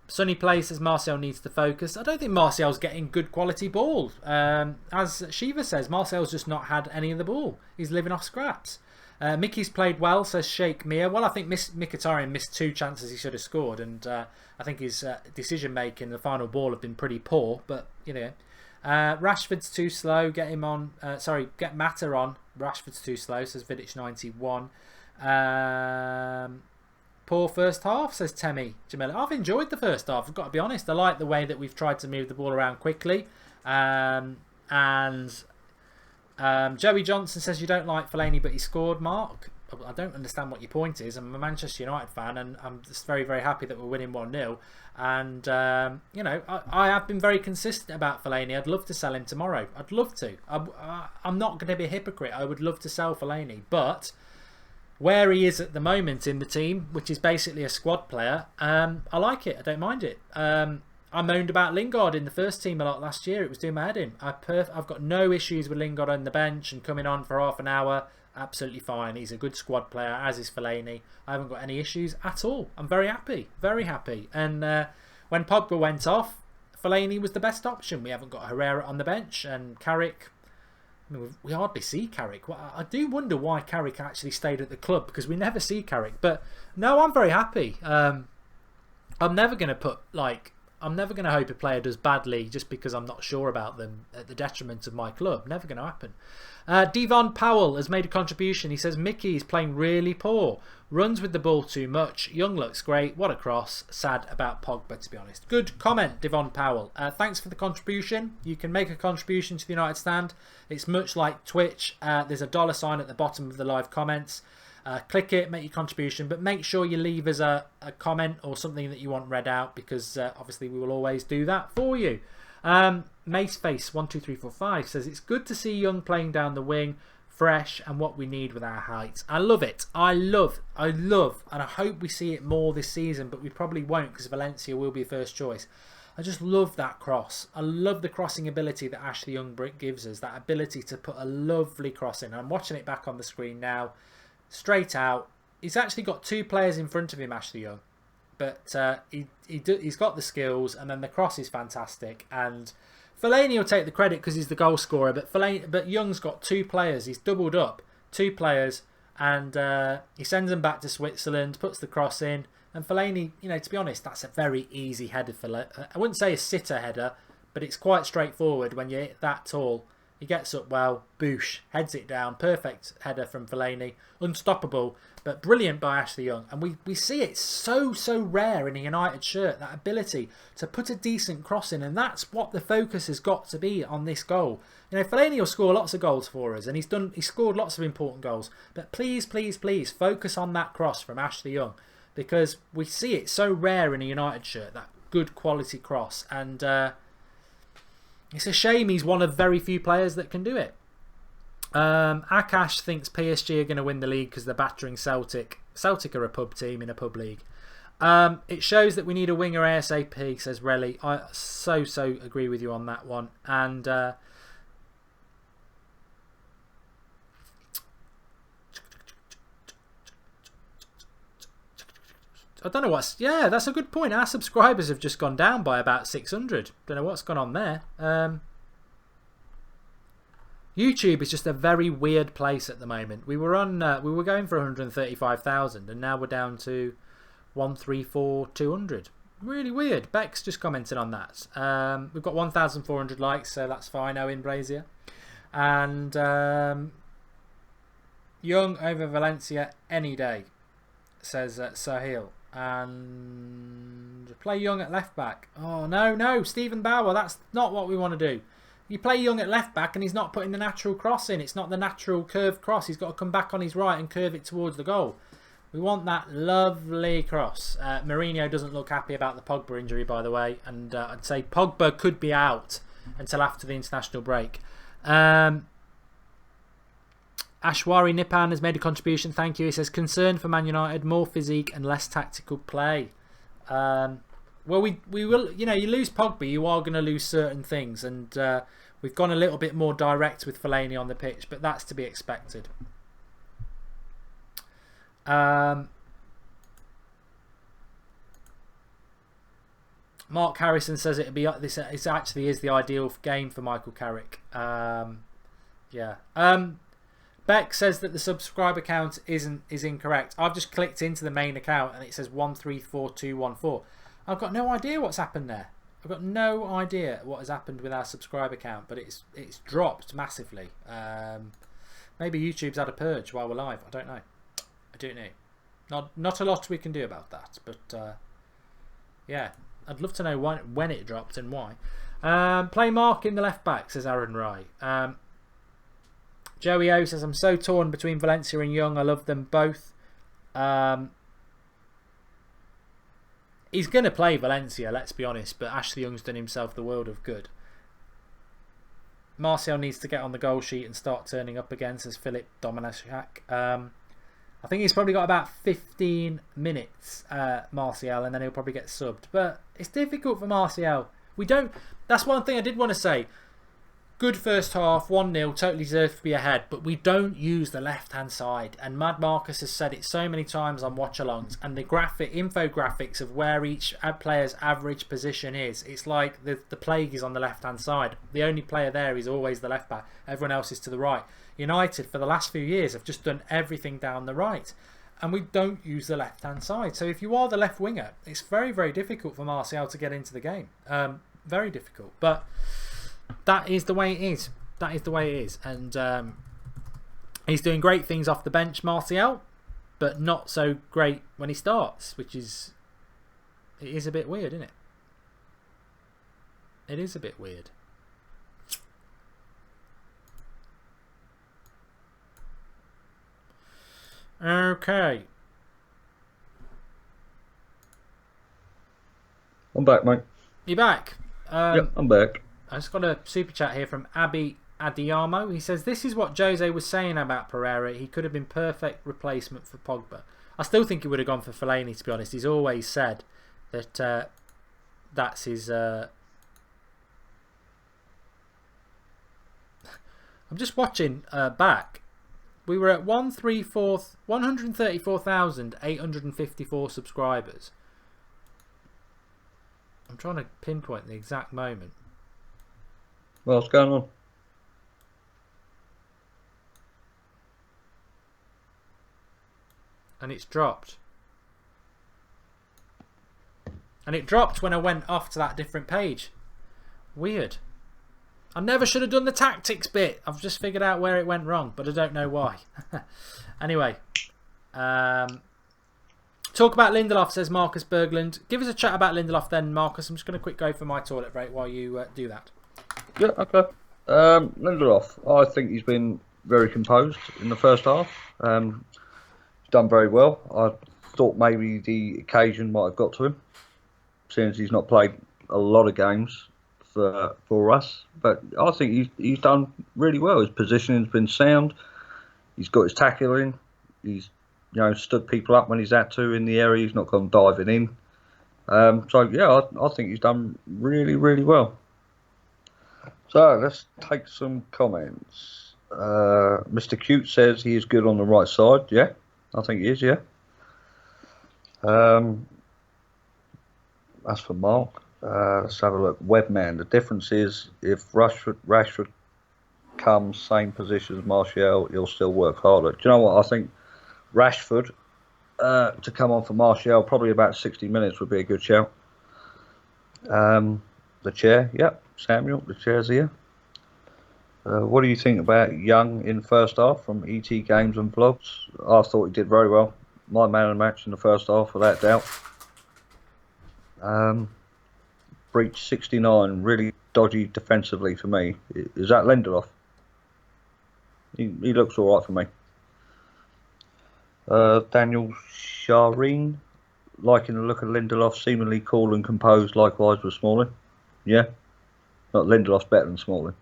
Sunny Play says Martial needs to focus. I don't think Martial's getting good quality ball. As Shiva says, Martial's just not had any of the ball. He's living off scraps. Mickey's played well, says Sheikh Mia. Well, I think Mkhitaryan missed 2 chances he should have scored, and I think his decision making, the final ball, have been pretty poor. But Rashford's too slow. Get him on. Get Mata on. Rashford's too slow, says Vidic91. Poor first half, says Temi Jamila. I've enjoyed the first half, I've got to be honest. I like the way that we've tried to move the ball around quickly. And Joey Johnson says you don't like Fellaini, but he scored. Mark, I don't understand what your point is. I'm a Manchester United fan, and I'm just very, very happy that we're winning 1-0. And I have been very consistent about Fellaini. I'd love to sell him tomorrow. I'd love to. I'm not going to be a hypocrite. I would love to sell Fellaini, but where he is at the moment in the team, which is basically a squad player, I like it. I don't mind it. I moaned about Lingard in the first team a lot last year. It was doing my head in. I've got no issues with Lingard on the bench and coming on for half an hour. Absolutely fine. He's a good squad player, as is Fellaini. I haven't got any issues at all. I'm very happy. Very happy. And when Pogba went off, Fellaini was the best option. We haven't got Herrera on the bench, and Carrick, we hardly see Carrick. Well, I do wonder why Carrick actually stayed at the club, because we never see Carrick. But no, I'm very happy. I'm never going to hope a player does badly just because I'm not sure about them at the detriment of my club. Never going to happen. Devon Powell has made a contribution. He says Mickey is playing really poor. Runs with the ball too much. Young looks great. What a cross. Sad about Pogba, to be honest. Good comment, Devon Powell. Thanks for the contribution. You can make a contribution to the United Stand. It's much like Twitch. There's a $sign at the bottom of the live comments. Click it, make your contribution, but make sure you leave us a comment or something that you want read out, because obviously we will always do that for you. Maceface12345 says it's good to see Young playing down the wing, fresh, and what we need with our height. I love it. I love, and I hope we see it more this season, but we probably won't, because Valencia will be first choice. I just love that cross. I love the crossing ability that Ashley Young gives us, that ability to put a lovely cross in. I'm watching it back on the screen now. Straight out. He's actually got 2 players in front of him, Ashley Young, but he's got the skills, and then the cross is fantastic. And Fellaini will take the credit because he's the goal scorer, but Young's got 2 players. He's doubled up 2 players, and he sends them back to Switzerland, puts the cross in, and Fellaini, to be honest, that's a very easy header for. I wouldn't say a sitter header, but it's quite straightforward when you're that tall. He gets up well, boosh, heads it down. Perfect header from Fellaini. Unstoppable, but brilliant by Ashley Young. And we see it so rare in a United shirt, that ability to put a decent cross in. And that's what the focus has got to be on this goal. Fellaini will score lots of goals for us, and he's scored lots of important goals. But please, please, please focus on that cross from Ashley Young, because we see it so rare in a United shirt, that good quality cross. And it's a shame he's one of very few players that can do it. Akash thinks PSG are going to win the league because they're battering Celtic. Celtic are a pub team in a pub league. It shows that we need a winger ASAP, says Relly. I so agree with you on that one. And I don't know what's... Yeah, that's a good point. Our subscribers have just gone down by about 600. Don't know what's gone on there. YouTube is just a very weird place at the moment. We were going for 135,000, and now we're down to 134,200. Really weird. Beck's just commented on that. We've got 1,400 likes, so that's fine. Owen Brazier, and Young over Valencia any day, says Sahil. And play Young at left back. Oh, no, Stephen Bauer, that's not what we want to do. You play Young at left back and he's not putting the natural cross in. It's not the natural curved cross. He's got to come back on his right and curve it towards the goal. We want that lovely cross. Mourinho doesn't look happy about the Pogba injury, by the way. And I'd say Pogba could be out until after the international break. Ashwari Nipan has made a contribution. Thank you. He says, concern for Man United, more physique and less tactical play. Well, we will, you lose Pogba, you are going to lose certain things. And we've gone a little bit more direct with Fellaini on the pitch, but that's to be expected. Mark Harrison says this actually is the ideal game for Michael Carrick. Yeah. Beck says that the subscriber count is incorrect. I've just clicked into the main account and it says 134214. I've got no idea what's happened there. I've got no idea what has happened with our subscriber count, but it's dropped massively. Maybe YouTube's had a purge while we're live. I don't know. Not a lot we can do about that, but yeah, I'd love to know when it dropped and why. Play Mark in the left back, says Aaron Rye. Joey O says, I'm so torn between Valencia and Young. I love them both. He's going to play Valencia, let's be honest, but Ashley Young's done himself the world of good. Martial needs to get on the goal sheet and start turning up again, says Philip Domenechak. I think he's probably got about 15 minutes, Martial, and then he'll probably get subbed. But it's difficult for Martial. That's one thing I did want to say. Good first half, 1-0, totally deserved to be ahead, but we don't use the left-hand side. And Mad Marcus has said it so many times on Watchalongs, and the infographics of where each player's average position is. It's like the plague is on the left-hand side. The only player there is always the left back. Everyone else is to the right. United, for the last few years, have just done everything down the right. And we don't use the left-hand side. So if you are the left winger, it's very, very difficult for Martial to get into the game. Very difficult. But that is the way it is. That is the way it is. And he's doing great things off the bench, Martial, but not so great when he starts, which is... It is a bit weird, isn't it? It is a bit weird. Okay. I'm back, mate. You back? Yep, I'm back. I just got a super chat here from Abby Adiamo. He says, this is what Jose was saying about Pereira. He could have been perfect replacement for Pogba. I still think he would have gone for Fellaini, to be honest. He's always said that that's his... I'm just watching back. We were at 134,854 subscribers. I'm trying to pinpoint the exact moment. What's going on? And it's dropped. And it dropped when I went off to that different page. Weird. I never should have done the tactics bit. I've just figured out where it went wrong, but I don't know why. Anyway. Talk about Lindelof, says Marcus Berglund. Give us a chat about Lindelof then, Marcus. I'm just going to quick go for my toilet break while you do that. Yeah, okay. Lindelof, I think he's been very composed in the first half. He's done very well. I thought maybe the occasion might have got to him, since he's not played a lot of games for us. But I think he's done really well. His positioning's been sound. He's got his tackling. He's stood people up when he's had to in the area. He's not gone diving in. So yeah, I think he's done really, really well. So let's take some comments. Mr. Cute says he is good on the right side. Yeah, I think he is. Yeah. As for Mark, let's have a look. Webman. The difference is if Rashford comes same position as Martial, he'll still work harder. Do you know what I think? Rashford to come on for Martial, probably about 60 minutes would be a good shout. The chair, yep, Samuel, the chair's here. What do you think about Young in first half from ET Games and Vlogs? I thought he did very well. My man of the match in the first half, without doubt. Breach 69, really dodgy defensively for me. Is that Lindelof? He looks all right for me. Daniel Shireen, liking the look of Lindelof, seemingly cool and composed, likewise with Smalling. Yeah, not Lindelof's better than Smalling.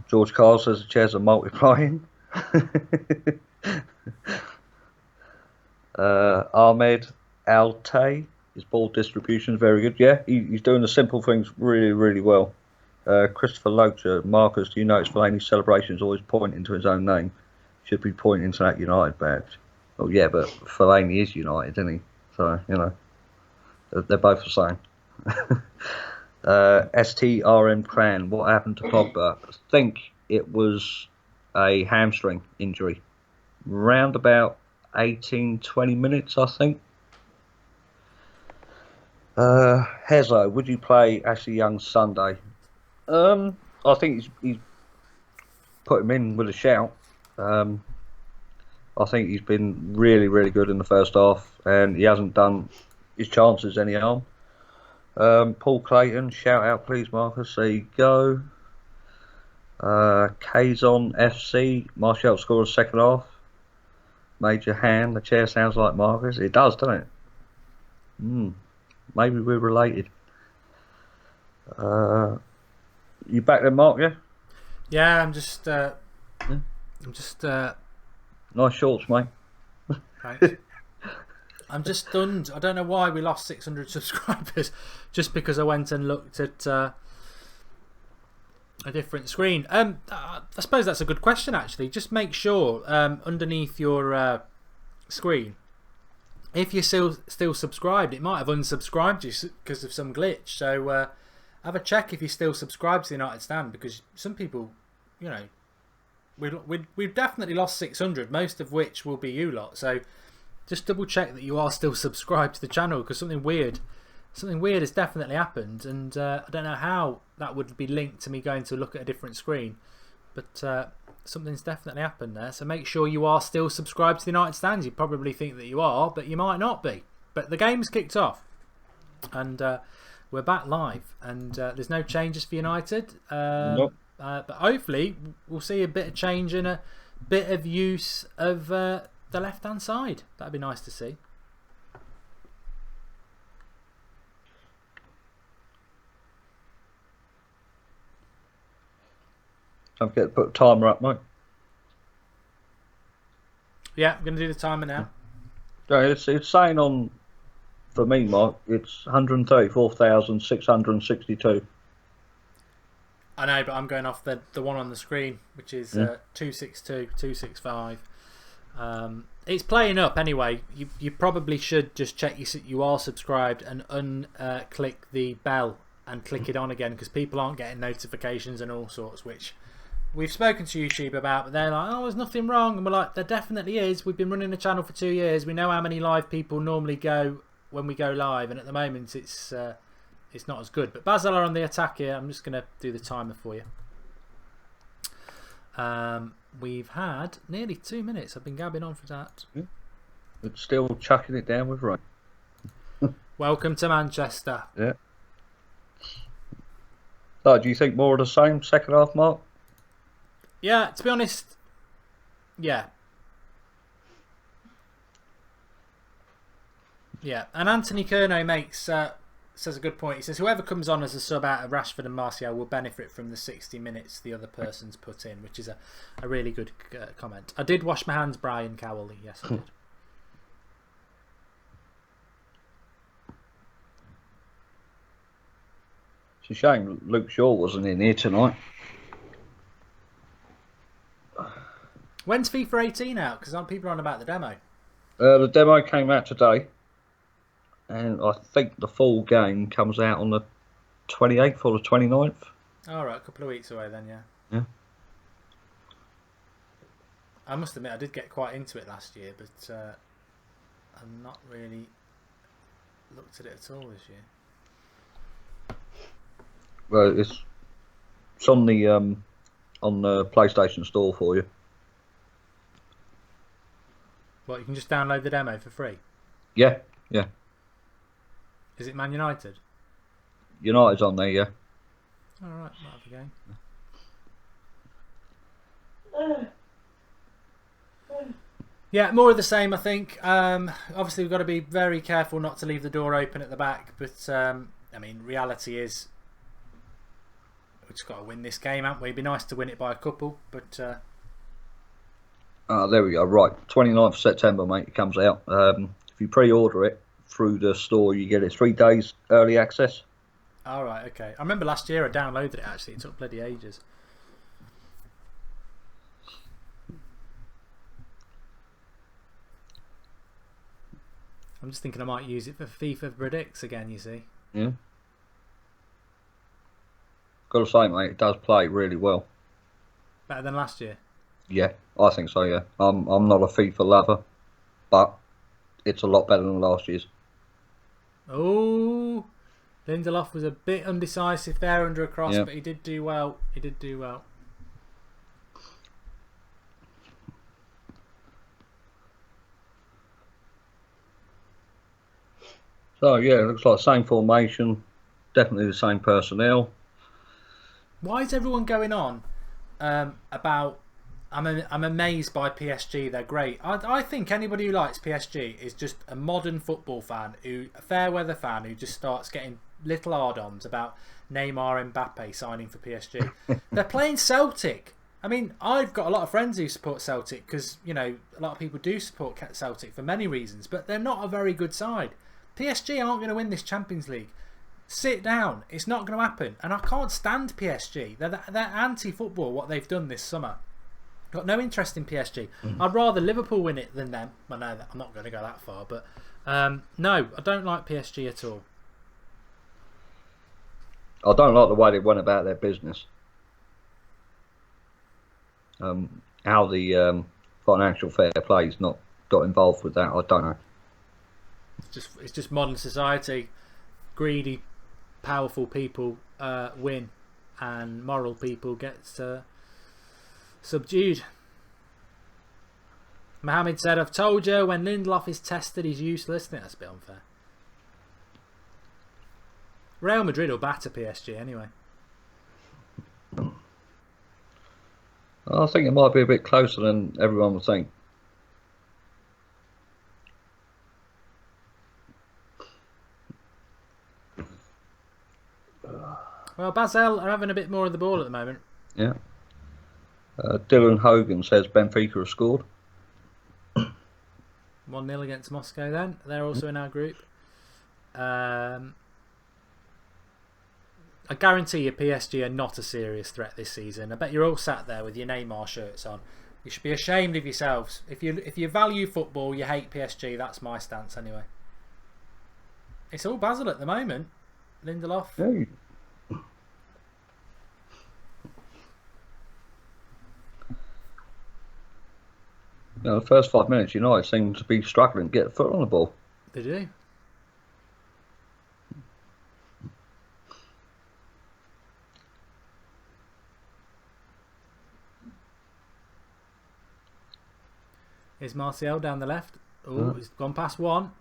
George Carl says the chairs are multiplying. Ahmed Altay, his ball distribution is very good. Yeah, he's doing the simple things really, really well. Christopher Locher, Marcus, do you notice Fellaini's celebrations always pointing to his own name? Should be pointing to that United badge. Oh yeah, but Fellaini is United, isn't he? So, you know, they're both the same. STRM Cran, what happened to Pogba? I think it was a hamstring injury. Round about 18-20 minutes, I think. Hezo, would you play Ashley Young Sunday? I think he's put him in with a shout. I think he's been really, really good in the first half, and he hasn't done his chances any harm. Paul Clayton, shout out please, Marcus. There you go. Kazon FC, Martial scored second half. Major hand, the chair sounds like Marcus. It does, doesn't it? Maybe we're related. You back there, Mark? Yeah. Yeah, I'm just. Nice shorts, mate. Thanks. I'm just stunned. I don't know why we lost 600 subscribers just because I went and looked at a different screen. I suppose that's a good question, actually. Just make sure underneath your screen, if you're still subscribed, it might have unsubscribed you because of some glitch. So have a check if you're still subscribed to the United Stand, because some people, you know, we've definitely lost 600, most of which will be you lot. So just double check that you are still subscribed to the channel, because something weird has definitely happened, and I don't know how that would be linked to me going to look at a different screen, but something's definitely happened there. So make sure you are still subscribed to the United Stands. You probably think that you are, but you might not be. But the game's kicked off, and we're back live, and there's no changes for United. Nope. But hopefully we'll see a bit of change and a bit of use of the left-hand side. That'd be nice to see. Don't forget to put a timer up, mate. Yeah, I'm going to do the timer now. Yeah, it's saying on, for me, Mark, it's 134,662. I know, but I'm going off the one on the screen, which is 262, 265. It's playing up anyway. You probably should just check you are subscribed and unclick the bell and click it on again, because people aren't getting notifications and all sorts, which we've spoken to YouTube about, but they're like, oh, there's nothing wrong, and we're like, there definitely is. We've been running the channel for 2 years. We know how many live people normally go when we go live, and at the moment it's not as good. But Basel are on the attack here. I'm just going to do the timer for you. We've had nearly 2 minutes. I've been gabbing on for that. It's still chucking it down with rain. Welcome to Manchester. Yeah. So, do you think more of the same second half, Mark? Yeah, to be honest, yeah. Yeah, and Anthony Kerno says a good point. He says whoever comes on as a sub out of Rashford and Martial will benefit from the 60 minutes the other person's put in, which is a really good comment. I did wash my hands, Brian Cowley. Yes, I did. It's a shame Luke Shaw wasn't in here tonight. When's FIFA 18 out? Because people are on about the demo. The demo came out today, and I think the full game comes out on the 28th or the 29th. All right, a couple of weeks away then, yeah. Yeah. I must admit, I did get quite into it last year, but I've not really looked at it at all this year. Well, it's It's on the PlayStation Store for you. What, you can just download the demo for free? Yeah, yeah. Is it Man United? United's on there, yeah. Alright, might have a game. Yeah, more of the same, I think. Obviously, we've got to be very careful not to leave the door open at the back. But, I mean, reality is we've just got to win this game, haven't we? It'd be nice to win it by a couple, but... There we go. Right, 29th of September, mate, it comes out. If you pre-order it through the store, you get it 3 days early access. Alright, okay. I remember last year I downloaded it, actually. It took bloody ages. I'm just thinking I might use it for FIFA Predicts again, you see. Yeah. Got to say, mate, it does play really well. Better than last year? Yeah, I think so, yeah. I'm not a FIFA lover, but it's a lot better than last year's. Oh, Lindelof was a bit undecisive there under a cross, yeah. But he did do well. He did do well. So, yeah, it looks like the same formation, definitely the same personnel. Why is everyone going on about... I'm amazed by PSG, they're great. I think anybody who likes PSG is just a modern football fan, a fair weather fan who just starts getting little hard-ons about Neymar and Mbappe signing for PSG. They're playing Celtic. I mean, I've got a lot of friends who support Celtic because, you know, a lot of people do support Celtic for many reasons, but they're not a very good side. PSG aren't going to win this Champions League. Sit down. It's not going to happen. And I can't stand PSG. They're anti-football, what they've done this summer. Got no interest in PSG. I'd rather Liverpool win it than them. Well, no, I'm not going to go that far, but no, I don't like PSG at all. I don't like the way they went about their business. How the financial fair play's not got involved with that, I don't know. It's just modern society. Greedy, powerful people win, and moral people get subdued. Mohammed said, "I've told you, when Lindelof is tested, he's useless." I think that's a bit unfair. Real Madrid will batter PSG anyway. I think it might be a bit closer than everyone would think. Well, Basel are having a bit more of the ball at the moment. Yeah. Dylan Hogan says Benfica have scored. 1-0 against Moscow then. They're also in our group. I guarantee you PSG are not a serious threat this season. I bet you're all sat there with your Neymar shirts on. You should be ashamed of yourselves. If you value football, you hate PSG. That's my stance anyway. It's all Basel at the moment. Lindelof. Hey. You know, the first 5 minutes, United seem to be struggling to get a foot on the ball. They do. Here's Martial down the left. Oh, he's gone past one.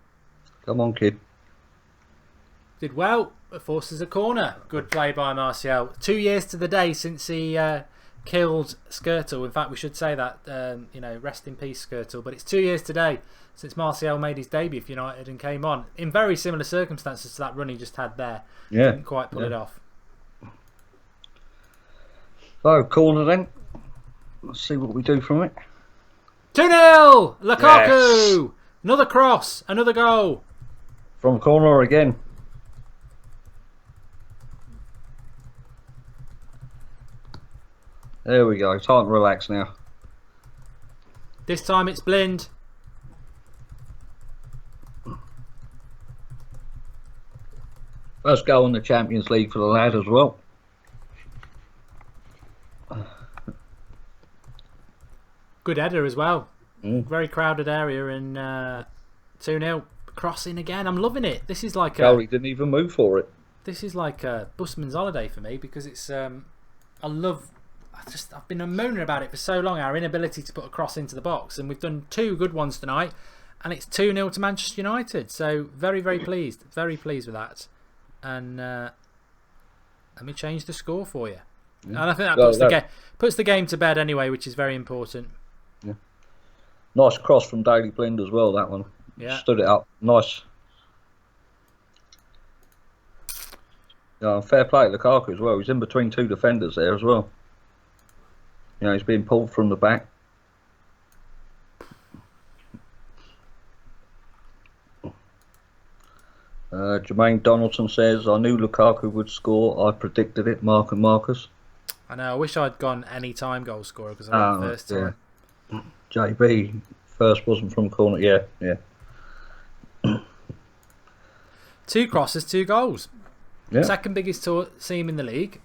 Come on, kid. Did well. It forces a corner. Good play by Martial. 2 years to the day since he killed Skirtle. In fact, we should say that, you know, rest in peace, Skirtle. But it's 2 years today since Martial made his debut for United and came on in very similar circumstances to that run he just had there. Yeah. Didn't quite pull it off. So, corner then. Let's see what we do from it. 2-0! Lukaku! Yes. Another cross. Another goal. From corner again. There we go. Time to relax now. This time it's Blind. First goal in the Champions League for the lad as well. Good header as well. Very crowded area and 2-0. Crossing again. I'm loving it. This is like Goalie didn't even move for it. This is like a busman's holiday for me because it's I've been moaning about it for so long, our inability to put a cross into the box, and we've done 2 good ones tonight, and it's 2-0 to Manchester United. So very, very pleased with that. And let me change the score for you. And I think that puts the game to bed anyway, which is very important. Yeah. Nice cross from Daley Blind as well, that one. Yeah. Stood it up. Nice. Fair play to Lukaku as well. He's in between 2 defenders there as well. He's being pulled from the back. Jermaine Donaldson says, I knew Lukaku would score. I predicted it, Mark and Marcus. I know. I wish I'd gone any time goal scorer because I went first time. JB first wasn't from corner. Yeah. 2 crosses, 2 goals. Yeah. Second biggest team in the league.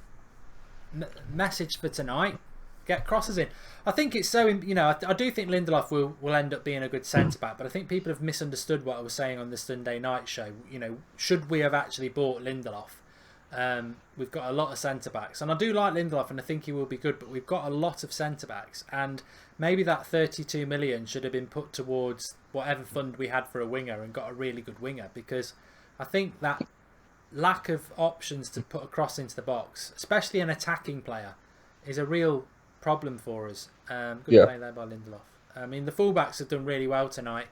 Message for tonight: get crosses in. I think it's so. I do think Lindelof will end up being a good centre back, but I think people have misunderstood what I was saying on the Sunday night show. Should we have actually bought Lindelof? We've got a lot of centre backs, and I do like Lindelof, and I think he will be good. But we've got a lot of centre backs, and maybe that 32 million should have been put towards whatever fund we had for a winger and got a really good winger, because I think that lack of options to put a cross into the box, especially an attacking player, is a real problem for us. Good play there by Lindelof. I mean, the fullbacks have done really well tonight,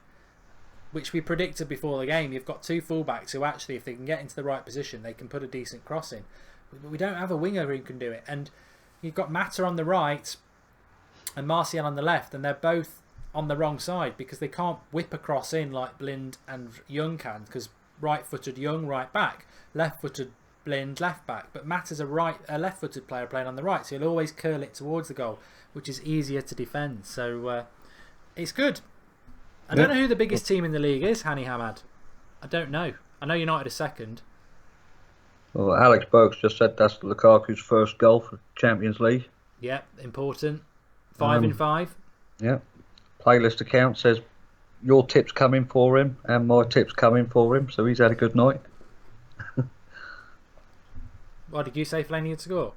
which we predicted before the game. You've got 2 fullbacks who actually, if they can get into the right position, they can put a decent cross in. But we don't have a winger who can do it. And you've got Mata on the right and Martial on the left, and they're both on the wrong side because they can't whip a cross in like Blind and Young can, because right-footed Young right back, left-footed Blind left back. But Mata's a left-footed player playing on the right, so he'll always curl it towards the goal, which is easier to defend. So it's good. I don't know who the biggest team in the league is, Hani Hamad. I don't know. I know United are second. Well, Alex Burks just said that's Lukaku's first goal for Champions League. Yeah, important. 5 in 5. Yeah. Playlist account says your tip's coming for him and my tip's coming for him, so he's had a good night. What did you say, Fellaini would score?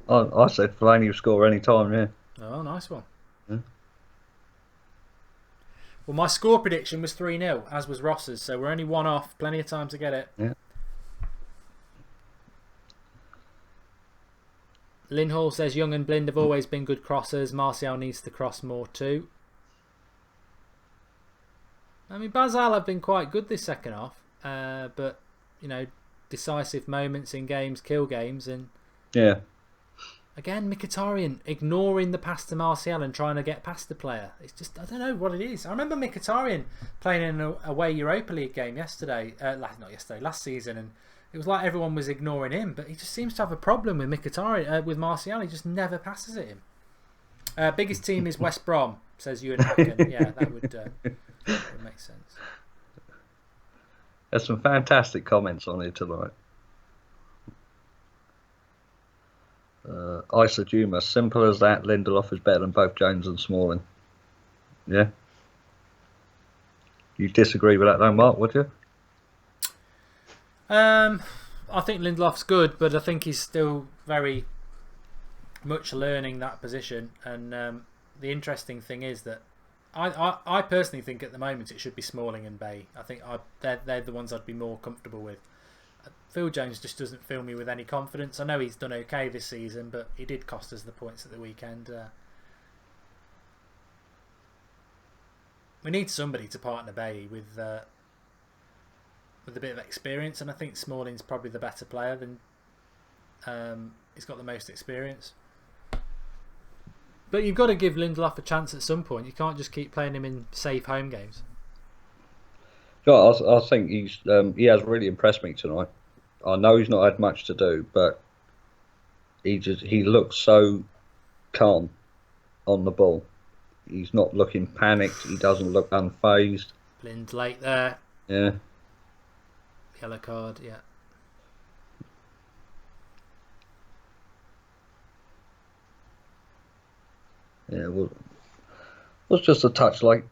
I said Fellaini would score any time, yeah. Oh, nice one. Yeah. Well, my score prediction was 3-0, as was Ross's, so we're only 1 off. Plenty of time to get it. Yeah. Lynn Hall says Young and Blind have always been good crossers. Martial needs to cross more too. I mean, Basel have been quite good this second half, but decisive moments in games kill games, and again, Mkhitaryan ignoring the pass to Martial and trying to get past the player. It's just, I don't know what it is. I remember Mkhitaryan playing in an away Europa League game last season, and it was like everyone was ignoring him, but he just seems to have a problem with Mkhitaryan, with Martial. He just never passes at him. Biggest team is West Brom, says Ewan Hacken. Yeah, that would make sense. There's some fantastic comments on it tonight. Isa Juma, simple as that. Lindelof is better than both Jones and Smalling. Yeah. You disagree with that though, Mark, would you? I think Lindelof's good, but I think he's still very much learning that position. And the interesting thing is that I personally think at the moment it should be Smalling and Bay. I think they're the ones I'd be more comfortable with. Phil Jones just doesn't fill me with any confidence. I know he's done okay this season, but he did cost us the points at the weekend. We need somebody to partner Bay with a bit of experience, and I think Smalling's probably the better player. He's got the most experience. But you've got to give Lindelof a chance at some point. You can't just keep playing him in safe home games. I think he has really impressed me tonight. I know he's not had much to do, but he looks so calm on the ball. He's not looking panicked. He doesn't look unfazed. Blind late there. Yeah. Yellow card, yeah. Yeah, well, was just a touch late.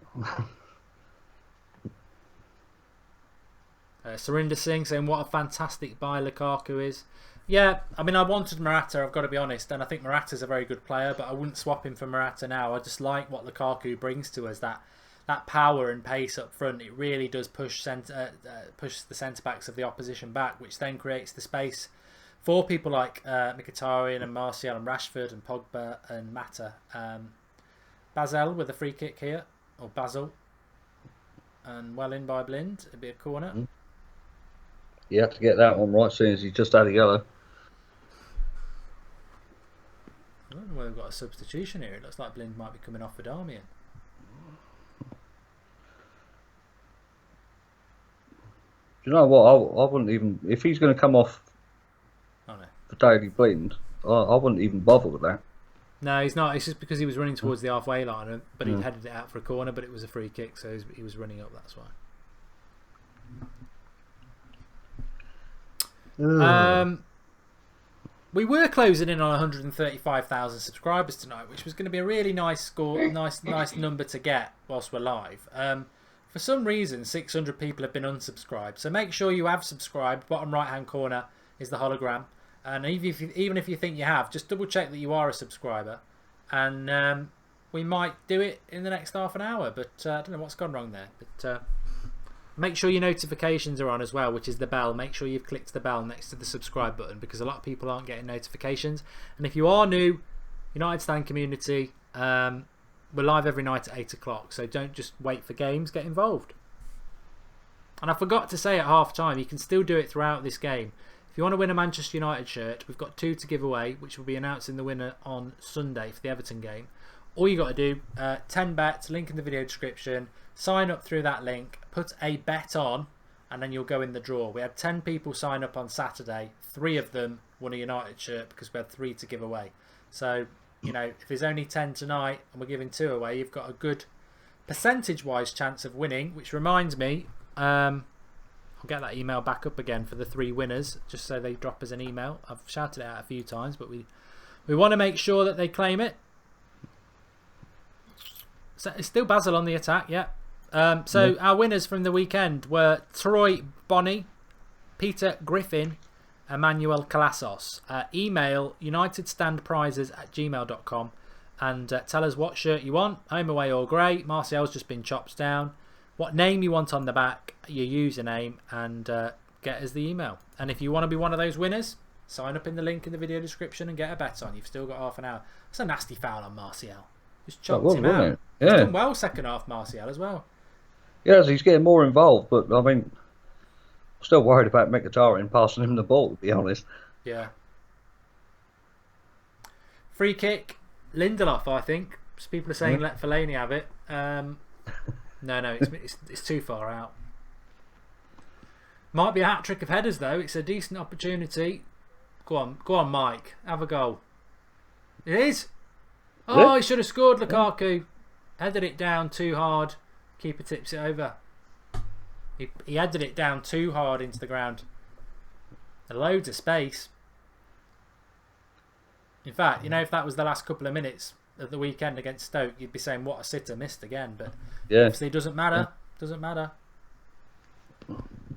Surinder Singh saying what a fantastic buy Lukaku is. Yeah, I mean, I wanted Morata, I've got to be honest, and I think Morata's a very good player, but I wouldn't swap him for Morata now. I just like what Lukaku brings to us, that power and pace up front. It really does push the centre-backs of the opposition back, which then creates the space for people like Mkhitaryan and Martial and Rashford and Pogba and Mata. Basel with a free kick here, or Basel, and well in by Blind. It'd be a corner. You have to get that one right, seeing as he just had a yellow. I don't know whether we've got a substitution here. It looks like Blind might be coming off for Darmian. Do you know what? I wouldn't even, if he's going to come off for Daily Blind, I wouldn't even bother with that. No, he's not. It's just because he was running towards the halfway line, but he'd headed it out for a corner, but it was a free kick, so he was running up. That's why. We were closing in on 135,000 subscribers tonight, which was going to be a really nice score, nice number to get whilst we're live. For some reason, 600 people have been unsubscribed, so make sure you have subscribed. Bottom right-hand corner is the hologram, and even if you think you have, just double check that you are a subscriber, and we might do it in the next half an hour. But I don't know what's gone wrong there. But make sure your notifications are on as well, which is the bell. Make sure you've clicked the bell next to the subscribe button, because a lot of people aren't getting notifications. And if you are new, United Stand community, we're live every night at 8 o'clock, so don't just wait for games, get involved. And I forgot to say at half time, you can still do it throughout this game. If you want to win a Manchester United shirt, we've got 2 to give away, which will be announcing the winner on Sunday for the Everton game. All you got to do, 10 bets, link in the video description, sign up through that link, put a bet on, and then you'll go in the draw. We had 10 people sign up on Saturday, 3 of them won a United shirt because we had 3 to give away. So, if there's only 10 tonight and we're giving 2 away, you've got a good percentage-wise chance of winning, which reminds me, I'll get that email back up again for the 3 winners, just so they drop us an email. I've shouted it out a few times, but we want to make sure that they claim it. So it's still Basel on the attack, yeah. So our winners from the weekend were Troy Bonney, Peter Griffin, Emmanuel Calassos. Email unitedstandprizes@gmail.com and tell us what shirt you want, home, away or grey. Martial's just been chopped down. What name you want on the back, your username, and get us the email. And if you want to be one of those winners, sign up in the link in the video description and get a bet on. You've still got half an hour. That's a nasty foul on Martial. Just chopped him out. Yeah. He's done well second half, Martial, as well. Yes, he's getting more involved, but I mean, I'm still worried about Mkhitaryan passing him the ball, to be honest. Yeah. Free kick, Lindelof, I think. People are saying let Fellaini have it. No, it's too far out. Might be a hat-trick of headers, though. It's a decent opportunity. Go on, Mike. Have a goal. It is. Oh, he should have scored, Lukaku. Headed it down too hard. Keeper tips it over. He headed it down too hard into the ground. Loads of space. In fact, if that was the last couple of minutes of the weekend against Stoke, you'd be saying what a sitter, missed again. But obviously it doesn't matter. Doesn't matter.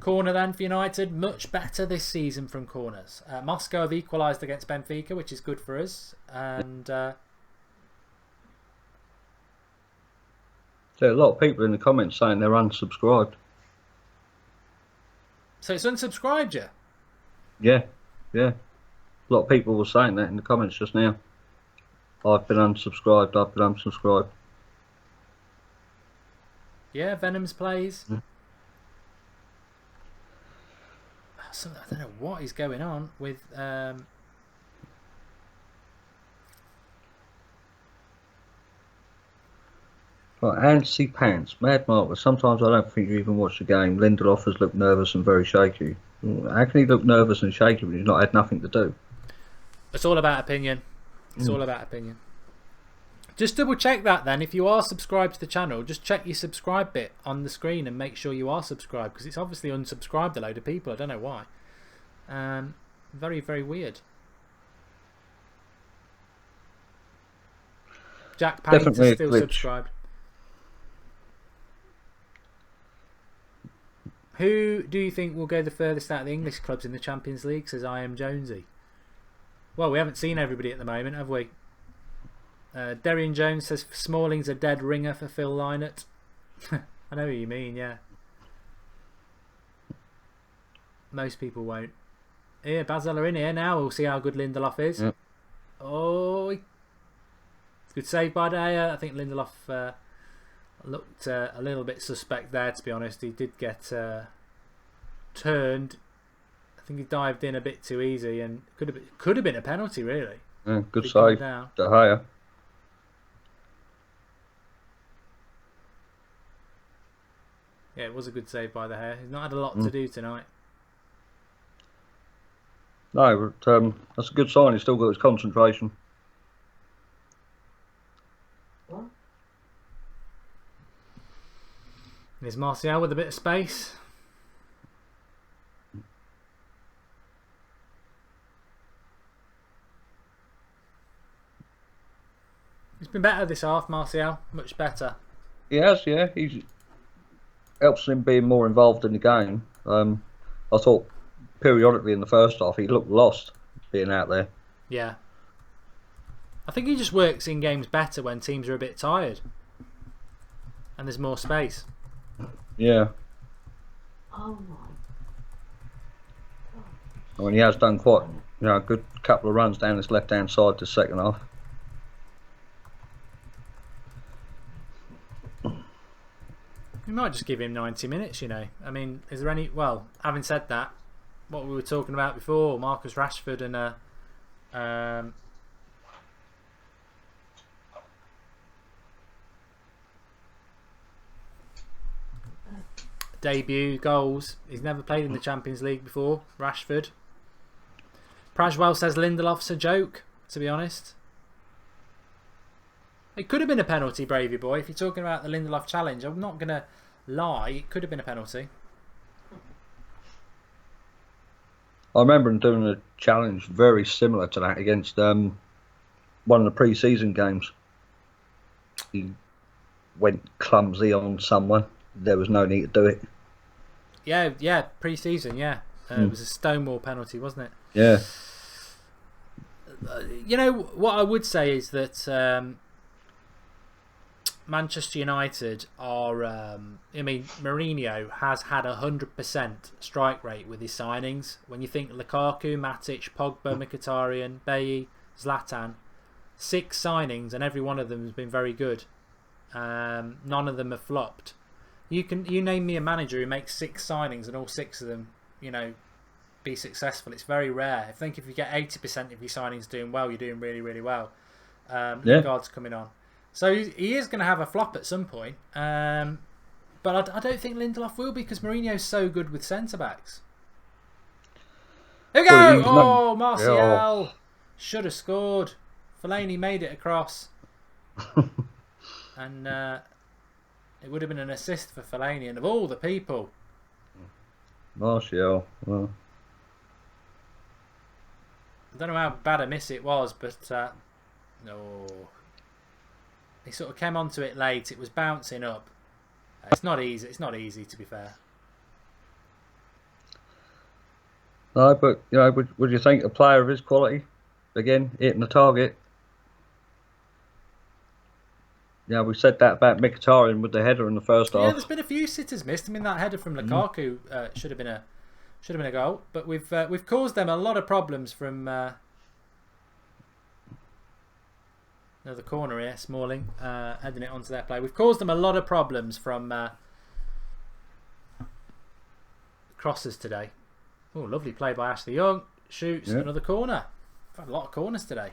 Corner then for United. Much better this season from corners. Moscow have equalised against Benfica, which is good for us. And a lot of people in the comments saying they're unsubscribed. So it's unsubscribed you? Yeah. A lot of people were saying that in the comments just now. I've been unsubscribed. Yeah, Venom's plays. So I don't know what is going on with Right, Antsy Pants, Mad Marker. Sometimes I don't think you even watch the game. Lindelof has looked nervous and very shaky. How can he look nervous and shaky when he's not had nothing to do? It's all about opinion. It's all about opinion. Just double check that then. If you are subscribed to the channel, just check your subscribe bit on the screen and make sure you are subscribed, because it's obviously unsubscribed a load of people. I don't know why. Very, very weird. Jack Paint is still subscribed. Who do you think will go the furthest out of the English clubs in the Champions League, says I am Jonesy? Well, we haven't seen everybody at the moment, have we? Darian Jones says Smalling's a dead ringer for Phil Lynott. I know what you mean, yeah. Most people won't. Here, Basel are in here now. We'll see how good Lindelof is. Yep. Oh, good save by Daya. I think Lindelof looked a little bit suspect there, to be honest. He did get turned. I think he dived in a bit too easy, and could have been a penalty, really. Yeah, good save. De Gea. Yeah, it was a good save by the hair. He's not had a lot to do tonight. No, but that's a good sign. He's still got his concentration. There's Martial with a bit of space. He's been better this half, Martial. Much better. He has, yeah. He helps him being more involved in the game. I thought periodically in the first half he looked lost being out there. Yeah. I think he just works in games better when teams are a bit tired and there's more space. Yeah. Oh my God. I mean, he has done quite a good couple of runs down his left-hand side this second half. We might just give him 90 minutes, you know. I mean, is there any... Well, having said that, what we were talking about before, Marcus Rashford and debut goals. He's never played in the Champions League before, Rashford. Prajwell says Lindelof's a joke, to be honest. It could have been a penalty, Bravey Boy. If you're talking about the Lindelof challenge, I'm not going to lie. It could have been a penalty. I remember him doing a challenge very similar to that against one of the pre-season games. He went clumsy on someone. There was no need to do it. Yeah, pre-season, yeah. It was a Stonewall penalty, wasn't it? Yeah. You know, what I would say is that Manchester United are... I mean, Mourinho has had 100% strike rate with his signings. When you think Lukaku, Matic, Pogba, Mkhitaryan, Bailly, Zlatan, 6 signings and every one of them has been very good. None of them have flopped. You name me a manager who makes 6 signings and all 6 of them, you know, be successful. It's very rare. I think if you get 80% of your signings doing well, you're doing really, really well. Lingard's coming on. So he is going to have a flop at some point. But I don't think Lindelof will, because Mourinho's so good with centre-backs. Here we go! Oh, Martial! Should have scored. Fellaini made it across. And it would have been an assist for Fellaini, and of all the people. Martial. Well. I don't know how bad a miss it was, but no. He sort of came onto it late. It was bouncing up. It's not easy. It's not easy, to be fair. No, but you know, would you think a player of his quality, again hitting the target? Yeah, we said that about Mkhitaryan with the header in the first half. Yeah, there's been a few sitters missed. I mean, that header from Lukaku should have been a goal, but we've caused them a lot of problems from another corner here. Smalling heading it onto their play. We've caused them a lot of problems from crosses today. Oh, lovely play by Ashley Young. Shoots another corner. We've had a lot of corners today.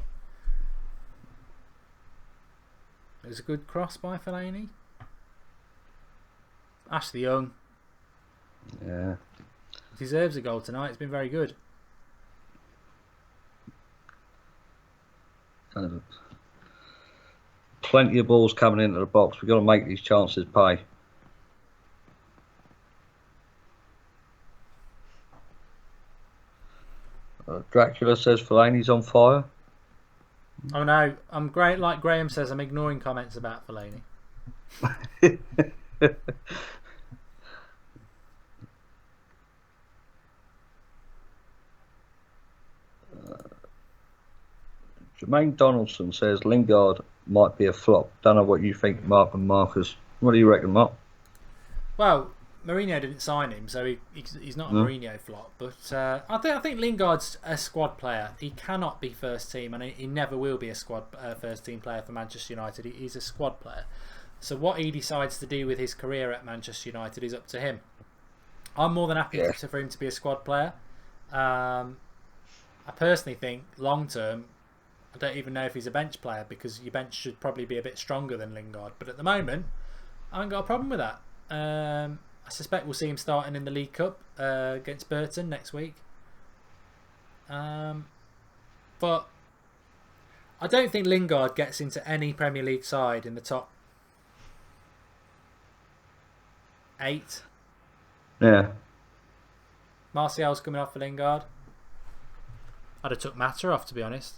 It was a good cross by Fellaini. Ashley Young. Yeah. Deserves a goal tonight. It's been very good. Plenty of balls coming into the box. We've got to make these chances pay. Dracula says Fellaini's on fire. Oh no, I'm great. Like Graham says, I'm ignoring comments about Fellaini. Jermaine Donaldson says Lingard might be a flop. Don't know what you think, Mark and Marcus. What do you reckon, Mark? Well, Mourinho didn't sign him, so he's not a Mourinho flop. But I think Lingard's a squad player. He cannot be first team, and he never will be a squad first team player for Manchester United. He's a squad player. So what he decides to do with his career at Manchester United is up to him. I'm more than happy for him to be a squad player. I personally think long term, I don't even know if he's a bench player, because your bench should probably be a bit stronger than Lingard. But at the moment, I haven't got a problem with that. I suspect we'll see him starting in the League Cup against Burton next week. But I don't think Lingard gets into any Premier League side in the top 8. Yeah. Martial's coming off for Lingard. I'd have took Mata off, to be honest.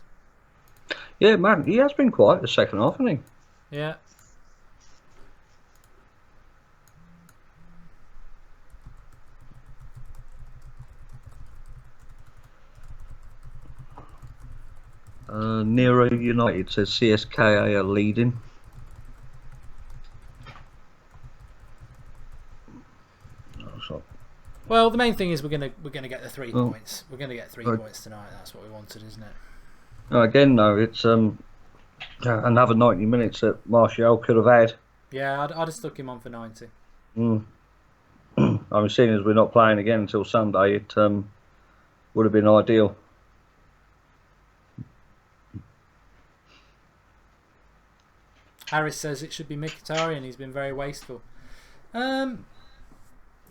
Yeah, man, he has been quiet the second half, hasn't he? Yeah. Nero United says CSKA are leading. Well, the main thing is we're gonna get the 3 points. We're gonna get 3 points tonight. That's what we wanted, isn't it? Again, though, it's another 90 minutes that Martial could have had. Yeah, I'd have stuck him on for 90. I mean, seeing as we're not playing again until Sunday, it would have been ideal. Harris says it should be Mkhitaryan. He's been very wasteful.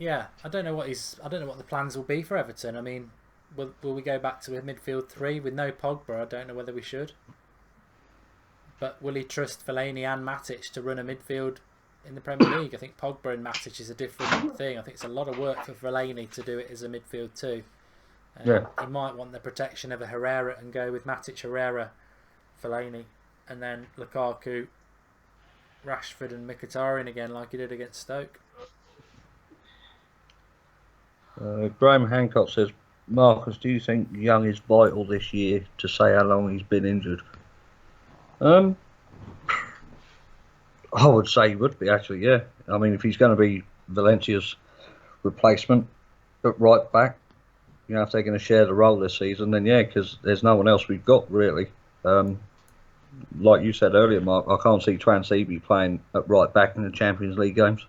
Yeah, I don't know what the plans will be for Everton. I mean, will we go back to a midfield 3 with no Pogba? I don't know whether we should. But will he trust Fellaini and Matic to run a midfield in the Premier League? I think Pogba and Matic is a different thing. I think it's a lot of work for Fellaini to do it as a midfield too. He might want the protection of a Herrera and go with Matic, Herrera, Fellaini, and then Lukaku, Rashford and Mkhitaryan again, like he did against Stoke. Graham Hancock says, Marcus, do you think Young is vital this year to say how long he's been injured? I would say he would be, actually, yeah. I mean, if he's going to be Valencia's replacement at right back, you know, if they're going to share the role this season, then yeah, because there's no one else we've got, really. Like you said earlier, Mark, I can't see Transebe playing at right back in the Champions League games.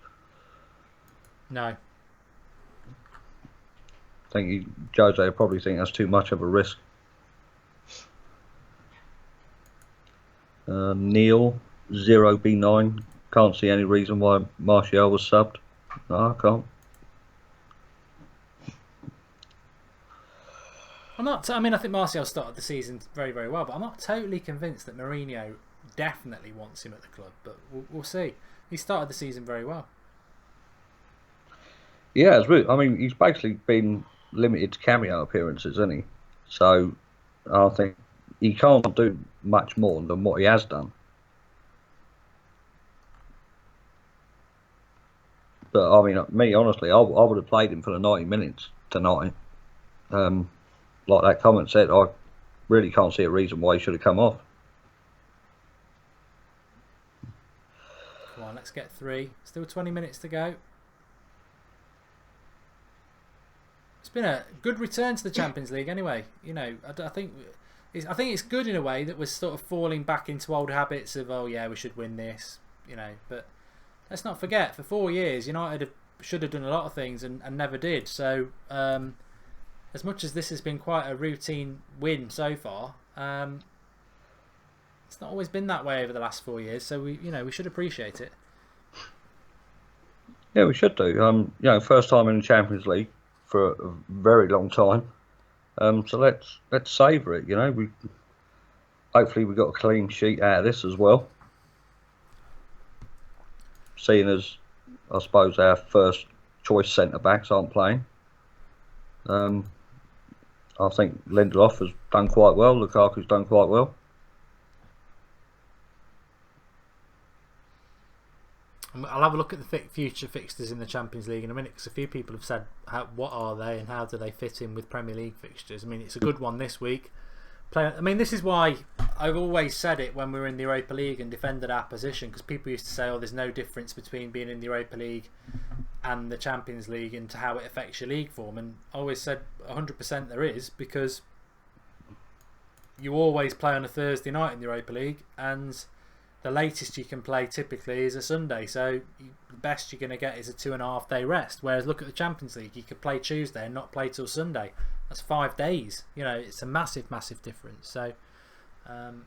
No. I think Jose will probably think that's too much of a risk. Neil 0B9 can't see any reason why Martial was subbed. No, I can't. I think Martial started the season very, very well, but I'm not totally convinced that Mourinho definitely wants him at the club. But we'll see. He started the season very well. Yeah, I mean, he's basically been limited to cameo appearances, isn't he? So I think he can't do much more than what he has done. But I mean, me honestly, I would have played him for the 90 minutes tonight. Like that comment said, I really can't see a reason why he should have come off. Come on, let's get 3. Still 20 minutes to go. It's been a good return to the Champions League anyway. You know, I think it's good in a way that we're sort of falling back into old habits of, oh yeah, we should win this, you know. But let's not forget, for 4 years, United should have done a lot of things and never did. So as much as this has been quite a routine win so far, it's not always been that way over the last 4 years. So we should appreciate it. Yeah, we should do. First time in the Champions League for a very long time. So let's savour it. Hopefully we got a clean sheet out of this as well. Seeing as I suppose our first choice centre backs aren't playing. I think Lindelof has done quite well. Lukaku's done quite well. I'll have a look at the future fixtures in the Champions League in a minute, because a few people have said, what are they and how do they fit in with Premier League fixtures? I mean, it's a good one this week. play. I mean, this is why I've always said it when we were in the Europa League and defended our position, because people used to say, "Oh, there's no difference between being in the Europa League and the Champions League into how it affects your league form." And I always said 100% there is, because you always play on a Thursday night in the Europa League, and the latest you can play typically is a Sunday. So the best you're going to get is a 2.5 day rest. Whereas look at the Champions League, you could play Tuesday and not play till Sunday. That's 5 days. You know, it's a massive, massive difference. So I'm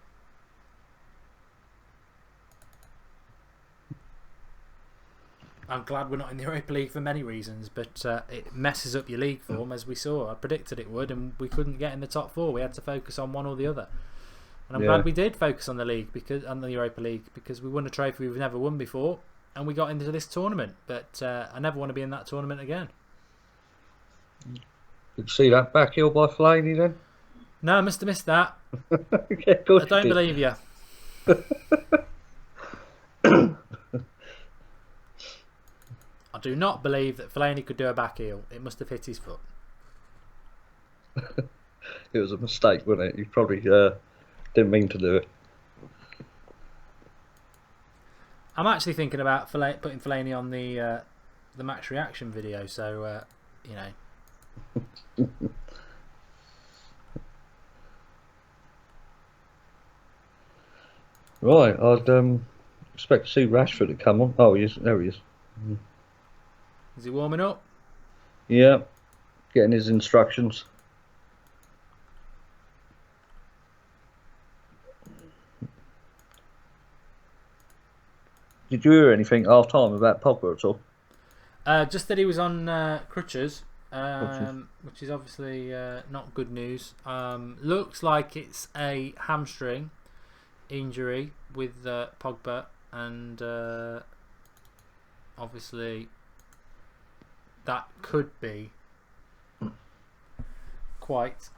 glad we're not in the Europa League for many reasons, but it messes up your league form, as we saw. I predicted it would, and we couldn't get in the top 4. We had to focus on one or the other. And I'm glad we did focus on the league, on the Europa League, because we won a trophy we've never won before, and we got into this tournament. But I never want to be in that tournament again. Did you see that back heel by Fellaini then? No, I must have missed that. Yeah, of course I don't you did. believe you. I do not believe that Fellaini could do a back heel. It must have hit his foot. It was a mistake, wasn't it? You probably didn't mean to do it. I'm actually thinking about putting Fellaini on the match reaction video, so you know. Right, I'd expect to see Rashford to come on. Oh, yes, there he is. Is he warming up? Yeah, getting his instructions. Did you hear anything half time about Pogba at all? Just that he was on crutches, which is obviously not good news. Looks like it's a hamstring injury with Pogba, and obviously that could be quite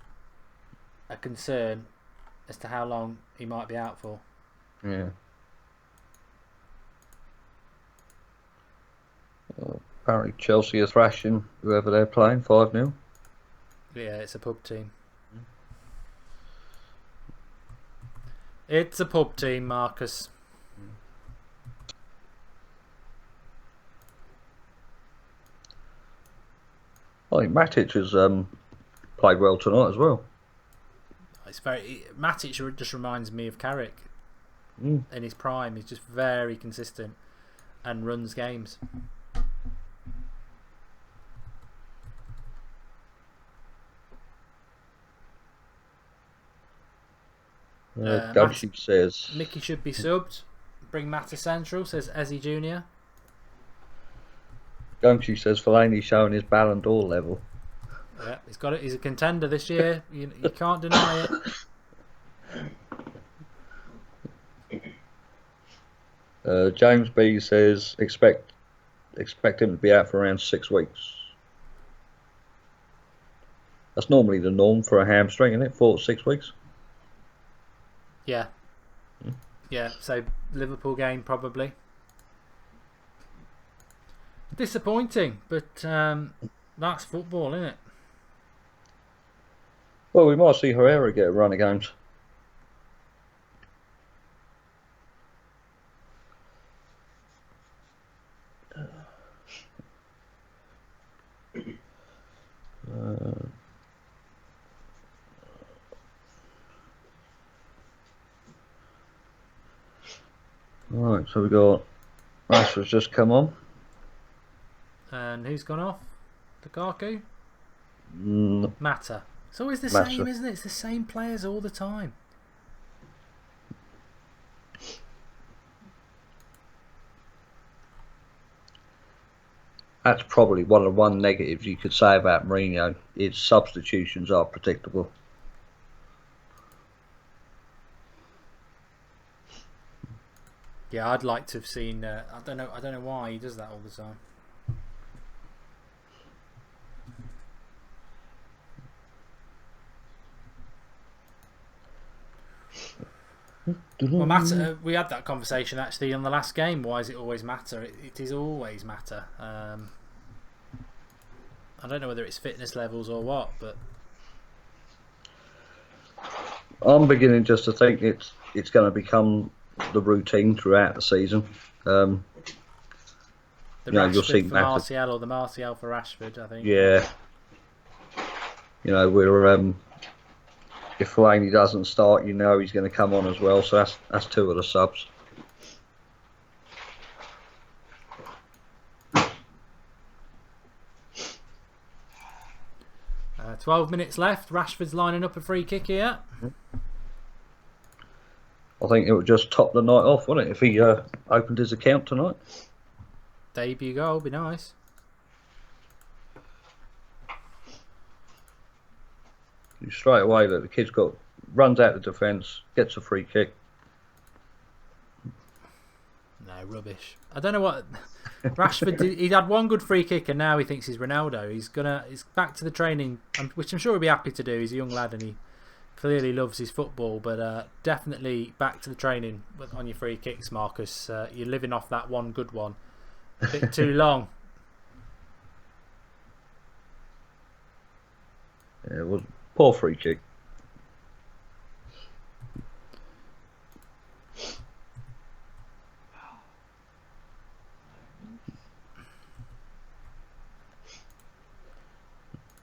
a concern as to how long he might be out for. Yeah. Apparently Chelsea are thrashing whoever they're playing 5-0. Yeah, it's a pub team. It's a pub team, Marcus. I think Matic has played well tonight as well. It's Matic just reminds me of Carrick in his prime. He's just very consistent and runs games. Gumshoe says Mickey should be subbed. Bring Matt to central, says Ezzy Jr. Gumshoe says Fellaini showing his Ballon d'Or level. Yeah, he's got it. He's a contender this year. You can't deny it. James B says expect him to be out for around 6 weeks. That's normally the norm for a hamstring, isn't it? 4 to 6 weeks. Yeah. Yeah, so Liverpool game probably. Disappointing, but that's football, isn't it? Well, we might see Herrera get a run of games. Right, so we got Rashford's just come on. And who's gone off? Lukaku? Mm, Mata. It's always the Mata. same, isn't it? It's the same players all the time. That's probably one of the negatives you could say about Mourinho. His substitutions are predictable. Yeah, I'd like to have seen. I don't know why he does that all the time. Well, Mata, we had that conversation actually on the last game. Why is it always Mata? It is always Mata. I don't know whether it's fitness levels or what, but I'm beginning just to think it's going to become the routine throughout the season. The you'll see Rashford for Martial or the Martial for Rashford, I think. Yeah. We're if Fellaini doesn't start, he's going to come on as well. So that's two of the subs. 12 minutes left. Rashford's lining up a free kick here. I think it would just top the night off, wouldn't it, if he opened his account tonight? Debut goal, be nice. Straight away, that the kid's runs out the defence, gets a free kick. No, rubbish. I don't know what Rashford. He had one good free kick, and now he thinks he's Ronaldo. He's back to the training, which I'm sure he'll be happy to do. He's a young lad, and he clearly loves his football. But definitely back to the training on your free kicks, Marcus. You're living off that one good one a bit too long. Yeah, it was a poor free kick.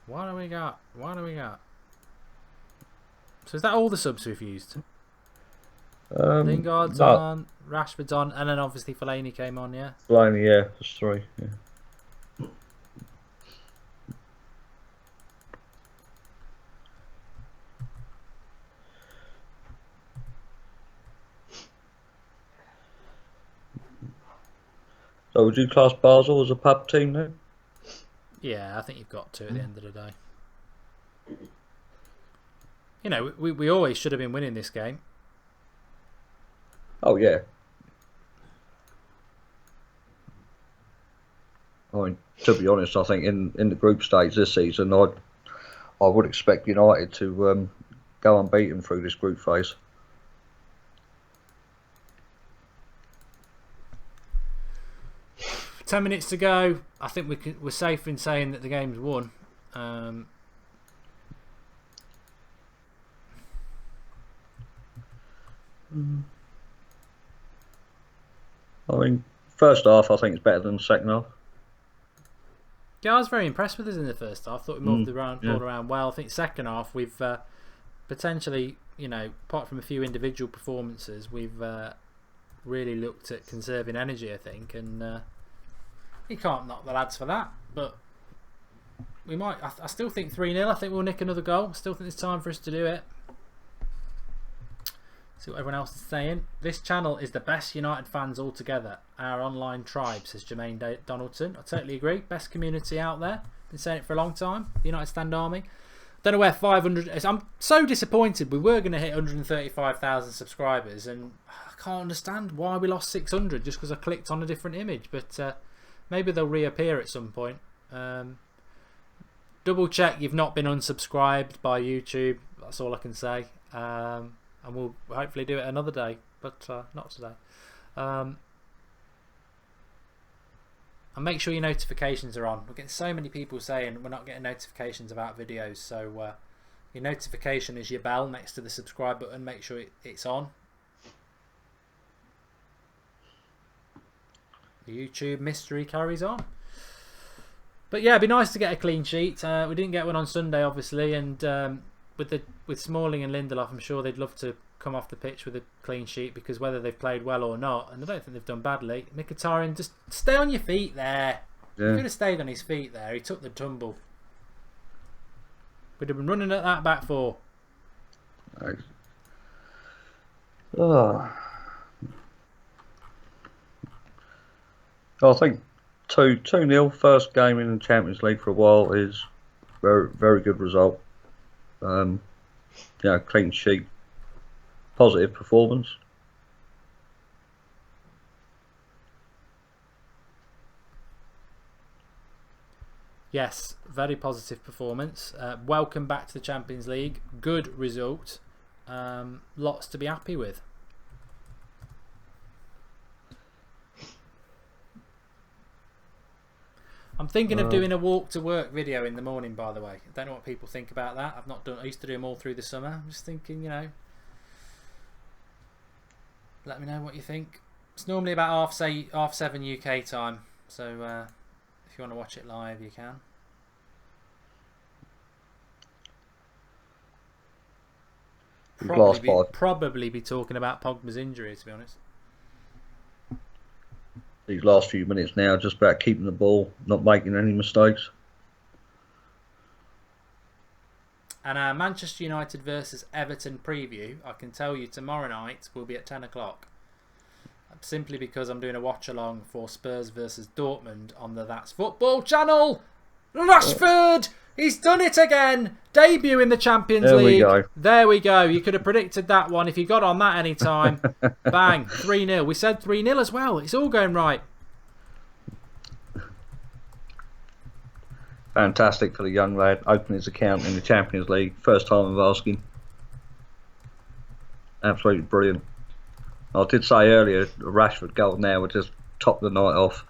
What do we got? What do we got? So is that all the subs we've used? Lingard's on, Rashford's on, and then obviously Fellaini came on, yeah? Fellaini, yeah, that's three. Yeah. So would you class Basel as a pub team then? Yeah, I think you've got to at the end of the day. You know, we always should have been winning this game. Oh, yeah. I mean, to be honest, I think in the group stage this season, I would expect United to go unbeaten through this group phase. Ten minutes to go. I think we're safe in saying that the game's won. I mean, first half I think it's better than the second half. Yeah, I was very impressed with us in the first half. Thought we moved the ball around well. I think second half we've potentially, apart from a few individual performances, we've really looked at conserving energy, I think, and you can't knock the lads for that. But we might. I still think 3-0. I think we'll nick another goal. I still think it's time for us to do it. See what everyone else is saying. This channel is the best United fans altogether. Our online tribe, says Jermaine Donaldson. I totally agree. Best community out there. Been saying it for a long time. The United Stand Army. Don't know where 500 is. I'm so disappointed. We were going to hit 135,000 subscribers, and I can't understand why we lost 600 just because I clicked on a different image. But maybe they'll reappear at some point. Double check you've not been unsubscribed by YouTube. That's all I can say. And we'll hopefully do it another day, but not today. And make sure your notifications are on. We're getting so many people saying we're not getting notifications about videos, so your notification is your bell next to the subscribe button. Make sure it's on. The YouTube mystery carries on. But yeah, it'd be nice to get a clean sheet. We didn't get one on Sunday, obviously, and with Smalling and Lindelof, I'm sure they'd love to come off the pitch with a clean sheet, because whether they've played well or not, and I don't think they've done badly. Mkhitaryan, just stay on your feet there. Yeah. He could have stayed on his feet there. He took the tumble. We'd have been running at that back four. Nice. Oh. I think 2-0 first game in the Champions League for a while is very, very good result. Clean sheet, positive performance. Yes, very positive performance. Welcome back to the Champions League. Good result. Lots to be happy with. I'm thinking of doing a walk to work video in the morning, by the way. I don't know what people think about that. I've not done. I used to do them all through the summer. I'm just thinking, Let me know what you think. It's normally about half 7 UK time, so if you want to watch it live, you can. Probably be talking about Pogba's injury, to be honest. These last few minutes now, just about keeping the ball, not making any mistakes. And our Manchester United versus Everton preview, I can tell you tomorrow night will be at 10 o'clock. Simply because I'm doing a watch-along for Spurs versus Dortmund on the That's Football channel. Rashford! He's done it again! Debut in the Champions League. There we go. You could have predicted that one if you got on that any time. Bang. 3-0. We said 3-0 as well. It's all going right. Fantastic for the young lad. Opening his account in the Champions League. First time of asking. Absolutely brilliant. I did say earlier, the Rashford goal now would just top the night off.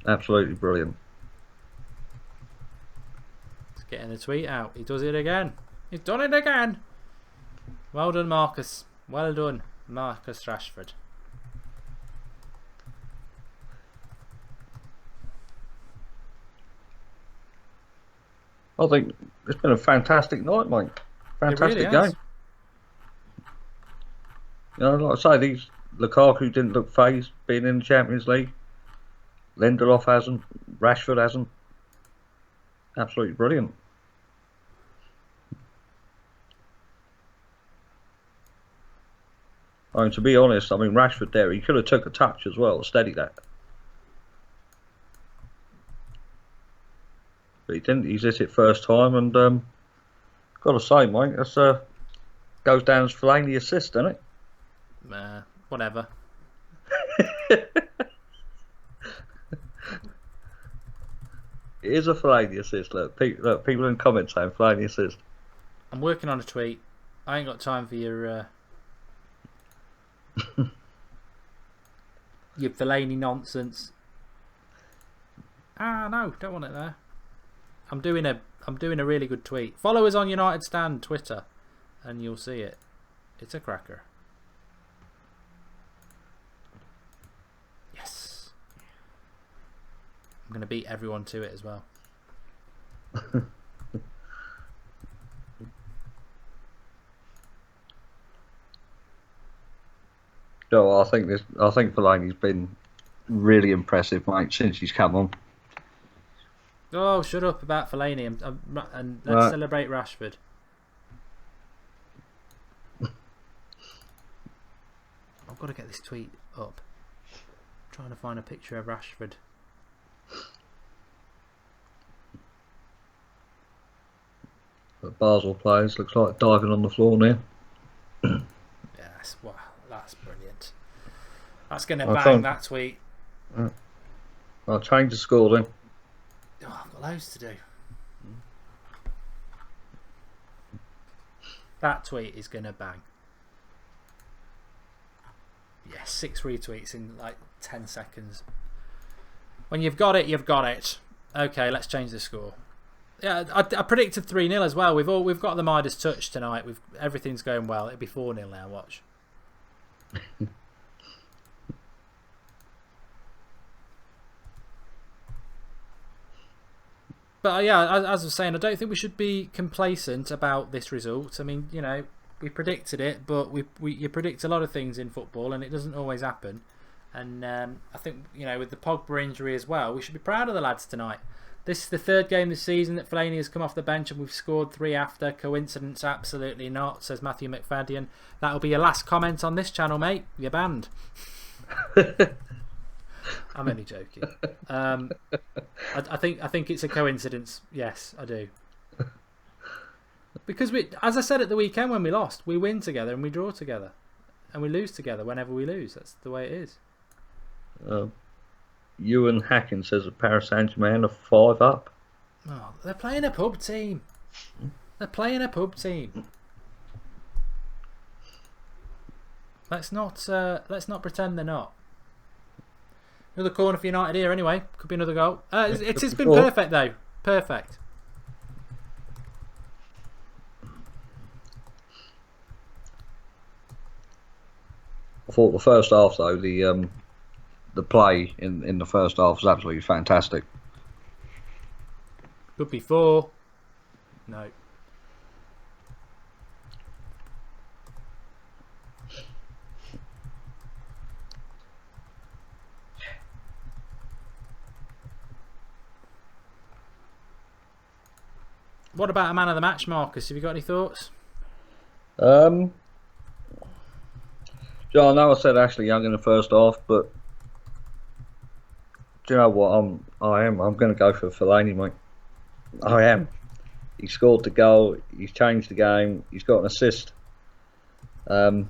Absolutely brilliant. He's getting a tweet out. He does it again. He's done it again. Well done, Marcus. Well done, Marcus Rashford. I think it's been a fantastic night, mate. Fantastic game. You know, like I say, Lukaku didn't look phased being in the Champions League. Lindelof hasn't. Rashford hasn't. Absolutely brilliant. I mean, to be honest, I mean, Rashford there, he could have took a touch as well to steady that. But he didn't. He's hit it first time, and got to say, mate, that's goes down as Fellaini assist, doesn't it? Whatever. It is a Fellaini assist. Look, people in comments saying Fellaini assist. I'm working on a tweet. I ain't got time for your your Fellaini nonsense. No, don't want it there. I'm doing a really good tweet. Follow us on United Stand Twitter, and you'll see it. It's a cracker. Yes. I'm going to beat everyone to it as well. No, I think Fellaini's been really impressive, mate, since he's come on. Oh, shut up about Fellaini and let's celebrate Rashford. I've got to get this tweet up. I'm trying to find a picture of Rashford. The Basel players looks like diving on the floor now. Yes, wow, that's brilliant. That's going to bang that tweet. I'll change the score then. Oh, I've got loads to do. That tweet is going to bang. Yes, 6 retweets in like 10 seconds. When you've got it, you've got it. Okay, let's change the score. Yeah, I predicted 3-0 as well. We've got the Midas touch tonight. Everything's going well. It'll be 4-0 now. Watch. But yeah, as I was saying, I don't think we should be complacent about this result. I mean, you know, we predicted it, but you predict a lot of things in football, and it doesn't always happen. And I think, you know, with the Pogba injury as well, we should be proud of the lads tonight. This is the 3rd game this season that Fellaini has come off the bench, and we've scored 3 after. Coincidence? Absolutely not, says Matthew McFadden. That'll be your last comment on this channel, mate. You're banned. I'm only joking. I think it's a coincidence. Yes, I do. Because as I said at the weekend when we lost, we win together and we draw together, and we lose together whenever we lose. That's the way it is. Ewan Hacking says that Paris Saint-Germain are 5 up. Oh, they're playing a pub team. They're playing a pub team. Let's not pretend they're not. Another corner for United here anyway. Could be another goal. It's been perfect though. Perfect. thought the first half though, the play in the first half was absolutely fantastic. Could be 4. No. What about a man of the match, Marcus? Have you got any thoughts? John, I know I said Ashley Young in the first half, but do you know what? I'm going to go for Fellaini, mate. I am. He scored the goal. He's changed the game. He's got an assist. I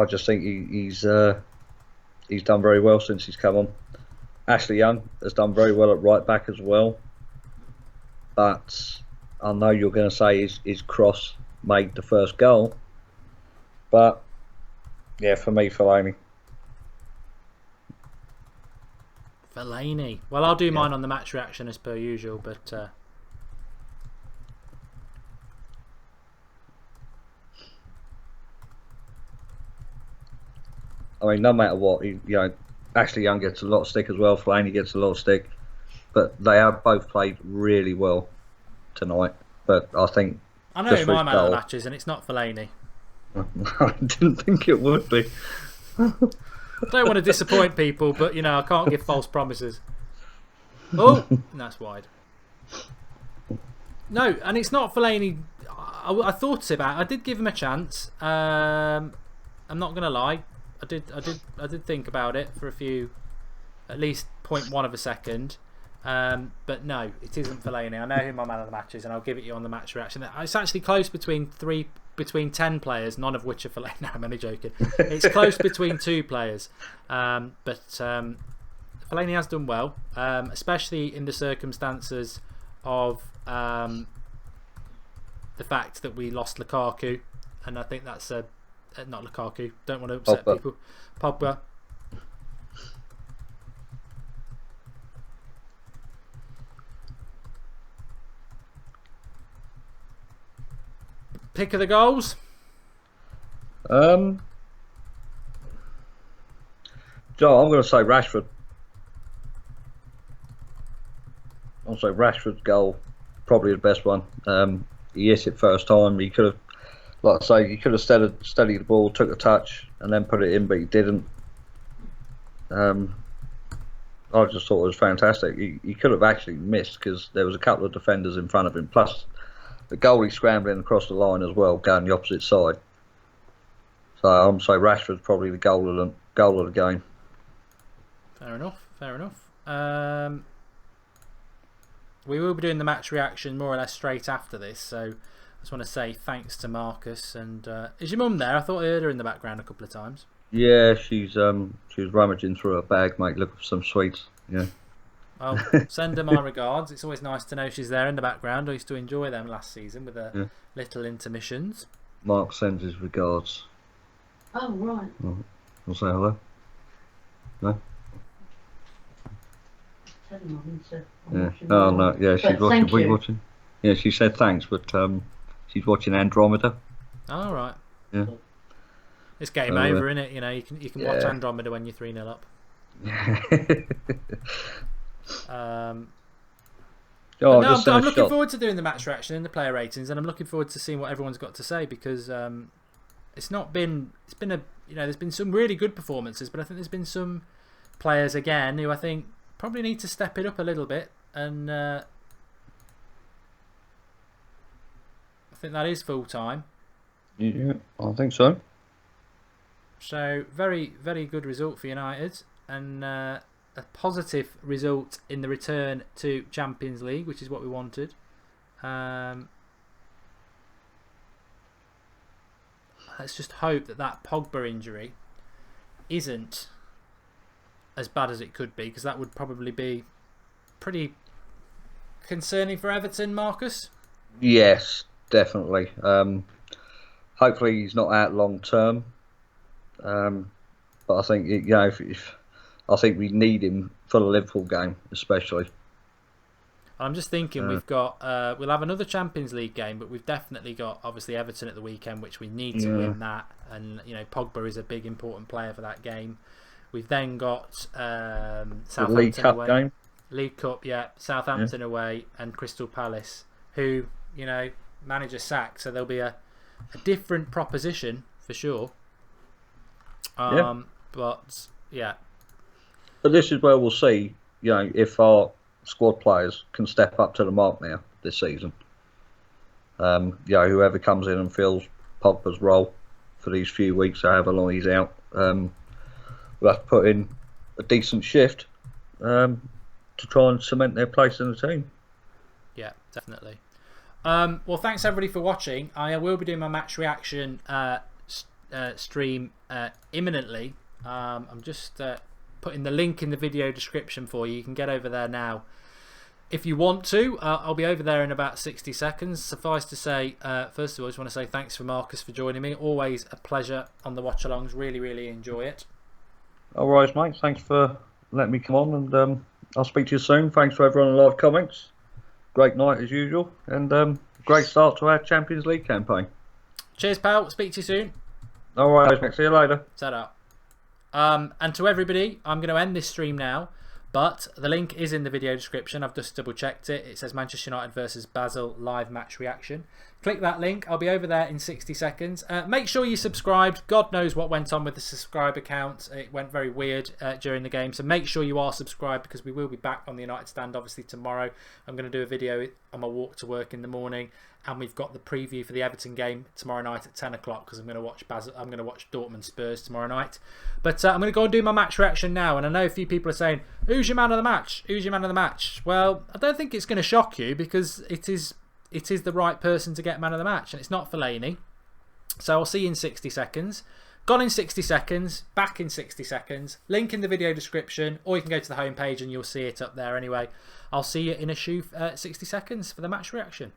just think he's done very well since he's come on. Ashley Young has done very well at right back as well. But I know you're going to say his cross made the first goal. But yeah, for me, Fellaini. Fellaini. Well, I'll do mine on the match reaction as per usual, but I mean, no matter what, Ashley Young gets a lot of stick as well. Fellaini gets a lot of stick, but they have both played really well tonight. But I think I know who my man of the match is, and it's not Fellaini. I didn't think it would be. I don't want to disappoint people, but I can't give false promises. Oh, that's wide. No, and it's not Fellaini. I thought about it. I did give him a chance. I'm not going to lie. I did think about it for at least 0.1 of a second. But no, it isn't Fellaini. I know who my man of the match is, and I'll give it you on the match reaction. It's actually close between 10 players, none of which are Fellaini. No, I'm only joking. It's close between 2 players. But Fellaini has done well, especially in the circumstances of the fact that we lost Lukaku, and I think that's not Lukaku. Don't want to upset people. Pogba. Pick of the goals. Joe, I'm going to say Rashford. I'll say Rashford's goal, probably the best one. He hit it first time. He could have, like I say, he could have steadied the ball, took a touch, and then put it in, but he didn't. I just thought it was fantastic. He could have actually missed because there was a couple of defenders in front of him, plus the goalie scrambling across the line as well, going the opposite side. So I'm say Rashford's probably the goal of the game. Fair enough. We will be doing the match reaction more or less straight after this, so I just want to say thanks to Marcus. And is your mum there? I thought I heard her in the background a couple of times. Yeah, she was rummaging through her bag, mate, looking for some sweets. Yeah. Well, send her my regards. It's always nice to know she's there in the background. I used to enjoy them last season with the little intermissions. Mark sends his regards. Oh, right. I'll say hello. No? Tell him I'm into- I'm Yeah. watching Oh the- no. Yeah, she's But watching. thank Were you you. watching? Yeah, she said thanks, but she's watching Andromeda. All right. Yeah. It's game Oh, over, innit? You can watch Yeah. Andromeda when you're 3-0 up. Oh, No, just I'm looking forward to doing the match reaction and the player ratings, and I'm looking forward to seeing what everyone's got to say, because it's been there's been some really good performances, but I think there's been some players again who I think probably need to step it up a little bit, and I think that is full time. Yeah, I think so. So very, very good result for United, and a positive result in the return to Champions League, which is what we wanted. Let's just hope that Pogba injury isn't as bad as it could be, because that would probably be pretty concerning for Everton, Marcus. Yes, definitely. Hopefully he's not out long term. But I think if I think we need him for the Liverpool game, especially. I'm just thinking we've got we'll have another Champions League game, but we've definitely got obviously Everton at the weekend, which we need to win that, and you know Pogba is a big important player for that game. We've then got Southampton League Cup away. game. League Cup, yeah, Southampton away, and Crystal Palace, who you know manager sacked, so there'll be a different proposition for sure. But yeah. But this is where we'll see, you know, if our squad players can step up to the mark now this season. You know, whoever comes in and fills Pogba's role for these few weeks, however long he's out, we'll have to put in a decent shift to try and cement their place in the team. Yeah, definitely. Well, thanks everybody for watching. I will be doing my match reaction stream imminently. I'm just putting the link in the video description for you. You can get over there now if you want to. I'll be over there in about 60 seconds. Suffice to say, first of all, I just want to say thanks for Marcus for joining me. Always a pleasure on the watch-alongs. Really enjoy it. All right, mate. Thanks for letting me come on, and I'll speak to you soon. Thanks for everyone in the live comments. Great night as usual, and great start to our Champions League campaign. Cheers, pal. Speak to you soon. All right, mate. See you later. Set up. And to everybody, I'm going to end this stream now, but the link is in the video description. I've just double checked it. It says Manchester United versus Basel live match reaction. Click that link. I'll be over there in 60 seconds. Make sure you subscribed. God knows what went on with the subscribe account. It went very weird during the game. So make sure you are subscribed, because we will be back on the United stand obviously tomorrow. I'm going to do a video on my walk to work in the morning. And we've got the preview for the Everton game tomorrow night at 10 o'clock, because I'm going to watch I'm going to watch Dortmund Spurs tomorrow night. But I'm going to go and do my match reaction now. And I know a few people are saying, "Who's your man of the match? Who's your man of the match?" Well, I don't think it's going to shock you, because it is the right person to get man of the match, and it's not Fellaini. So I'll see you in 60 seconds. Gone in 60 seconds, back in 60 seconds. Link in the video description, or you can go to the homepage and you'll see it up there anyway. I'll see you in a 60 seconds for the match reaction.